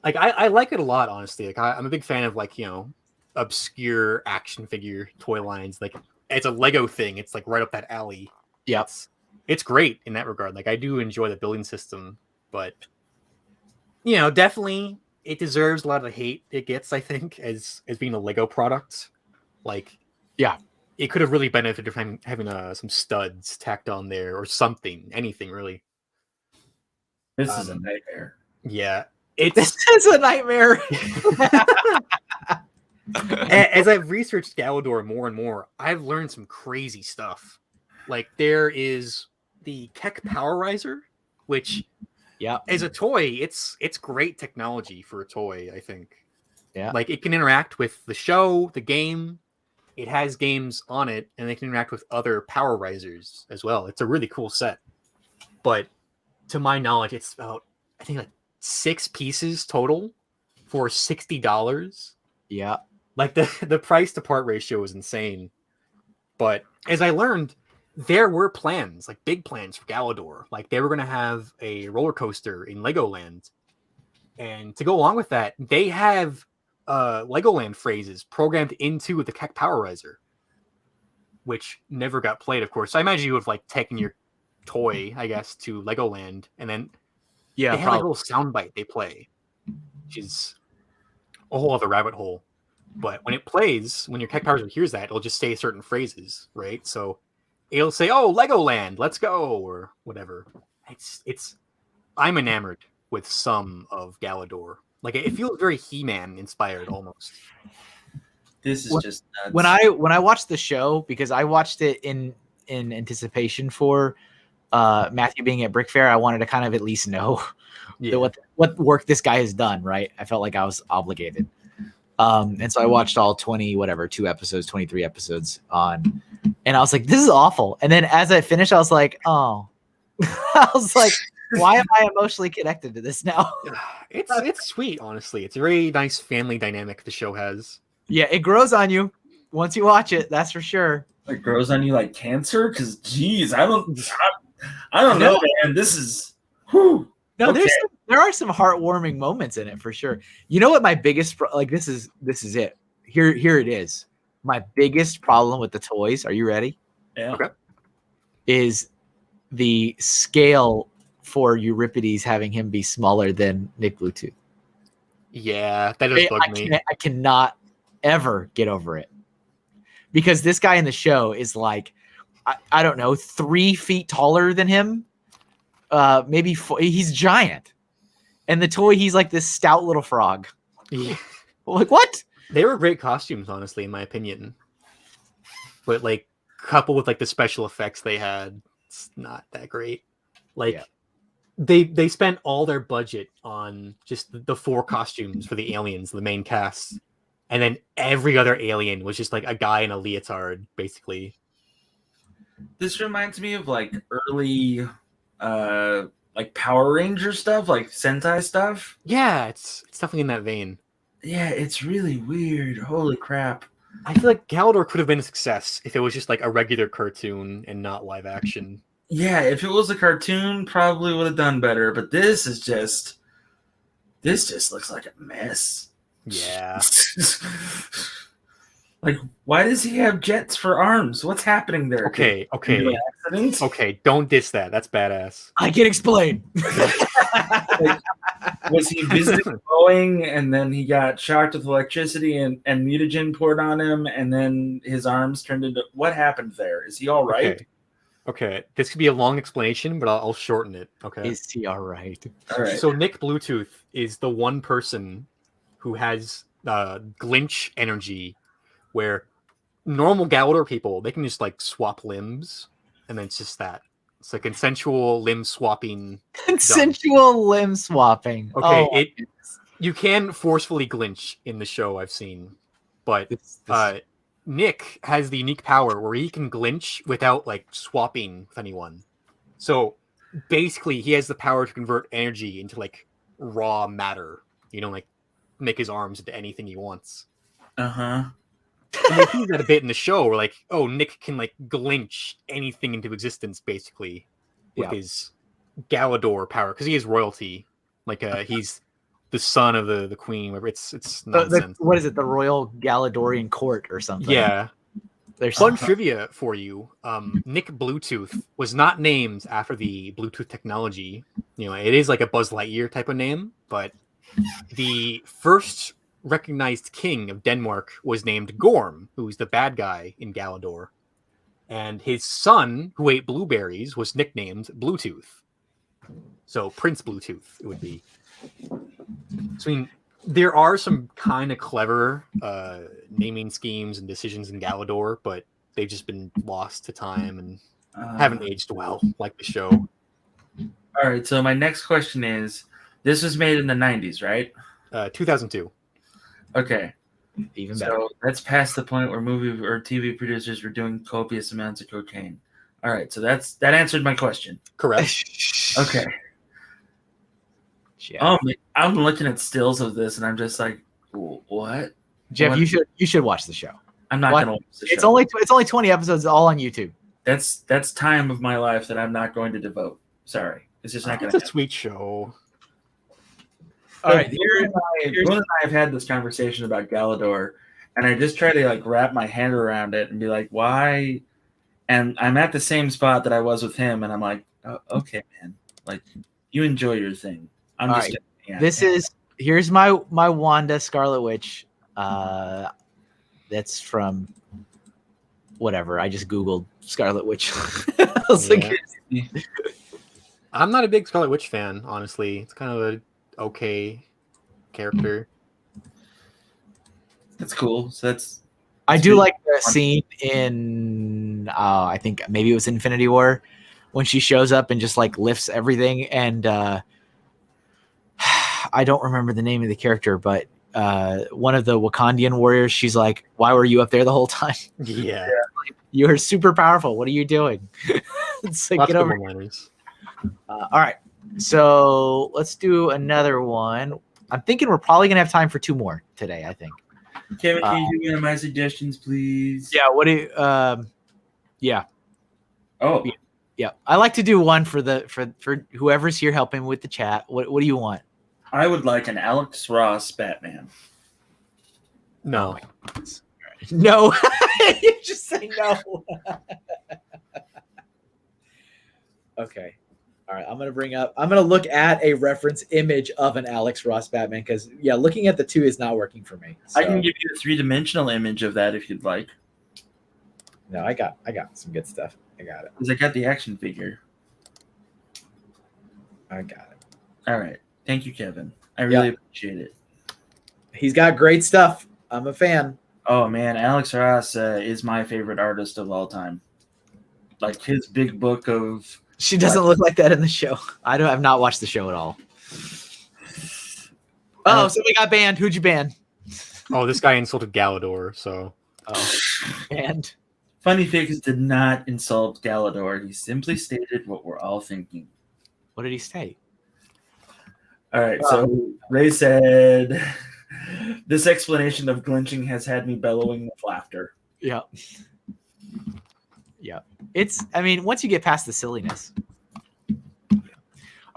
Like, I like it a lot, honestly. Like, I'm a big fan of like, obscure action figure toy lines. Like, it's a Lego thing. It's like right up that alley. Yeah, it's great in that regard. Like, I do enjoy the building system, but definitely it deserves a lot of the hate it gets, I think, as being a Lego product. Like, yeah, it could have really benefited from having some studs tacked on there or something, anything really. This is a nightmare. Yeah. This is a nightmare. As I've researched Galador more and more, I've learned some crazy stuff. Like there is the Keck Powerizer, which as a toy, it's great technology for a toy, I think. Yeah. Like it can interact with the show, the game. It has games on it, and they can interact with other Powerizers as well. It's a really cool set. But to my knowledge, it's about, I think, like 6 pieces total for $60. Yeah. Like the price to part ratio is insane. But as I learned, there were plans, like big plans for Galador. Like they were going to have a roller coaster in Legoland. And to go along with that, they have Legoland phrases programmed into the Keck Powerizer, which never got played, of course. So I imagine you would have like taken your toy, I guess, to Legoland, and then they have like a little soundbite they play, which is a whole other rabbit hole. But when it plays, when your Keck Powerizer hears that, it'll just say certain phrases, right? So it'll say, "Oh, Legoland, let's go," or whatever. It's I'm enamored with some of Galador. Like it feels very He-Man inspired almost. This is just nuts. When I watched the show, because I watched it in anticipation for Matthew being at Brick Fair, I wanted to kind of at least know what work this guy has done, right? I felt like I was obligated. And so I watched all 23 episodes on, and I was like, this is awful. And then as I finished, I was like, oh, I was like, why am I emotionally connected to this now? It's sweet, honestly. It's a very nice family dynamic the show has. Yeah, it grows on you once you watch it. That's for sure. It grows on you like cancer? Because, geez, I don't know, man. This is, whew. No, Okay. there are some heartwarming moments in it for sure. You know what my biggest this is it. Here it is. My biggest problem with the toys. Are you ready? Yeah. Okay. Is the scale for Euripides having him be smaller than Nick Bluetooth. Yeah, that does bug me. I cannot ever get over it, because this guy in the show is like, I don't know, 3 feet taller than him. Maybe 4, he's giant. And the toy, he's like this stout little frog. Yeah. Like, what? They were great costumes, honestly, in my opinion. But like coupled with like the special effects they had, it's not that great. Like they spent all their budget on just the 4 costumes for the aliens, the main cast. And then every other alien was just like a guy in a leotard, basically. This reminds me of like early like Power Ranger stuff, like Sentai stuff. Yeah, it's definitely in that vein. Yeah, it's really weird. Holy crap. I feel like Galador could have been a success if it was just like a regular cartoon and not live action. Yeah, if it was a cartoon, probably would have done better. But this just looks like a mess. Yeah. Like, why does he have jets for arms? What's happening there? Okay. Accidents? Okay, don't diss that. That's badass. I can explain. Like, was he visiting Boeing and then he got shocked with electricity and mutagen poured on him and then his arms turned into... What happened there? Is he all right? Okay. This could be a long explanation, but I'll shorten it. Okay. Is he all right? All right. So Nick Bluetooth is the one person who has glitch energy, where normal Galador people, they can just like swap limbs, and then it's just that. It's a consensual limb swapping. Consensual limb swapping. Okay, you can forcefully glitch in the show I've seen, but Nick has the unique power where he can glitch without like swapping with anyone. So basically, he has the power to convert energy into like raw matter. You know, like make his arms into anything he wants. Uh-huh. And they tease that a bit in the show, where like, oh, Nick can like glitch anything into existence basically with his Galador power, because he is royalty. Like he's the son of the queen. It's nonsense. What is it? The Royal Galadorian Court or something? Yeah. There's fun trivia for you. Nick Bluetooth was not named after the Bluetooth technology. You know, it is like a Buzz Lightyear type of name, but the first recognized king of Denmark was named Gorm, who's the bad guy in Galador. And his son, who ate blueberries, was nicknamed Bluetooth. So Prince Bluetooth, it would be. I mean, there are some kind of clever naming schemes and decisions in Galador, but they've just been lost to time and haven't aged well, like the show. All right, so my next question is, this was made in the 90s, right? 2002. Okay. Even better. So that's past the point where movie or TV producers were doing copious amounts of cocaine. All right, so that answered my question. Correct. Okay. Yeah. I'm looking at stills of this, and I'm just like, what? Jeff, What? you should watch the show. I'm not What? gonna watch the show. It's only 20 episodes, all on YouTube. That's time of my life that I'm not going to devote. Sorry, it's just not going It's to. a sweet show. All right, Gwen and I have had this conversation about Galador, and I just try to like wrap my head around it and be like, why? And I'm at the same spot that I was with him, and I'm like, oh, okay, man, like you enjoy your thing. I'm All just. right. Here's my Wanda Scarlet Witch. That's from whatever. I just Googled Scarlet Witch. I was like, I'm not a big Scarlet Witch fan, honestly. It's kind of a okay character. That's cool. So I do like the scene in I think maybe it was Infinity War when she shows up and just like lifts everything, and I don't remember the name of the character, but one of the Wakandian warriors, she's like, why were you up there the whole time? Yeah. You're super powerful. What are you doing? It's like, get over here. All right. So let's do another one. I'm thinking we're probably going to have time for 2 more today, I think. Kevin, can you give me my suggestions, please? Yeah. What do you, yeah. Oh. Yeah. I like to do one for whoever's here helping with the chat. What do you want? I would like an Alex Ross Batman. No. No. You just say no. Okay. All right. I'm going to look at a reference image of an Alex Ross Batman because, yeah, looking at the 2 is not working for me. So. I can give you a 3-dimensional image of that if you'd like. No, I got some good stuff. I got it. Because I got the action figure. I got it. All right. Thank you, Kevin. I really appreciate it. He's got great stuff. I'm a fan. Oh, man. Alex Ross is my favorite artist of all time. Like his big book of... She doesn't look like that in the show. I've not watched the show at all. Oh, somebody got banned. Who'd you ban? Oh, this guy insulted Galador, so... Oh, banned. Funny Fix did not insult Galador. He simply stated what we're all thinking. What did he say? All right, so Ray said, this explanation of glitching has had me bellowing with laughter. Yeah. Yeah. I mean, once you get past the silliness. All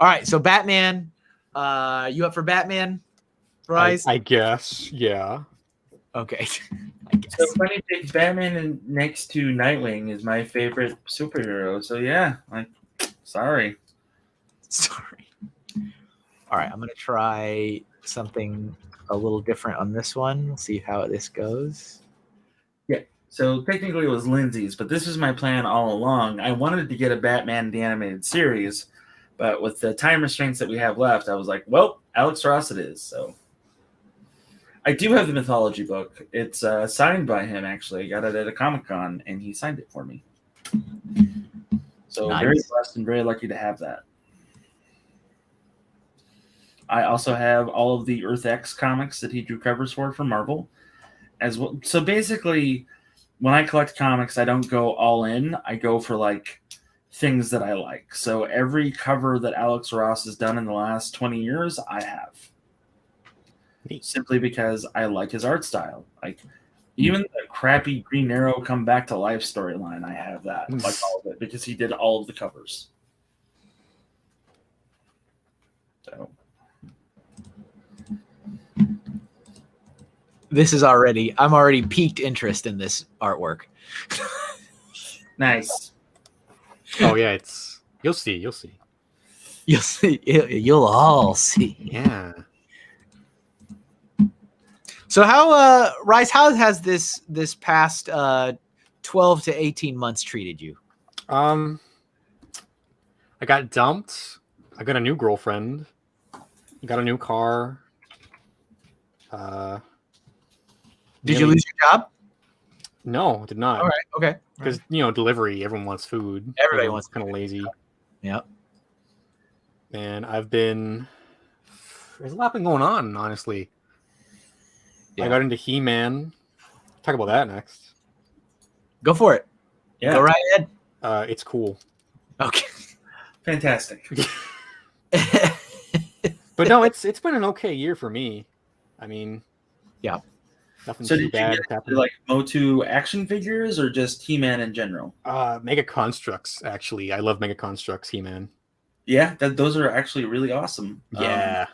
right, so Batman. You up for Batman, Bryce? I guess, yeah. Okay. I guess. So Funny Fix, Batman next to Nightwing is my favorite superhero. So yeah, like, sorry. All right, I'm going to try something a little different on this one. We'll see how this goes. Yeah, so technically it was Lindsay's, but this was my plan all along. I wanted to get a Batman the Animated Series, but with the time restraints that we have left, I was like, well, Alex Ross it is. So I do have the mythology book. It's signed by him, actually. I got it at a Comic-Con, and he signed it for me. So very blessed and very lucky to have that. I also have all of the Earth X comics that he drew covers for Marvel as well. So basically, when I collect comics, I don't go all in. I go for like things that I like. So every cover that Alex Ross has done in the last 20 years, I have. Simply because I like his art style. Like even the crappy Green Arrow come back to life storyline, I have that. Like all of it because he did all of the covers. So I'm already piqued interest in this artwork. nice. Oh yeah, you'll see. You'll see. You'll all see. Yeah. So how has this past 12 to 18 months treated you? I got dumped. I got a new girlfriend. I got a new car. Did you lose your job? No, I did not. All right. Okay. Because delivery, everyone wants food. Everybody wants kind of lazy. Yep. And there's a lot been going on, honestly. Yeah. I got into He-Man. Talk about that next. Go for it. Yeah. Go right ahead. It's cool. Okay. Fantastic. But no, it's been an okay year for me. I mean, yeah, nothing So too did bad you get happened. like Motu action figures or just He-Man in general? Mega Constructs, actually. I love Mega Constructs He-Man. Yeah, those are actually really awesome. Yeah.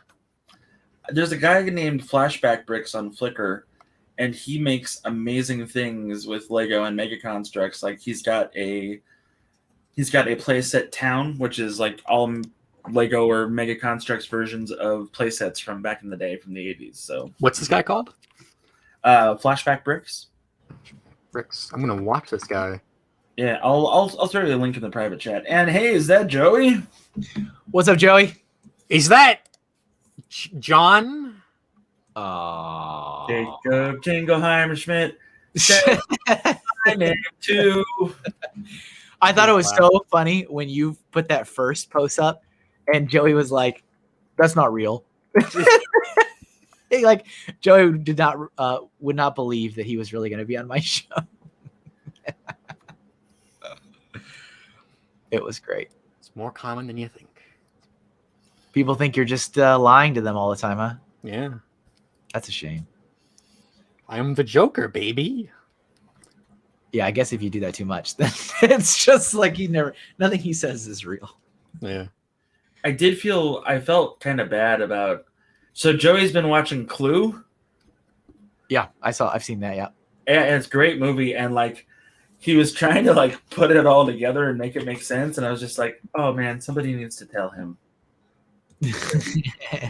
There's a guy named Flashback Bricks on Flickr, and he makes amazing things with Lego and Mega Constructs. Like he's got a playset town, which is like all Lego or Mega Constructs versions of playsets from back in the day, from the 80s. So What's this guy called? Flashback Bricks. Bricks. I'm gonna watch this guy. Yeah, I'll throw you a link in the private chat. And hey, is that Joey? What's up, Joey? Is that John? Jacob Jingleheimer Schmidt. My name too. I thought it was so funny when you put that first post up, and Joey was like, "That's not real." Like Joey would not believe that he was really going to be on my show. It was great. It's more common than you think. People think you're just lying to them all the time, huh? Yeah. That's a shame. I'm the Joker, baby. Yeah, I guess if you do that too much, then it's just like nothing he says is real. Yeah. I felt kind of bad about. So Joey's been watching Clue. Yeah, I've seen that. Yeah. And it's a great movie, and like he was trying to like put it all together and make it make sense, and I was just like, oh man, somebody needs to tell him.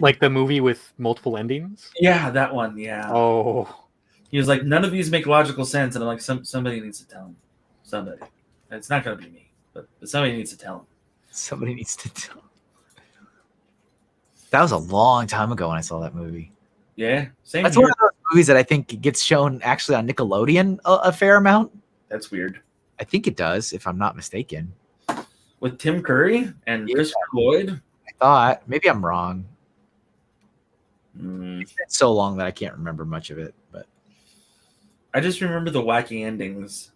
Like the movie with multiple endings? Yeah, that one. Yeah. Oh. He was like, none of these make logical sense, and I'm like, somebody needs to tell him. Somebody. It's not gonna be me, but somebody needs to tell him. Somebody needs to tell him. That was a long time ago when I saw that movie. Yeah, same. That's here. one of those movies that I think gets shown actually on Nickelodeon a fair amount. That's weird. I think it does, if I'm not mistaken. With Tim Curry and Christopher Lloyd. I thought. Maybe I'm wrong. Mm. It's been so long that I can't remember much of it. But I just remember the wacky endings.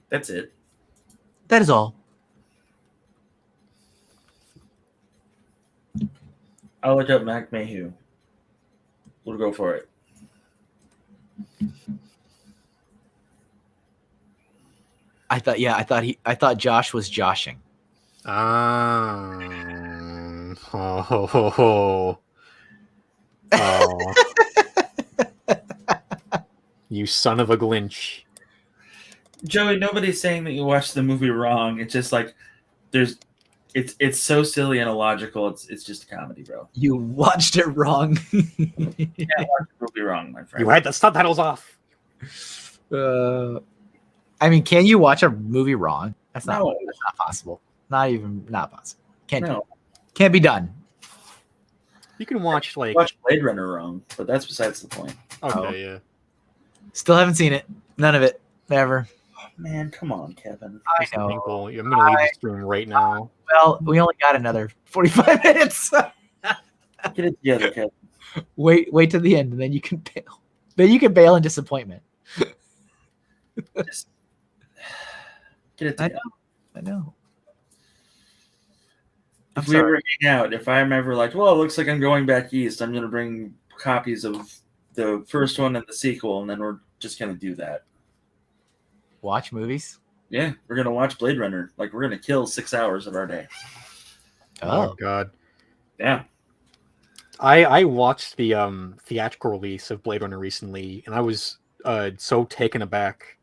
That's it. that is all. I'll look up Mac Mayhew. We'll go for it. I thought Josh was joshing. Oh. You son of a Glinch. Joey, nobody's saying that you watched the movie wrong. It's just like it's so silly and illogical. It's just a comedy, bro. You watched it wrong. You can't watch the movie wrong, my friend. You had the subtitles off. I mean, can you watch a movie wrong? That's not possible. Not possible. Can't be done. You can watch watch Blade Runner wrong, but that's besides the point. Okay, yeah. Still haven't seen it. None of it. Never. Oh, man, come on, Kevin. I know. I'm gonna leave the stream right now. Well, we only got another 45 minutes. Get it together, Kevin. Wait to the end, and then you can bail. Then you can bail in disappointment. Just get it together. I know. If we ever hang out, if I'm ever like, well, it looks like I'm going back east, I'm going to bring copies of the first one and the sequel, and then we're just going to do that. Watch movies? Yeah, we're going to watch Blade Runner. Like, we're going to kill 6 hours of our day. Oh God. Yeah. I watched the theatrical release of Blade Runner recently, and I was so taken aback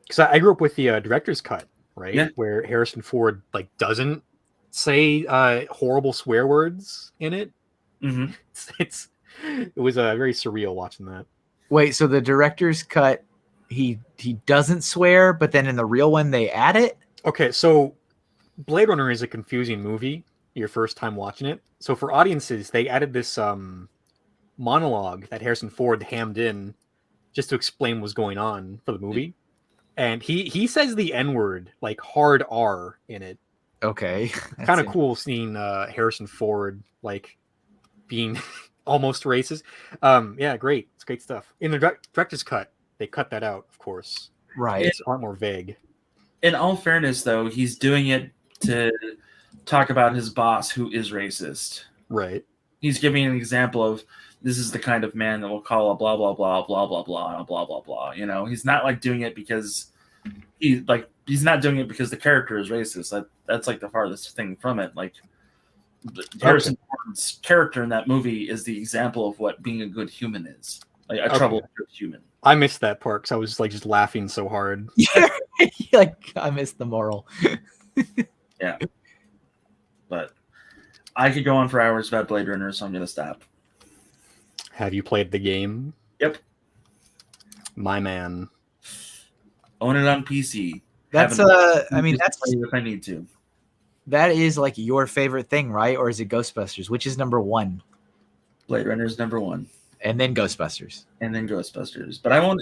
because I grew up with the director's cut, right? Yeah. Where Harrison Ford like doesn't say horrible swear words in it. Mm-hmm. It was very surreal watching that. Wait, so the director's cut, he doesn't swear, but then in the real one they add it? Okay, so Blade Runner is a confusing movie your first time watching it. So for audiences, they added this monologue that Harrison Ford hammed in just to explain what's going on for the movie. And he says the N-word, like hard R in it. Okay. Kind of cool seeing Harrison Ford like being almost racist. Yeah, great. It's great stuff. In the director's cut, they cut that out, of course. Right. It's a lot more vague. In all fairness, though, he's doing it to talk about his boss who is racist. Right. He's giving an example of this is the kind of man that will call a blah blah blah blah blah blah blah blah blah. You know, he's not like doing it because he's not doing it because the character is racist. That's like the farthest thing from it. Like Harrison Ford's character in that movie is the example of what being a good human is. Like a troubled human. I missed that part because I was like just laughing so hard. Yeah, like I missed the moral. Yeah, but I could go on for hours about Blade Runner, so I'm gonna stop. Have you played the game? Yep. My man. Own it on PC. That's I mean that's if I need to. That is like your favorite thing, right? Or is it Ghostbusters? Which is number one? Blade Runner is number one. And then Ghostbusters. And then Ghostbusters. But I won't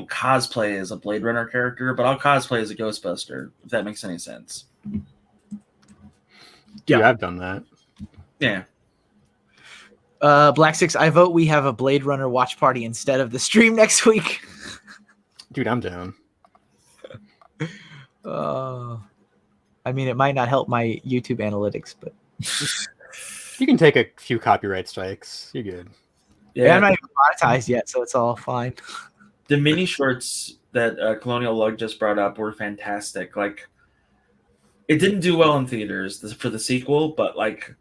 cosplay as a Blade Runner character, but I'll cosplay as a Ghostbuster, if that makes any sense. Yeah, I've done that. Yeah. Black Six, I vote we have a Blade Runner watch party instead of the stream next week. Dude, I'm down. I mean, it might not help my YouTube analytics, but you can take a few copyright strikes. You're good. Yeah, I'm not even monetized yet, so it's all fine. The mini shorts that Colonial Lug just brought up were fantastic. Like, it didn't do well in theaters for the sequel, but like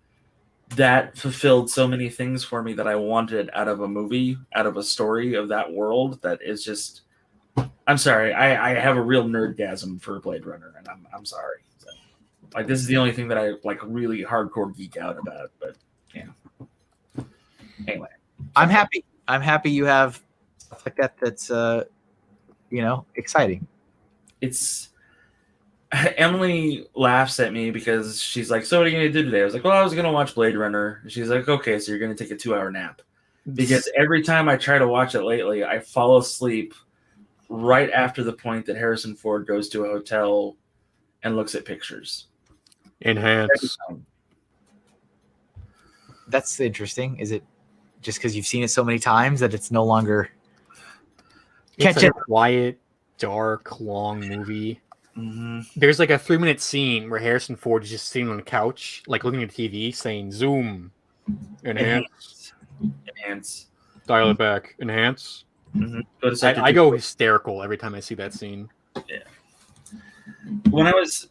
that fulfilled so many things for me that I wanted out of a movie, out of a story of that world. That is just, I'm sorry, I have a real nerdgasm for Blade Runner, and I'm sorry. So, like, this is the only thing that I like really hardcore geek out about. But yeah. Anyway. I'm happy you have stuff like that. That's exciting. It's Emily laughs at me because she's like, "So what are you gonna do today?" I was like, "Well, I was gonna watch Blade Runner." And she's like, "Okay, so you're gonna take a 2-hour nap?" Because every time I try to watch it lately, I fall asleep right after the point that Harrison Ford goes to a hotel and looks at pictures. Enhance. That's interesting. Is it just because you've seen it so many times that it's no longer It's a quiet, dark, long movie. Mm-hmm. There's like a 3-minute scene where Harrison Ford is just sitting on the couch, like looking at the TV, saying "Zoom, enhance, dial it back, enhance." Mm-hmm. I go hysterical every time I see that scene. Yeah. That's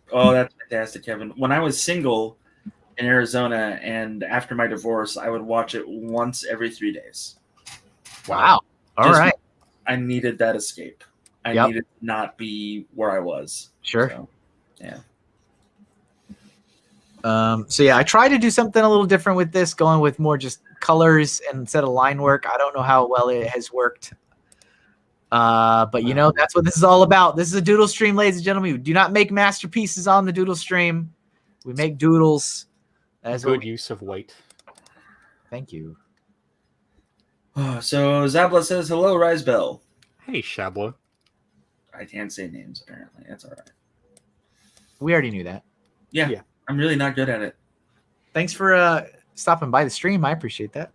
fantastic, Kevin. When I was single in Arizona, and after my divorce, I would watch it once every 3 days. Wow. All right. I needed that escape. I needed to not be where I was. Sure. So, yeah. So yeah, I try to do something a little different with this, going with more just colors instead of line work. I don't know how well it has worked. But that's what this is all about. This is a doodle stream, ladies and gentlemen. We do not make masterpieces on the doodle stream. We make doodles. As good use of white. Thank you. So Zabla says, "Hello, Risebell." Hey, Shabla. I can't say names, apparently. That's all right. We already knew that. Yeah. I'm really not good at it. Thanks for stopping by the stream. I appreciate that.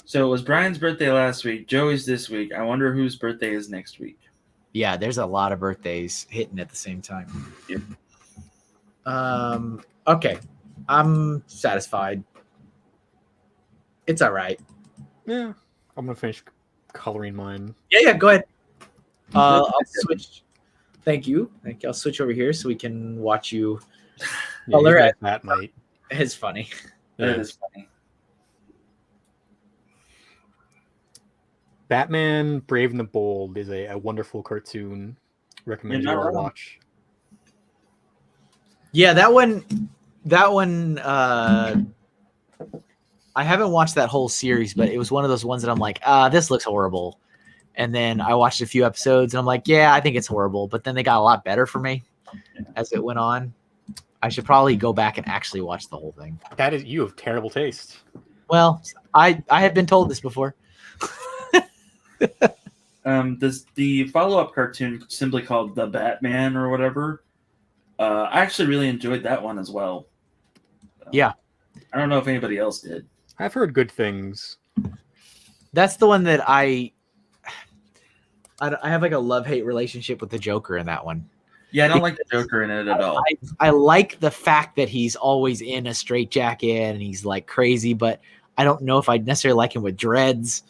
So it was Brian's birthday last week. Joey's this week. I wonder whose birthday is next week. Yeah, there's a lot of birthdays hitting at the same time. Yep. Okay. I'm satisfied. It's all right. Yeah. I'm going to finish coloring mine. Yeah, go ahead. I'll switch. Thank you. I'll switch over here so we can watch you color at that night. It's funny. It is funny. Batman Brave and the Bold is a wonderful cartoon. Recommend you all watch. Yeah, that one I haven't watched that whole series, but it was one of those ones that I'm like, this looks horrible. And then I watched a few episodes and I'm like, yeah, I think it's horrible. But then they got a lot better for me as it went on. I should probably go back and actually watch the whole thing. You have terrible taste. Well, I have been told this before. Does the follow-up cartoon simply called The Batman or whatever? I actually really enjoyed that one as well. Yeah. I don't know if anybody else did. I've heard good things. That's the one that I have like a love-hate relationship with the Joker in that one. Yeah, I don't like the Joker in it at all. I like the fact that he's always in a straitjacket and he's like crazy, but I don't know if I'd necessarily like him with dreads.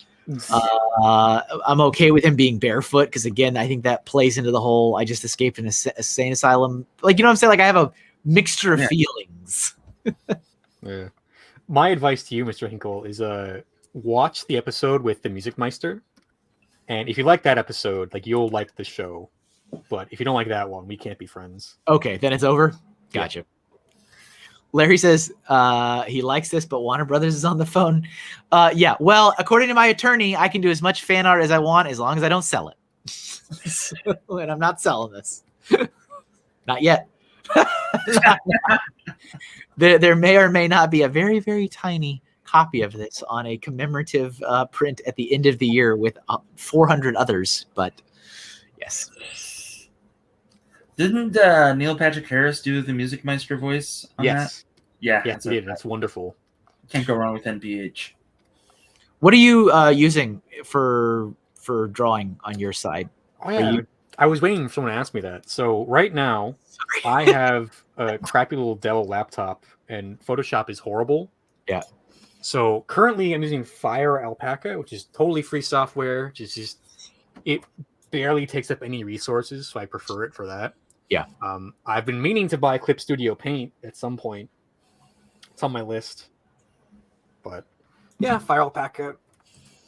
I'm okay with him being barefoot because, again, I think that plays into the whole I just escaped an insane asylum. Like, you know what I'm saying? Like, I have a mixture of feelings. Yeah. My advice to you, Mr. Hinkle, is watch the episode with the Music Meister. And if you like that episode, like you'll like the show. But if you don't like that one, we can't be friends. Okay, then it's over. Gotcha. Yeah. Larry says he likes this, but Warner Brothers is on the phone. Yeah, well, according to my attorney, I can do as much fan art as I want as long as I don't sell it. And I'm not selling this. Not yet. There may or may not be a very, very tiny copy of this on a commemorative print at the end of the year with 400 others, but yes. Didn't Neil Patrick Harris do the Music Meister voice on that? Yeah, he did. That's wonderful. Can't go wrong with NPH. What are you using for drawing on your side? Oh, yeah. I was waiting for someone to ask me that. So right now, I have a crappy little Dell laptop, and Photoshop is horrible. Yeah. So currently, I'm using Fire Alpaca, which is totally free software. Just it barely takes up any resources, so I prefer it for that. Yeah. I've been meaning to buy Clip Studio Paint at some point. It's on my list. But yeah, Fire Alpaca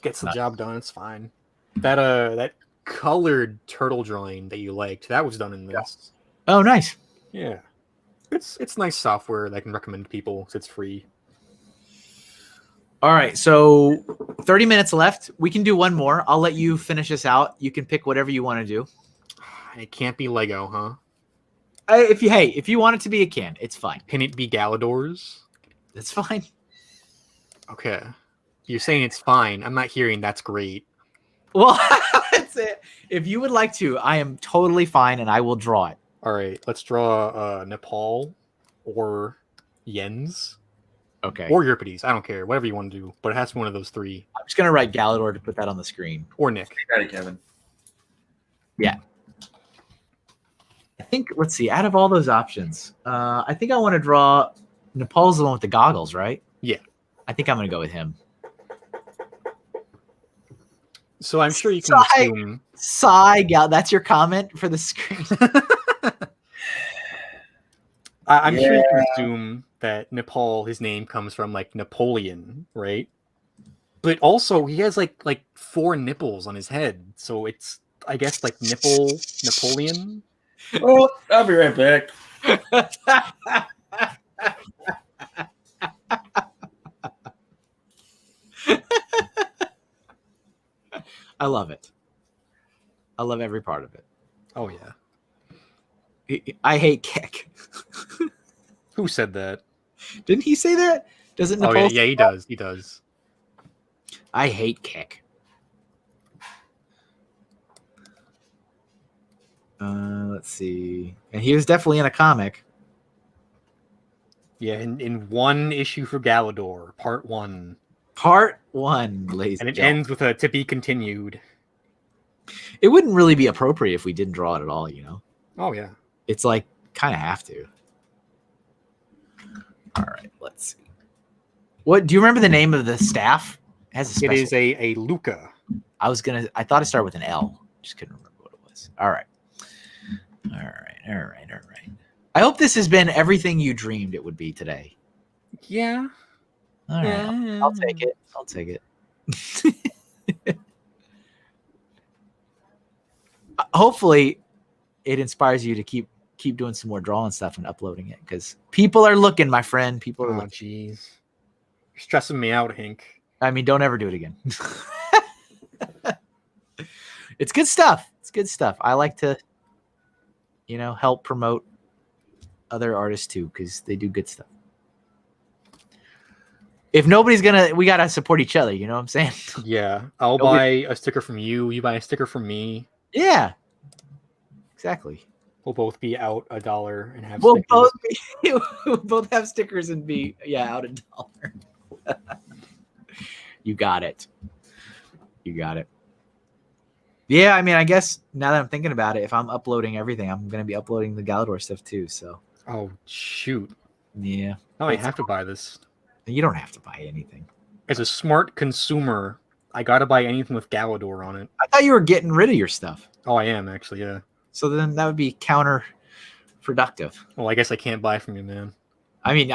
gets the job done. It's fine. That colored turtle drawing that you liked, that was done in this. Oh, nice. Yeah. It's nice software that I can recommend to people because it's free. All right, so 30 minutes left. We can do one more. I'll let you finish this out. You can pick whatever you want to do. It can't be Lego, huh? If you want it to be, it can. It's fine. Can it be Galador's? That's fine. Okay. You're saying it's fine. I'm not hearing that's great. Well, that's it. If you would like to, I am totally fine, and I will draw it. All right, let's draw Nepal or Jens. Okay. Or Euripides. I don't care. Whatever you want to do. But it has to be one of those three. I'm just going to write Galador to put that on the screen. Or Nick. Got it, Kevin. Yeah. I think, let's see, out of all those options, I think I want to draw Nepal's the one with the goggles, right? Yeah. I think I'm going to go with him. So I'm sure you can assume... That's your comment for the screen. I'm sure you can assume that Nepal, his name comes from like Napoleon, right? But also he has like 4 nipples on his head, so it's I guess like Napoleon. Oh, I'll be right back. I love it. I love every part of it. Oh yeah. I hate Keck. Who said that? Didn't he say that? Doesn't Nepal? Oh yeah, he does. He does. I hate Keck. Let's see. And he was definitely in a comic. Yeah, in one issue for Galador, part 1. Part 1, ladies and it ends with a to be continued. It wouldn't really be appropriate if we didn't draw it at all, you know? Oh yeah. It's like kind of have to. All right, let's see. What do you remember the name of the staff? It has a special... It is a Luca. I thought it started with an L. Just couldn't remember what it was. All right. I hope this has been everything you dreamed it would be today. Yeah. All right. Yeah. I'll take it. Hopefully it inspires you to keep doing some more drawing stuff and uploading it because people are looking, my friend. People are looking. Jeez. You're stressing me out, Hank. I mean, don't ever do it again. It's good stuff. I like to, help promote other artists too because they do good stuff. if nobody's gonna, we gotta support each other. You know what I'm saying? Yeah, I'll buy a sticker from you. You buy a sticker from me. Yeah, exactly. We'll both be out $1 and have We'll stickers. both be, we'll both have stickers and be out $1. You got it. You got it. Yeah, I mean, I guess now that I'm thinking about it, if I'm uploading everything, I'm gonna be uploading the Galador stuff too. So Oh shoot! yeah. Now I have to buy this. You don't have to buy anything. As a smart consumer, I gotta buy anything with Galador on it. I thought you were getting rid of your stuff. Oh, I am actually. Yeah. So then that would be counterproductive. Well, I guess I can't buy from you, man. I mean,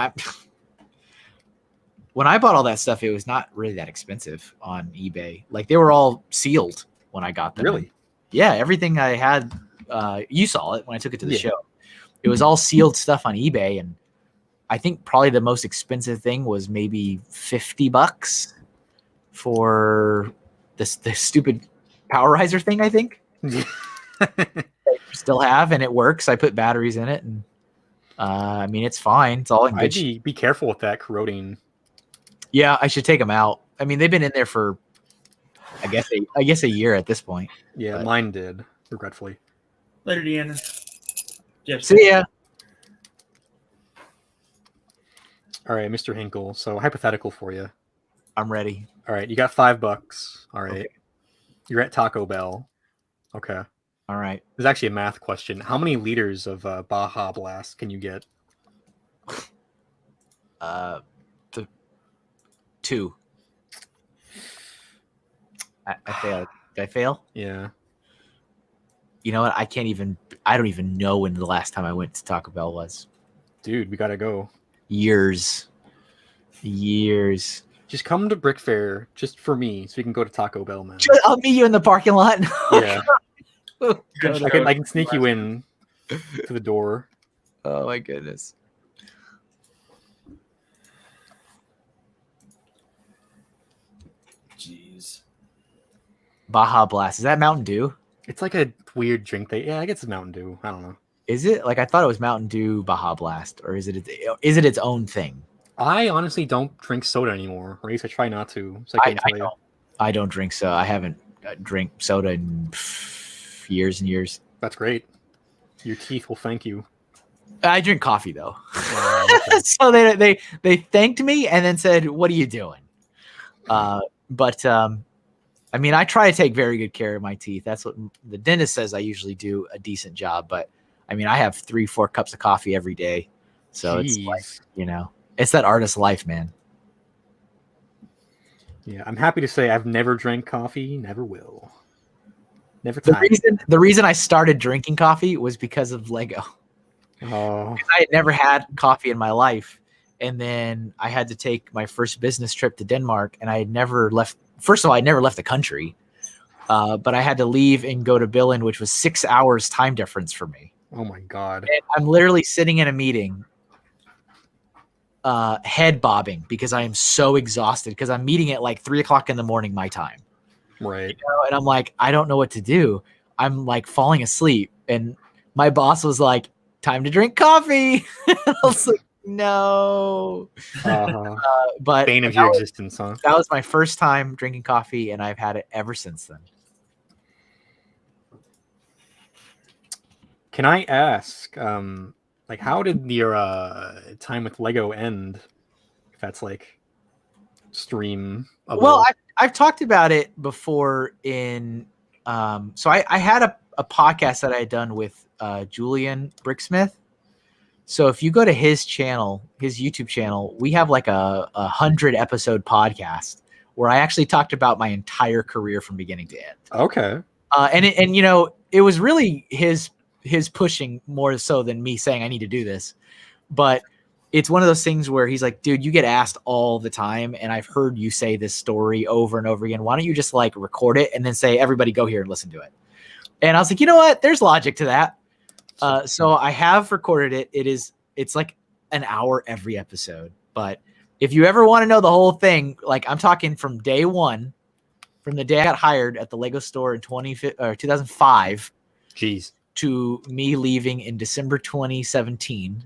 when I bought all that stuff, it was not really that expensive on eBay. Like they were all sealed when I got them. Really? Yeah, everything I had. You saw it when I took it to the show. It was all sealed stuff on eBay, and I think probably the most expensive thing was maybe $50 for the stupid Power Riser thing. I think. Still have, and it works. I put batteries in it, and I mean it's fine. It's all in good. Be careful with that corroding. Yeah, I should take them out. I mean, they've been in there for, I guess a year at this point. Yeah, but mine did, regretfully. Later, Deanna. Jeff. See ya. All right, Mr. Hinkle. So hypothetical for you. I'm ready. All right, you got $5. All right, Okay. You're at Taco Bell. Okay. All right. There's actually a math question. How many liters of Baja Blast can you get? 2. I failed. Did I fail? Yeah. You know what? I don't even know when the last time I went to Taco Bell was. Dude, we gotta go. Years. Just come to Brick Fair just for me so we can go to Taco Bell, man. I'll meet you in the parking lot. Yeah. Good I show. can sneak you in to the door. Oh my goodness. Jeez. Baja Blast. Is that Mountain Dew? It's like a weird drink I guess it's Mountain Dew. I don't know. Is it? Like I thought it was Mountain Dew Baja Blast, or is it its own thing? I honestly don't drink soda anymore. Or at least I try not to. So I can't tell you. I don't drink soda. I haven't drank soda in years and years. That's great. Your teeth will thank you. I drink coffee though. Okay. So they thanked me and then said, "What are you doing?" But I mean, I try to take very good care of my teeth. That's what the dentist says. I usually do a decent job, but I mean, I have 3-4 cups of coffee every day. So It's like, it's that artist life, man. Yeah, I'm happy to say I've never drank coffee, never will. Never The reason I started drinking coffee was because of Lego. Oh. I had never had coffee in my life. And then I had to take my first business trip to Denmark, and I had never left. First of all, I never left the country, but I had to leave and go to Billund, which was 6 hours time difference for me. Oh my God. And I'm literally sitting in a meeting, head bobbing because I am so exhausted because I'm meeting at like 3:00 in the morning, my time. Right. And I'm like, I don't know what to do. I'm like falling asleep. And my boss was like, time to drink coffee. I was like, no. But bane of your existence, huh? That was my first time drinking coffee, and I've had it ever since then. Can I ask, like, how did your time with Lego end? If that's like stream. Well, I've talked about it before in. So I had a podcast that I had done with Julian Bricksmith. So if you go to his channel, his YouTube channel, we have like a 100 episode podcast where I actually talked about my entire career from beginning to end. Okay. And it was really his pushing more so than me saying I need to do this. But it's one of those things where he's like, dude, you get asked all the time, and I've heard you say this story over and over again. Why don't you just like record it and then say, everybody go here and listen to it? And I was like, you know what? There's logic to that. So I have recorded it. It's like an hour every episode. But if you ever want to know the whole thing, like I'm talking from day one, from the day I got hired at the Lego store in 2005, jeez, to me leaving in December 2017.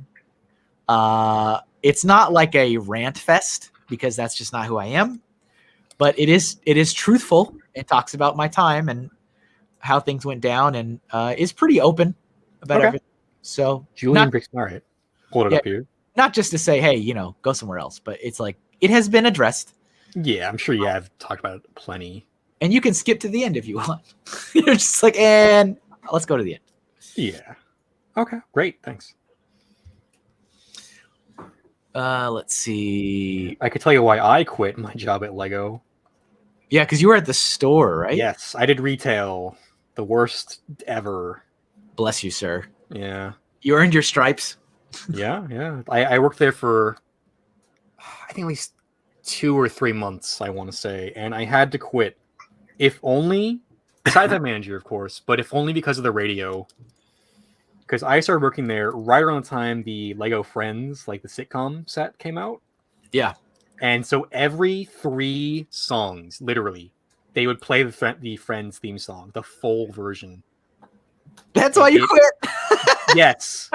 It's not like a rant fest. because that's just not who I am. But it is truthful. It talks about my time and how things went down, and is pretty open about everything. So Julian Bricks, all right. Hold it up here. Not just to say, hey, go somewhere else, but it's like it has been addressed. Yeah, I'm sure you have talked about it plenty. And you can skip to the end if you want. You're just like, and let's go to the end. Yeah. Okay, great. Thanks. Let's see. I could tell you why I quit my job at Lego. Yeah, because you were at the store, right? Yes, I did retail. The worst ever. Bless you, sir. Yeah. You earned your stripes. Yeah. I worked there for, I think, at least 2 or 3 months, I want to say. And I had to quit. If only, besides that manager, of course, but if only because of the radio. Because I started working there right around the time the Lego Friends, like the sitcom set, came out. Yeah. And so every 3 songs, literally, they would play the Friends theme song, the full version. That's why you quit. Yes.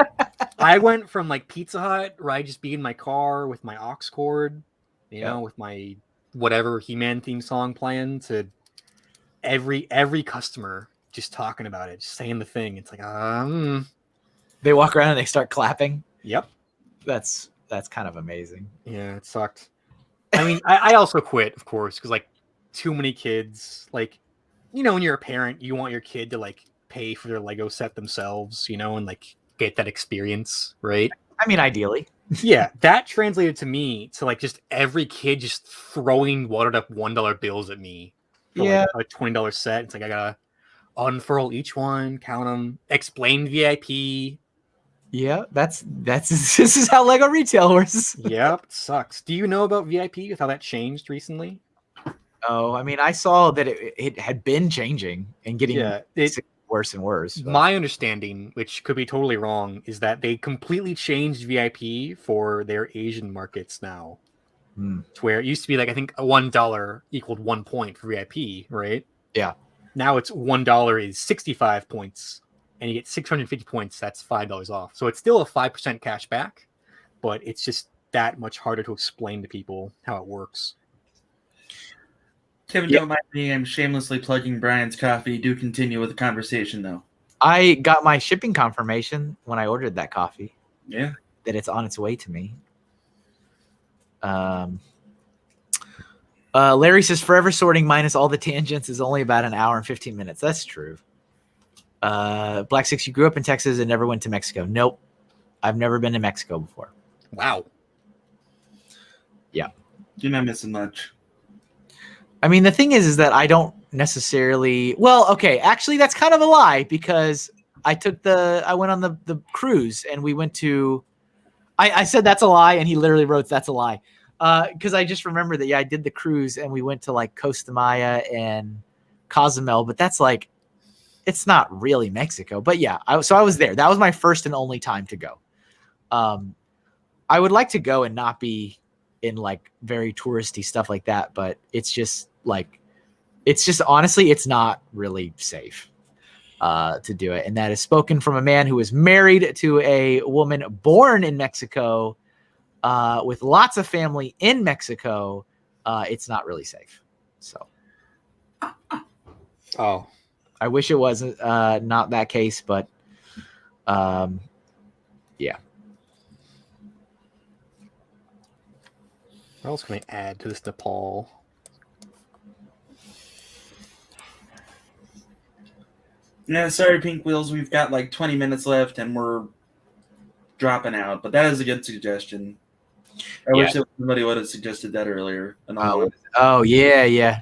I went from like Pizza Hut, where I'd just be in my car with my aux cord, with my whatever He-Man theme song playing, to every customer just talking about it, just saying the thing. It's like, They walk around and they start clapping. Yep. That's kind of amazing. Yeah, it sucked. I mean, I also quit, of course, because like too many kids, like, when you're a parent, you want your kid to like pay for their Lego set themselves, and like get that experience, right? I mean, ideally. Yeah, that translated to me to like just every kid just throwing watered up $1 bills at me for like a $20 set. It's like I gotta unfurl each one, count them, explain VIP. Yeah, that's this is how Lego retail works. Yep, it sucks. Do you know about VIP with how that changed recently? Oh, I mean, I saw that it had been changing and getting worse and worse. But. My understanding, which could be totally wrong, is that they completely changed VIP for their Asian markets now. To where it used to be like, I think $1 equaled 1 point for VIP, right? Yeah. Now it's $1 is 65 points, and you get 650 points. That's $5 off. So it's still a 5% cash back, but it's just that much harder to explain to people how it works. Kevin, don't mind me. I'm shamelessly plugging Brian's coffee. Do continue with the conversation, though. I got my shipping confirmation when I ordered that coffee. Yeah. That it's on its way to me. Larry says forever sorting minus all the tangents is only about an hour and 15 minutes. That's true. Black Six, you grew up in Texas and never went to Mexico. Nope. I've never been to Mexico before. Wow. Yeah. You're not missing much. I mean, the thing is that I don't necessarily. Well, okay, actually, that's kind of a lie because I went on the cruise and we went to. I said that's a lie, and he literally wrote that's a lie, because I just remember that I did the cruise and we went to like Costa Maya and Cozumel, but that's like, it's not really Mexico. But yeah, so I was there. That was my first and only time to go. I would like to go and not be in like very touristy stuff like that, but it's just honestly, it's not really safe to do it. And that is spoken from a man who was married to a woman born in Mexico with lots of family in Mexico. It's not really safe. So, I wish it wasn't not that case, but yeah. What else can I add to this Nepal? Yeah, sorry, Pink Wheels. We've got like 20 minutes left, and we're dropping out. But that is a good suggestion. I wish that somebody would have suggested that earlier. Oh yeah.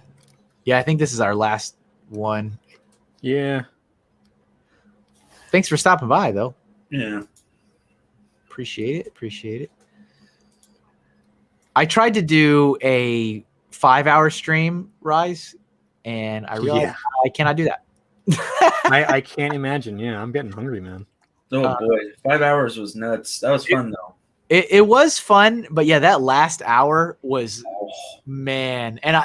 I think this is our last one. Yeah. Thanks for stopping by, though. Yeah. Appreciate it. I tried to do a 5-hour stream, Rise, and I realized I cannot do that. I can't imagine. Yeah, I'm getting hungry, man. Oh boy, 5 hours was nuts. That was fun though. It was fun, but yeah, that last hour was man. And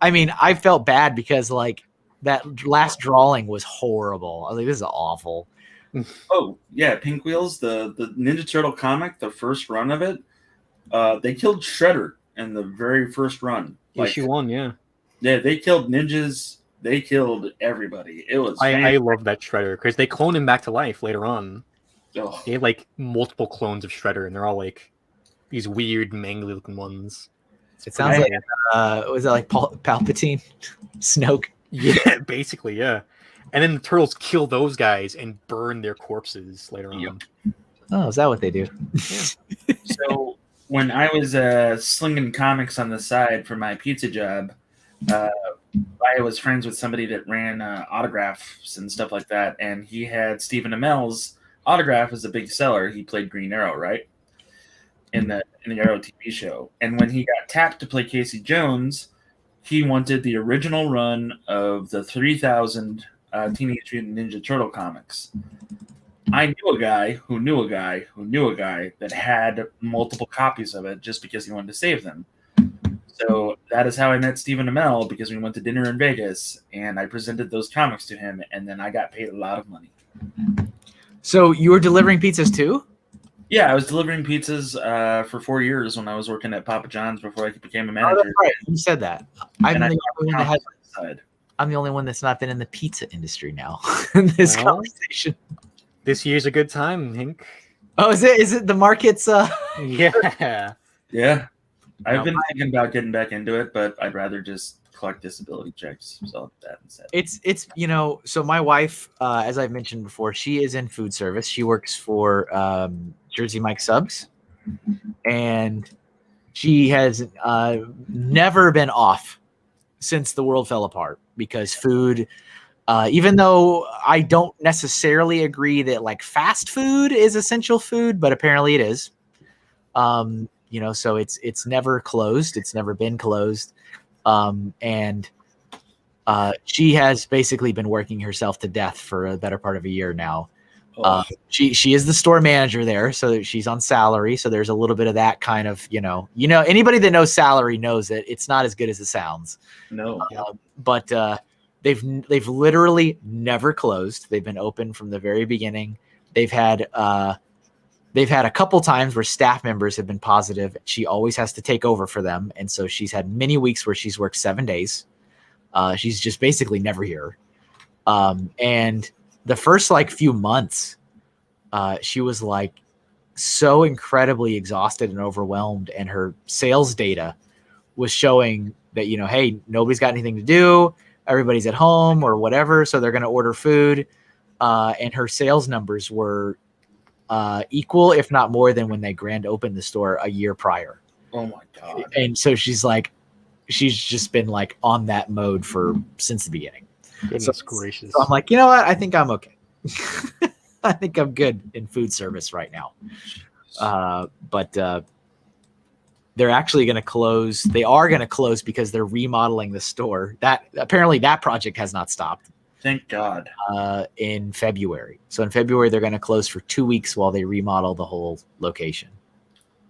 I mean, I felt bad because like that last drawing was horrible. I was like, this is awful. Oh yeah, Pink Wheels, the Ninja Turtle comic, the first run of it, they killed Shredder in the very first run. Issue 1, yeah. Yeah, they killed ninjas. They killed everybody. It was. I love that Shredder because they clone him back to life later on. Oh, They have like multiple clones of Shredder, and they're all like these weird, mangly looking ones. It sounds like was that like Palpatine, Snoke? Yeah, basically, yeah. And then the turtles kill those guys and burn their corpses later on. Oh, is that what they do? Yeah. So when I was slinging comics on the side for my pizza job, I was friends with somebody that ran autographs and stuff like that, and he had Stephen Amell's autograph as a big seller. He played Green Arrow, right? In the Arrow TV show. And when he got tapped to play Casey Jones, he wanted the original run of the 3,000 Teenage Mutant Ninja Turtle comics. I knew a guy who knew a guy who knew a guy that had multiple copies of it just because he wanted to save them. So that is how I met Stephen Amell, because we went to dinner in Vegas and I presented those comics to him, and then I got paid a lot of money. So you were delivering pizzas too? Yeah, I was delivering pizzas for 4 years when I was working at Papa John's before I became a manager. Oh, that's right. You said that. I'm the only one that's not been in the pizza industry now in this conversation. This year's a good time, Hink. Oh, is it? Is it the market's? Yeah. Yeah. I've been thinking about getting back into it, but I'd rather just collect disability checks. So that instead. It's so my wife, as I've mentioned before, she is in food service. She works for Jersey Mike Subs, and she has never been off since the world fell apart, because food, even though I don't necessarily agree that like fast food is essential food, but apparently it is. So it's never closed. It's never been closed. And she has basically been working herself to death for a better part of a year now. She is the store manager there, so she's on salary. So there's a little bit of that kind of, anybody that knows salary knows that it's not as good as it sounds. No. But they've literally never closed. They've been open from the very beginning. They've had a couple times where staff members have been positive. She always has to take over for them. And so she's had many weeks where she's worked 7 days. She's just basically never here. And the first few months, she was so incredibly exhausted and overwhelmed. And her sales data was showing that, hey, nobody's got anything to do. Everybody's at home or whatever. So they're going to order food. And her sales numbers were equal, if not more, than when they grand opened the store a year prior. Oh my God. And so she's just been on that mode since the beginning. Goodness gracious. So I'm like, you know what? I think I'm okay. I think I'm good in food service right now. But they're actually going to close. They are going to close because they're remodeling the store. That apparently that project has not stopped. Thank God. In February. So in February, they're going to close for 2 weeks while they remodel the whole location.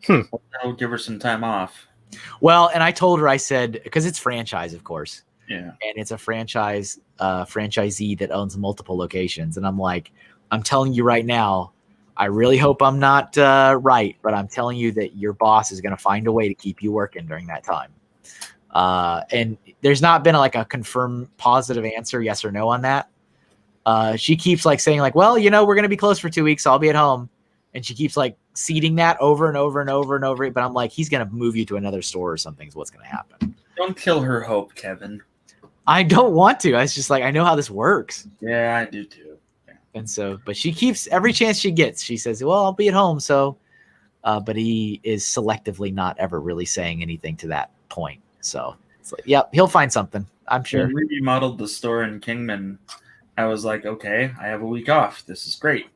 That'll give her some time off. Well, and I told her, I said, because it's franchise, of course. Yeah. And it's a franchisee that owns multiple locations. And I'm like, I'm telling you right now, I really hope I'm not right, but I'm telling you that your boss is going to find a way to keep you working during that time. And there's not been a confirmed positive answer, yes or no, on that. She keeps saying well, we're going to be closed for 2 weeks. So I'll be at home. And she keeps seeding that over and over and over and over. But I'm like, he's going to move you to another store or something is what's going to happen. Don't kill her hope, Kevin. I don't want to. It's just I know how this works. Yeah, I do too. Yeah. And so, but she keeps every chance she gets. She says, well, I'll be at home. So, but he is selectively not ever really saying anything to that point. So it's yep, he'll find something. I'm sure. When we remodeled the store in Kingman, I was like, okay, I have a week off. This is great.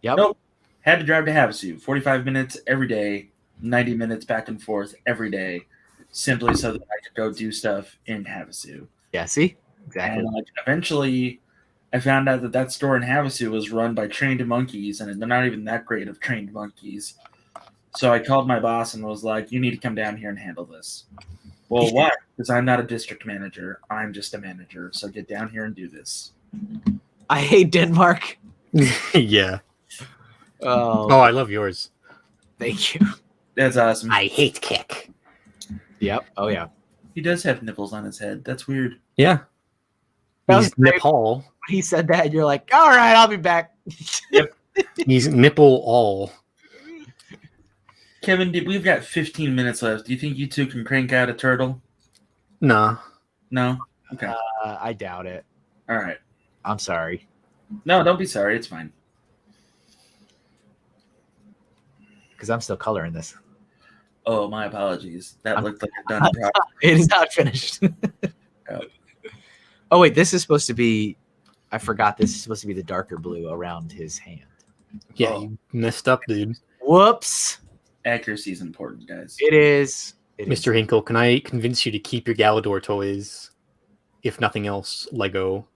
Yep. Nope. Had to drive to Havasu, 45 minutes every day, 90 minutes back and forth every day, simply so that I could go do stuff in Havasu. Yeah, see? Exactly. And eventually, I found out that store in Havasu was run by trained monkeys, and they're not even that great of trained monkeys. So I called my boss and was like, you need to come down here and handle this. Well, why? Because I'm not a district manager. I'm just a manager. So get down here and do this. I hate Denmark. Yeah. Oh, I love yours. Thank you. That's awesome. I hate Kick. Yep. Oh yeah. He does have nipples on his head. That's weird. Yeah. That was He's great. Nepal. He said that, and you're like, all right, I'll be back. He's nipple all. Kevin, we've got 15 minutes left. Do you think you two can crank out a turtle? Nah. No? Okay. I doubt it. All right. I'm sorry. No, don't be sorry. It's fine. Because I'm still coloring this. Oh, my apologies. That looked like a done project. It is not finished. Oh. Oh, wait. This is supposed to be... I forgot this is supposed to be the darker blue around his hand. Yeah, Oh. you messed up, dude. Whoops. Accuracy is important, guys. It is. Mr. Hinkle, can I convince you to keep your Galador toys? If nothing else, Lego.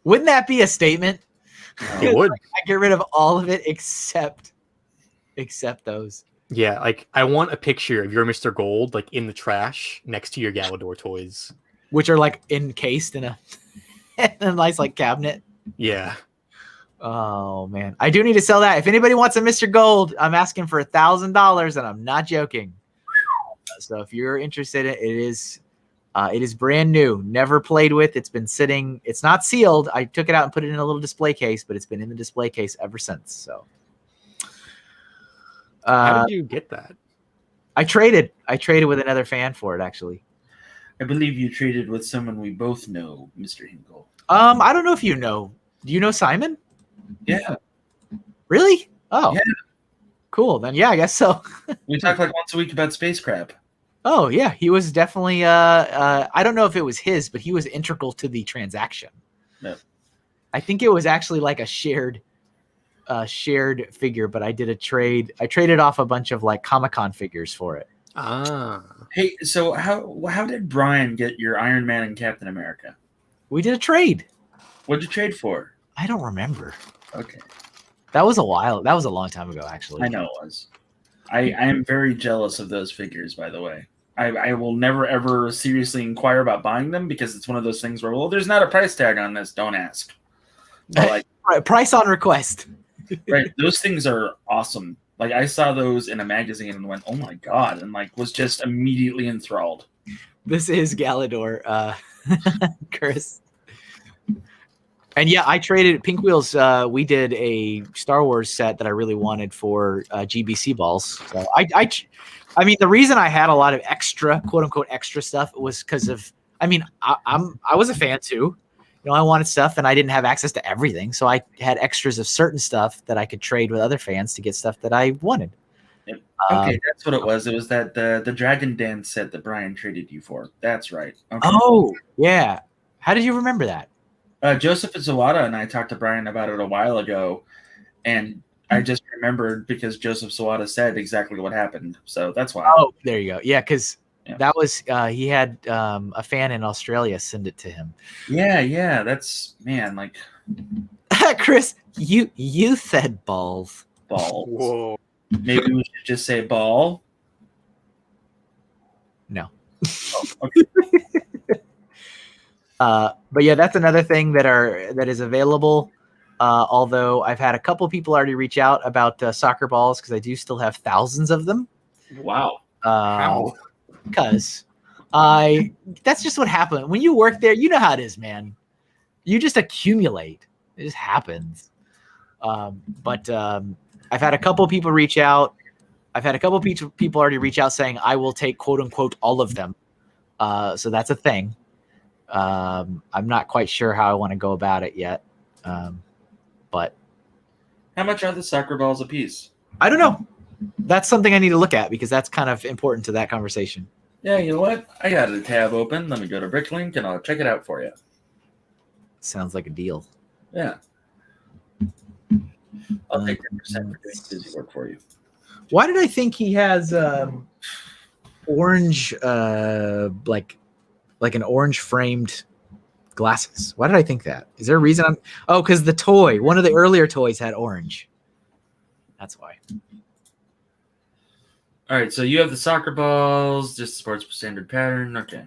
Wouldn't that be a statement? It would. I get rid of all of it except those. Yeah, like I want a picture of your Mr. Gold like in the trash next to your Galador toys. Which are like encased in a nice like cabinet. Yeah. Oh man, I do need to sell that. If anybody wants a Mr. Gold, I'm asking for $1,000, and I'm not joking. So if you're interested, it is brand new, never played with. It's been sitting. It's not sealed. I took it out and put it in a little display case, but it's been in the display case ever since. So, How did you get that? I traded with another fan for it actually. I believe you traded with someone we both know, Mr. Hinkle. I don't know if you know. Do you know Simon? Yeah. Really? Oh, Yeah. Cool. Then yeah, I guess so. We talk like once a week about space crap. Oh yeah, he was definitely. I don't know if it was his, but he was integral to the transaction. Yep. I think it was actually like a shared figure, but I did a trade. I traded off a bunch of like Comic-Con figures for it. Ah. Hey, so how did Brian get your Iron Man and Captain America? We did a trade. What'd you trade for? I don't remember. Okay. That was a long time ago, actually. I know it was. I am very jealous of those figures, by the way. I will never, ever seriously inquire about buying them because it's one of those things where, well, there's not a price tag on this. Don't ask. But like, Right, price on request. right, those things are awesome. Like, I saw those in a magazine and went, oh my God, and like was just immediately enthralled. This is Galador, Chris. And yeah, I traded Pink Wheels. We did a Star Wars set that I really wanted for GBC balls. So I mean, the reason I had a lot of extra, quote unquote, extra stuff was because of. I mean, I was a fan too. You know, I wanted stuff, and I didn't have access to everything, so I had extras of certain stuff that I could trade with other fans to get stuff that I wanted. Yep. Okay, that's what it was. It was that the Dragon Dance set that Brian traded you for. That's right. Okay. Oh yeah, how did you remember that? Joseph Zawada and I talked to Brian about it a while ago, and I just remembered because Joseph Zawada said exactly what happened. So that's why. Oh, there you go. Yeah, because that was he had a fan in Australia send it to him. Yeah. That's like Chris, you said balls. balls. Whoa. Maybe we should just say ball. No. Oh, okay. But yeah, that's another thing that is available. Although I've had a couple people already reach out about soccer balls because I do still have thousands of them. Wow. How? Because that's just what happened when you work there. You know how it is, man. You just accumulate. It just happens. But I've had a couple people reach out. I've had a couple people already reach out saying I will take quote unquote all of them. So that's a thing. I'm not quite sure how I want to go about it yet. But How much are the soccer balls a piece? I don't know. That's something I need to look at because that's kind of important to that conversation. Yeah, you know what? I got a tab open. Let me go to Bricklink and I'll check it out for you. Sounds like a deal. Yeah. I'll take 10% for doing busy work for you. Why did I think he has orange, like an orange framed glasses? Why did I think that? Is there a reason? Because the toy, one of the earlier toys had orange. That's why. All right, so you have the soccer balls, just sports standard pattern. Okay.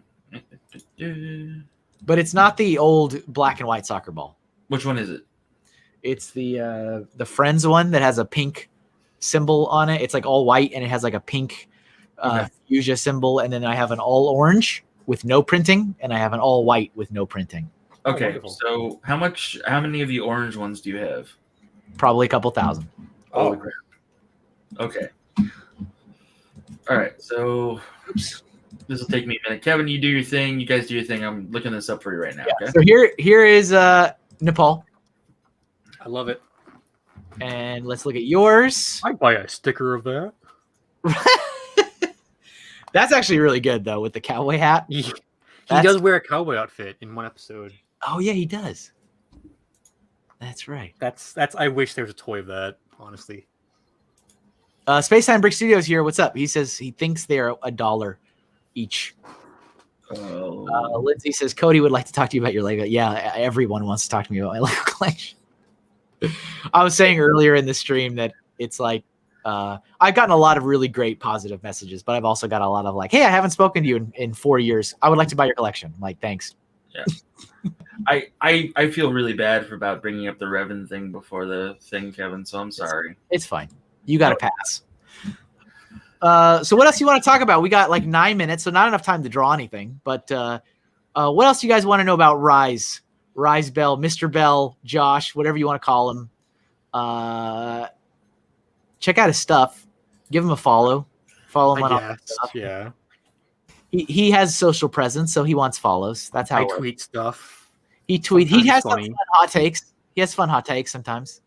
But it's not the old black and white soccer ball. Which one is it? It's the Friends one that has a pink symbol on it. It's like all white and it has like a pink fuchsia symbol, and then I have an all orange with no printing, and I have an all white with no printing. Okay, wonderful. so how many of the orange ones do you have? Probably a couple thousand. Holy crap. Okay. All right, so this will take me a minute. Kevin, you do your thing. You guys do your thing. I'm looking this up for you right now. Yeah. Okay. So here is Nepal, I love it. and let's look at yours. I'd buy a sticker of that. That's actually really good though, with the cowboy hat. He That's- does wear a cowboy outfit in one episode. Oh yeah, he does. That's right. That's. I wish there was a toy of that. Honestly. Space Time Brick Studios here. What's up? He says he thinks they're $1 each. Lindsay says Cody would like to talk to you about your Lego. Yeah, everyone wants to talk to me about my Lego collection. I was saying earlier in the stream that it's like I've gotten a lot of really great positive messages, but I've also got a lot of like, hey, I haven't spoken to you in 4 years. I would like to buy your collection. I'm like, thanks. Yeah. I feel really bad about bringing up the Revan thing before the thing, Kevin, so I'm sorry. It's fine. You got to pass. So what else you want to talk about? We got like 9 minutes, so not enough time to draw anything. But what else you guys want to know about Risebell, Mr. Bell, Josh, whatever you want to call him? Check out his stuff. Give him a follow. Follow him on all his stuff. Yeah. He has social presence, so he wants follows. That's how I it works. tweet stuff. He tweets. He Sometimes has some funny. fun hot takes. He has fun hot takes sometimes.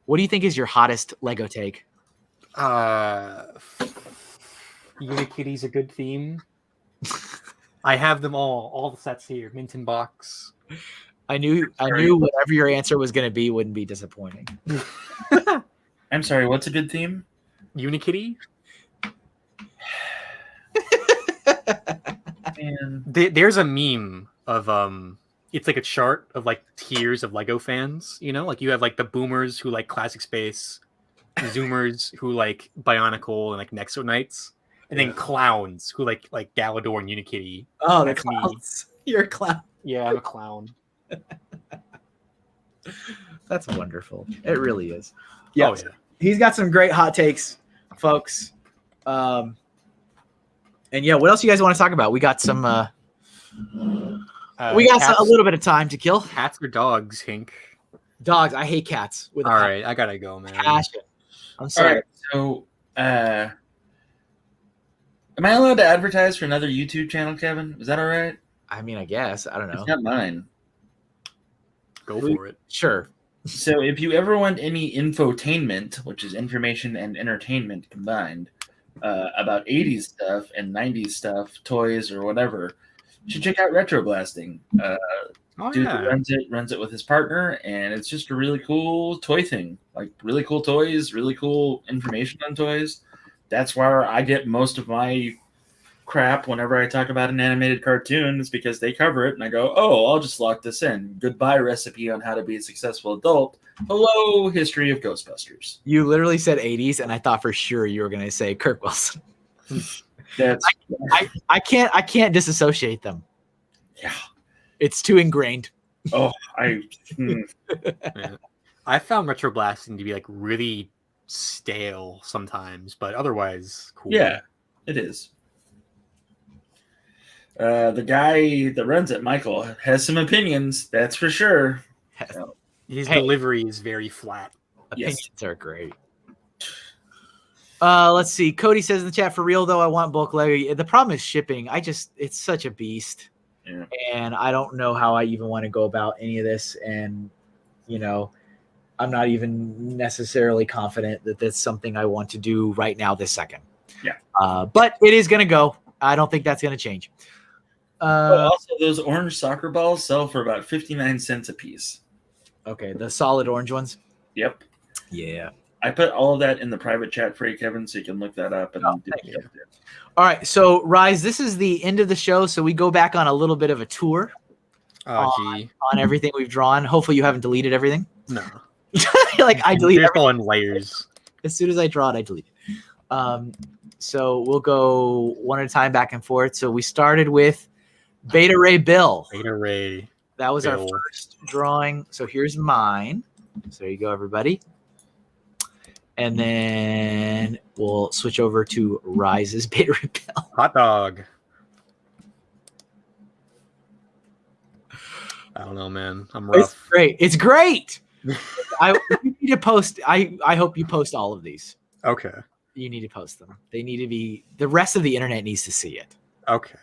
What do you think is your hottest Lego take? Unikitty's a good theme. I have them all the sets here, mint in box. I knew whatever your answer was going to be wouldn't be disappointing. I'm sorry, what's a good theme? Unikitty? Man. There's a meme of it's like a chart of like tiers of Lego fans, you know, like you have like the boomers who like classic space, zoomers who like Bionicle and like Nexo Knights, and then clowns who like Galador and Unikitty. Oh, That's me. You're a clown. Yeah, I'm a clown. That's wonderful. It really is. Yeah. Oh, yeah. He's got some great hot takes, folks. And yeah, what else you guys want to talk about? We got some a little bit of time to kill. Cats or dogs, Hink? Dogs. I hate cats. With All right, I gotta go, man. passion. I'm All sorry. right, so am I allowed to advertise for another YouTube channel, Kevin? Is that all right? I mean, I guess. I don't know. It's not mine. Go for it. Sure. So if you ever want any infotainment, which is information and entertainment combined, about 80s stuff and 90s stuff, toys or whatever, you should check out Retro Blasting. Dude runs it with his partner, and it's just a really cool toy thing. Like really cool toys, really cool information on toys. That's where I get most of my crap whenever I talk about an animated cartoon. It's because they cover it, and I go, "Oh, I'll just lock this in." Goodbye recipe on how to be a successful adult. Hello, history of Ghostbusters. You literally said 80s, and I thought for sure you were going to say Kirk Wilson. That's I can't disassociate them. yeah. It's too ingrained. Oh, Yeah. I found Retro Blasting to be like really stale sometimes, but otherwise cool. yeah, it is. The guy that runs it, Michael, has some opinions. That's for sure. His Hey. delivery is very flat. Opinions are great. Let's see. Cody says in the chat, for real though, I want bulk Lego. The problem is shipping. It's such a beast. Yeah. And I don't know how I even want to go about any of this. And, you know, I'm not even necessarily confident that that's something I want to do right now this second. Yeah. But it is going to go. I don't think that's going to change. But also, those orange soccer balls sell for about 59 cents a piece. Okay. The solid orange ones. Yep. Yeah. I put all of that in the private chat for you, Kevin, so you can look that up. And thank you. All right. So, Rise, this is the end of the show. So we go back on a little bit of a tour Gee. on everything we've drawn. Hopefully you haven't deleted everything. No. Like I deleted They're all in layers. as soon as I draw it, I delete it. So we'll go one at a time back and forth. So we started with Beta Ray Bill. Beta Ray. That was our Bill. first drawing. So here's mine. So there you go, everybody. And then we'll switch over to Rise's Beta Repel. Hot dog. I don't know, man. I'm rough. It's great. It's great. You need to post. I hope you post all of these. Okay. You need to post them. They need to be. The rest of the internet needs to see it. Okay.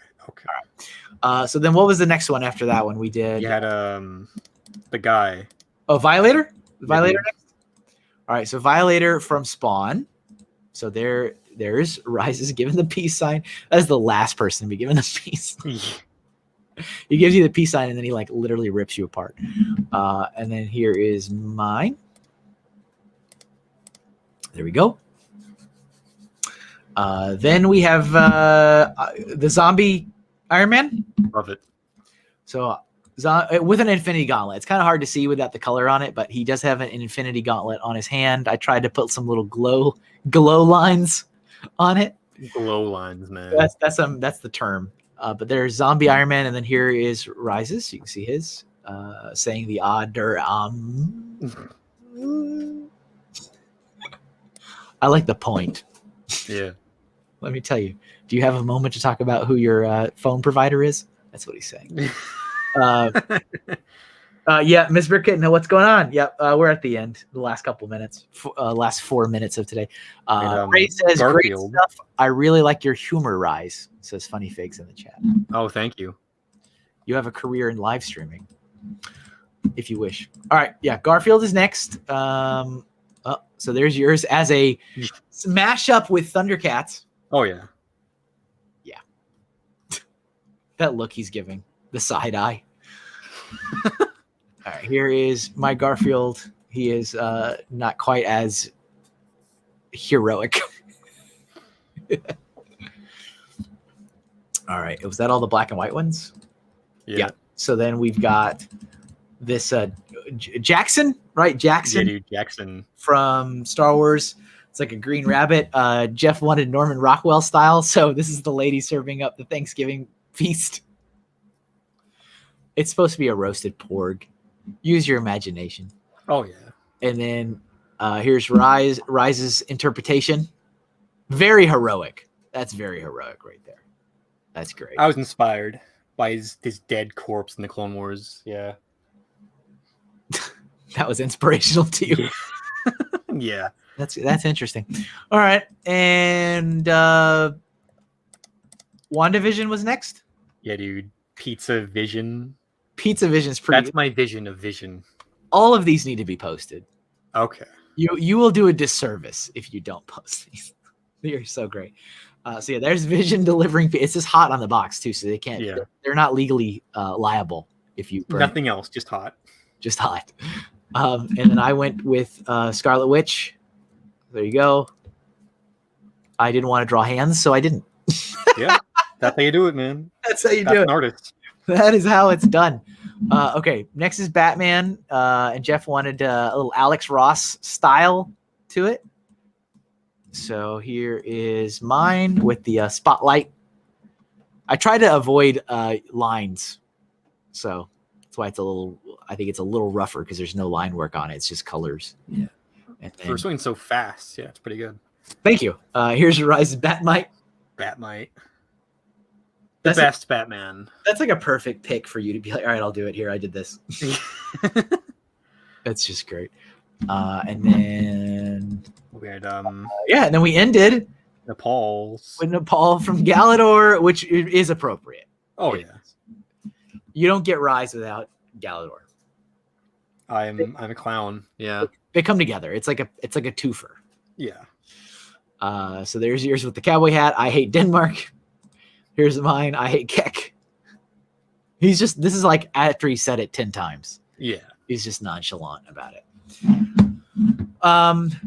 So then, what was the next one after that one? We did. You had the guy. Oh, Violator. Violator Yeah. next. All right. So Violator from Spawn. So there's Rise is given the peace sign. That's the last person to be given the peace. He gives you the peace sign and then he like literally rips you apart. And then here is mine. There we go. Then we have the zombie Iron Man. Love it. So with an infinity gauntlet. It's kind of hard to see without the color on it, but he does have an infinity gauntlet on his hand. I tried to put some little glow lines on it. Glow lines, man. That's the term. But there's zombie Iron Man, and then here is Rises. You can see his saying the odd I like the point. Yeah. Let me tell you. Do you have a moment to talk about who your phone provider is? That's what he's saying. Yeah, Miss Brickett, know what's going on? Yep, we're at the end. The last couple minutes, last 4 minutes of today. Ray says, Garfield. "Great stuff. I really like your humor, Rise." Says Funny Figs in the chat. Oh, thank you. You have a career in live streaming, if you wish. All right, yeah, Garfield is next. So there's yours as a smash up with Thundercats. Oh yeah. That look he's giving, the side eye. All right, here is my Garfield. He is not quite as heroic. All right, was that all the black and white ones? Yeah. So then we've got this Jackson, right? Jackson. Yeah, dude, Jackson From Star Wars. It's like a green rabbit. Jeff wanted Norman Rockwell style, so this is the lady serving up the Thanksgiving feast. It's supposed to be a roasted porg. Use your imagination. Oh yeah. And then here's Rise's interpretation. Very heroic. That's very heroic right there. That's great. I was inspired by his dead corpse in the Clone Wars. Yeah. That was inspirational to you. Yeah. That's interesting. All right. And WandaVision was next. Yeah, dude. Pizza Vision. Pizza Vision's pretty. That's my vision of Vision. All of these need to be posted. Okay. You will do a disservice if you don't post these. You're so great. So yeah, there's Vision delivering. It's just hot on the box too, so they can't. Yeah. They're not legally liable if you burn. Nothing else, just hot. Just hot. And then I went with Scarlet Witch. There you go. I didn't want to draw hands, so I didn't. Yeah, that's how you do it, man. That's how you That's do it. an artist. That is how it's done. Okay, next is Batman. And Jeff wanted a little Alex Ross style to it. So here is mine with the spotlight. I try to avoid lines. So that's why I think it's a little rougher because there's no line work on it. It's just colors. Yeah. And For swinging so fast, yeah, it's pretty good. thank you. Here's Rise's Batmite. Batmite. The That's best Batman. That's like a perfect pick for you to be like, all right, I'll do it here. I did this. That's just great. And then We had yeah, and then we ended Nepal's. with Nepal from Galador, which is appropriate. Oh yeah. You don't get Rise without Galador. I'm a clown. Yeah. They come together. It's like a twofer. Yeah. So there's yours with the cowboy hat. I hate Denmark. Here's mine. I hate Keck. This is like after he said it 10 times. Yeah. He's just nonchalant about it.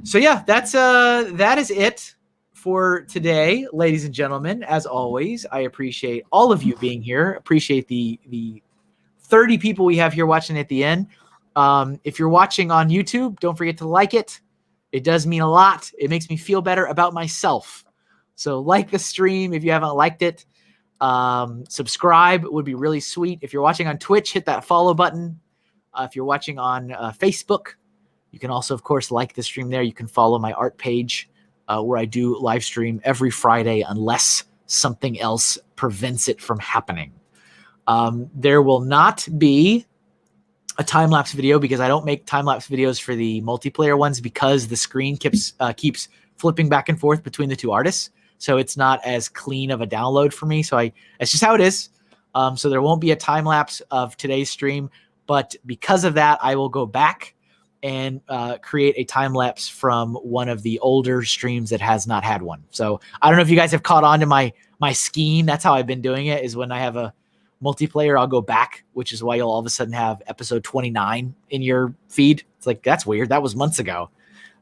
So yeah, that is it for today, ladies and gentlemen. As always, I appreciate all of you being here. Appreciate the 30 people we have here watching at the end. If you're watching on YouTube, don't forget to like it. It does mean a lot. It makes me feel better about myself. So like the stream if you haven't liked it. Subscribe would be really sweet. If you're watching on Twitch, hit that follow button. If you're watching on Facebook, You can also, of course, like the stream there. You can follow my art page where I do live stream every Friday unless something else prevents it from happening. There will not be a time-lapse video because I don't make time-lapse videos for the multiplayer ones because the screen keeps flipping back and forth between the two artists. So it's not as clean of a download for me. So it's just how it is. So there won't be a time-lapse of today's stream. But because of that, I will go back and create a time-lapse from one of the older streams that has not had one. So I don't know if you guys have caught on to my scheme. That's how I've been doing it, is when I have a multiplayer, I'll go back, which is why you'll all of a sudden have episode 29 in your feed. It's like, that's weird. That was months ago.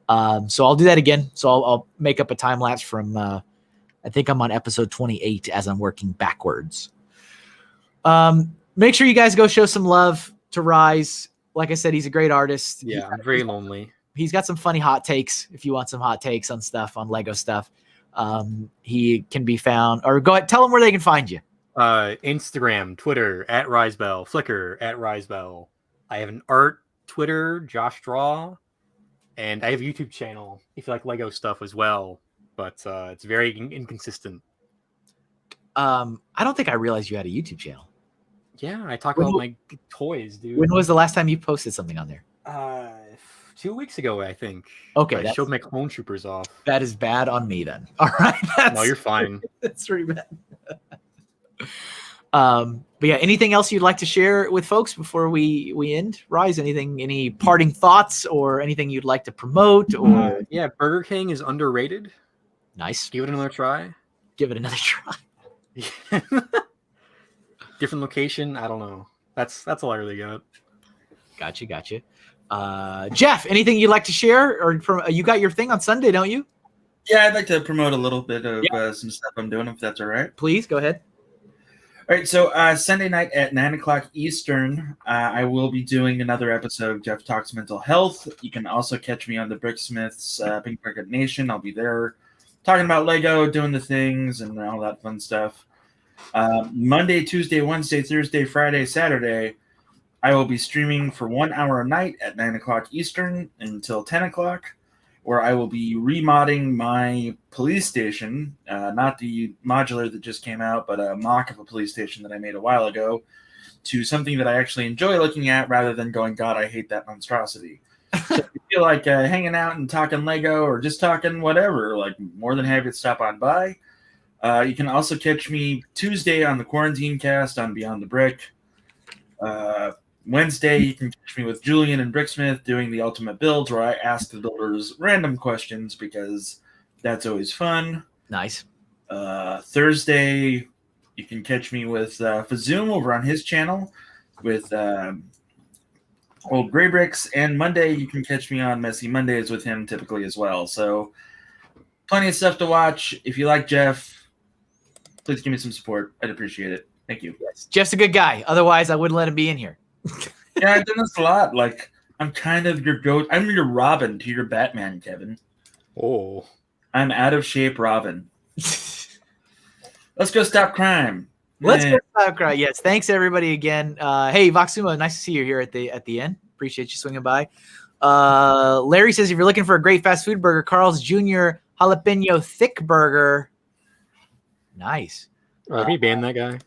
So I'll do that again. So I'll make up a time lapse from, I think I'm on episode 28 as I'm working backwards. Make sure you guys go show some love to Rise. Like I said, he's a great artist. Yeah, I'm very lonely. He's got some funny hot takes. If you want some hot takes on stuff, on Lego stuff, he can be found, or go ahead, tell them where they can find you. Instagram, Twitter, @Risebell, Flickr, @Risebell. I have an art Twitter, Josh Draw, and I have a YouTube channel if you like Lego stuff as well, but it's very inconsistent. I don't think I realized you had a YouTube channel. Yeah, I talk about my toys, dude. When was the last time you posted something on there? 2 weeks ago, I think. Okay, I showed my clone troopers off. That is bad on me then. All right. No, you're fine. That's pretty bad. But yeah, anything else you'd like to share with folks before we end? Rise, any parting thoughts or anything you'd like to promote? Or yeah, Burger King is underrated. Nice. Give it another try. Give it another try. Different location. I don't know. That's all I really got. Gotcha. Jeff, anything you'd like to share? Or you got your thing on Sunday, don't you? Yeah, I'd like to promote a little bit of some stuff I'm doing, if that's all right. Please, go ahead. All right, so Sunday night at 9 o'clock Eastern, I will be doing another episode of Jeff Talks Mental Health. You can also catch me on the Bricksmiths Pink Market Nation. I'll be there talking about Lego, doing the things, and all that fun stuff. Monday, Tuesday, Wednesday, Thursday, Friday, Saturday, I will be streaming for 1 hour a night at 9 o'clock Eastern until 10 o'clock, where I will be remodding my police station, not the modular that just came out, but a mock of a police station that I made a while ago, to something that I actually enjoy looking at rather than going, God, I hate that monstrosity. So if you feel like hanging out and talking Lego or just talking whatever, like, more than happy to stop on by. You can also catch me Tuesday on the Quarantine Cast on Beyond the Brick. Wednesday, you can catch me with Julian and Bricksmith doing the Ultimate Builds, where I ask the builders random questions because that's always fun. Nice. Thursday, you can catch me with Fazoom over on his channel with Old Gray Bricks. And Monday, you can catch me on Messy Mondays with him typically as well. So plenty of stuff to watch. If you like Jeff, please give me some support. I'd appreciate it. Thank you. Yes. Jeff's a good guy. Otherwise, I wouldn't let him be in here. Yeah, I've done this a lot. Like, I'm kind of your goat. I'm your Robin to your Batman, Kevin. Oh. I'm out of shape Robin. Let's go stop crime. Let's go stop crime. Yes, thanks everybody again. Hey, Voxuma, nice to see you here at the end. Appreciate you swinging by. Larry says, if you're looking for a great fast food burger, Carl's Jr. Jalapeno Thick Burger. Nice. Can you ban that guy?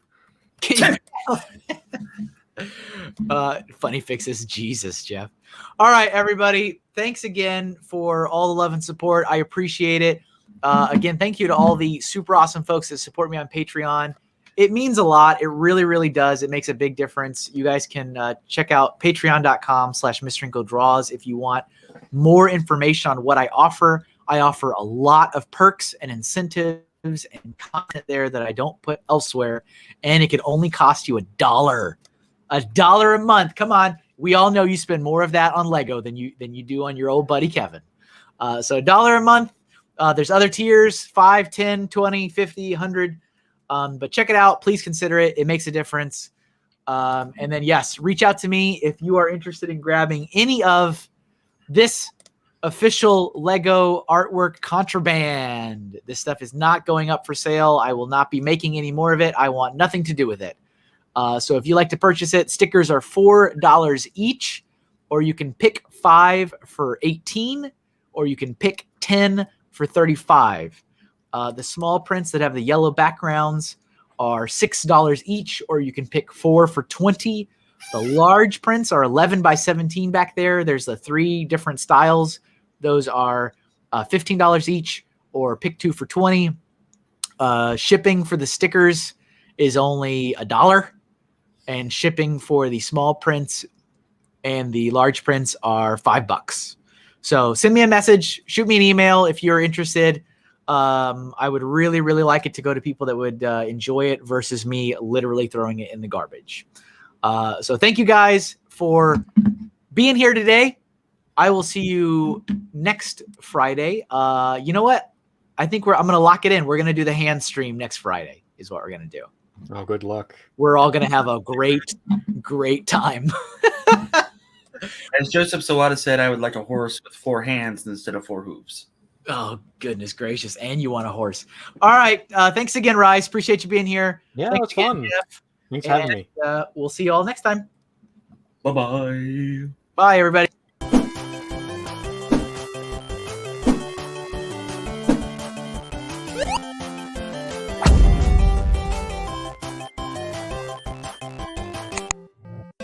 Funny fixes. Jesus, Jeff. All right, everybody. Thanks again for all the love and support. I appreciate it. Again, thank you to all the super awesome folks that support me on Patreon. It means a lot. It really, really does. It makes a big difference. You guys can check out patreon.com/MrHinkleDraws if you want more information on what I offer. I offer a lot of perks and incentives and content there that I don't put elsewhere, and it could only cost you $1 a month. Come on, we all know you spend more of that on Lego than you do on your old buddy Kevin. So $1 a month. There's other tiers, 5, 10, 20, 50, 100. But check it out. Please consider it. It makes a difference. And then yes, reach out to me if you are interested in grabbing any of this official Lego artwork contraband. This stuff is not going up for sale. I will not be making any more of it. I want nothing to do with it. So if you like to purchase it, stickers are $4 each, or you can pick 5 for 18, or you can pick 10 for 35. The small prints that have the yellow backgrounds are $6 each, or you can pick 4 for 20. The large prints are 11 by 17 back there. There's the 3 different styles. Those are $15 each, or pick 2 for 20. Shipping for the stickers is only $1, and shipping for the small prints and the large prints are $5. So send me a message, shoot me an email if you're interested. I would really, really like it to go to people that would enjoy it versus me literally throwing it in the garbage. So thank you guys for being here today. I will see you next Friday. You know what? I think I'm going to lock it in. We're going to do the hand stream next Friday is what we're going to do. Oh, good luck. We're all going to have a great, great time. As Joseph Sawada said, I would like a horse with 4 hands instead of 4 hooves. Oh, goodness gracious. And you want a horse. All right. Thanks again, Rise. Appreciate you being here. Yeah, Thanks it's fun. Jeff. Thanks for having me. We'll see you all next time. Bye-bye. Bye, everybody.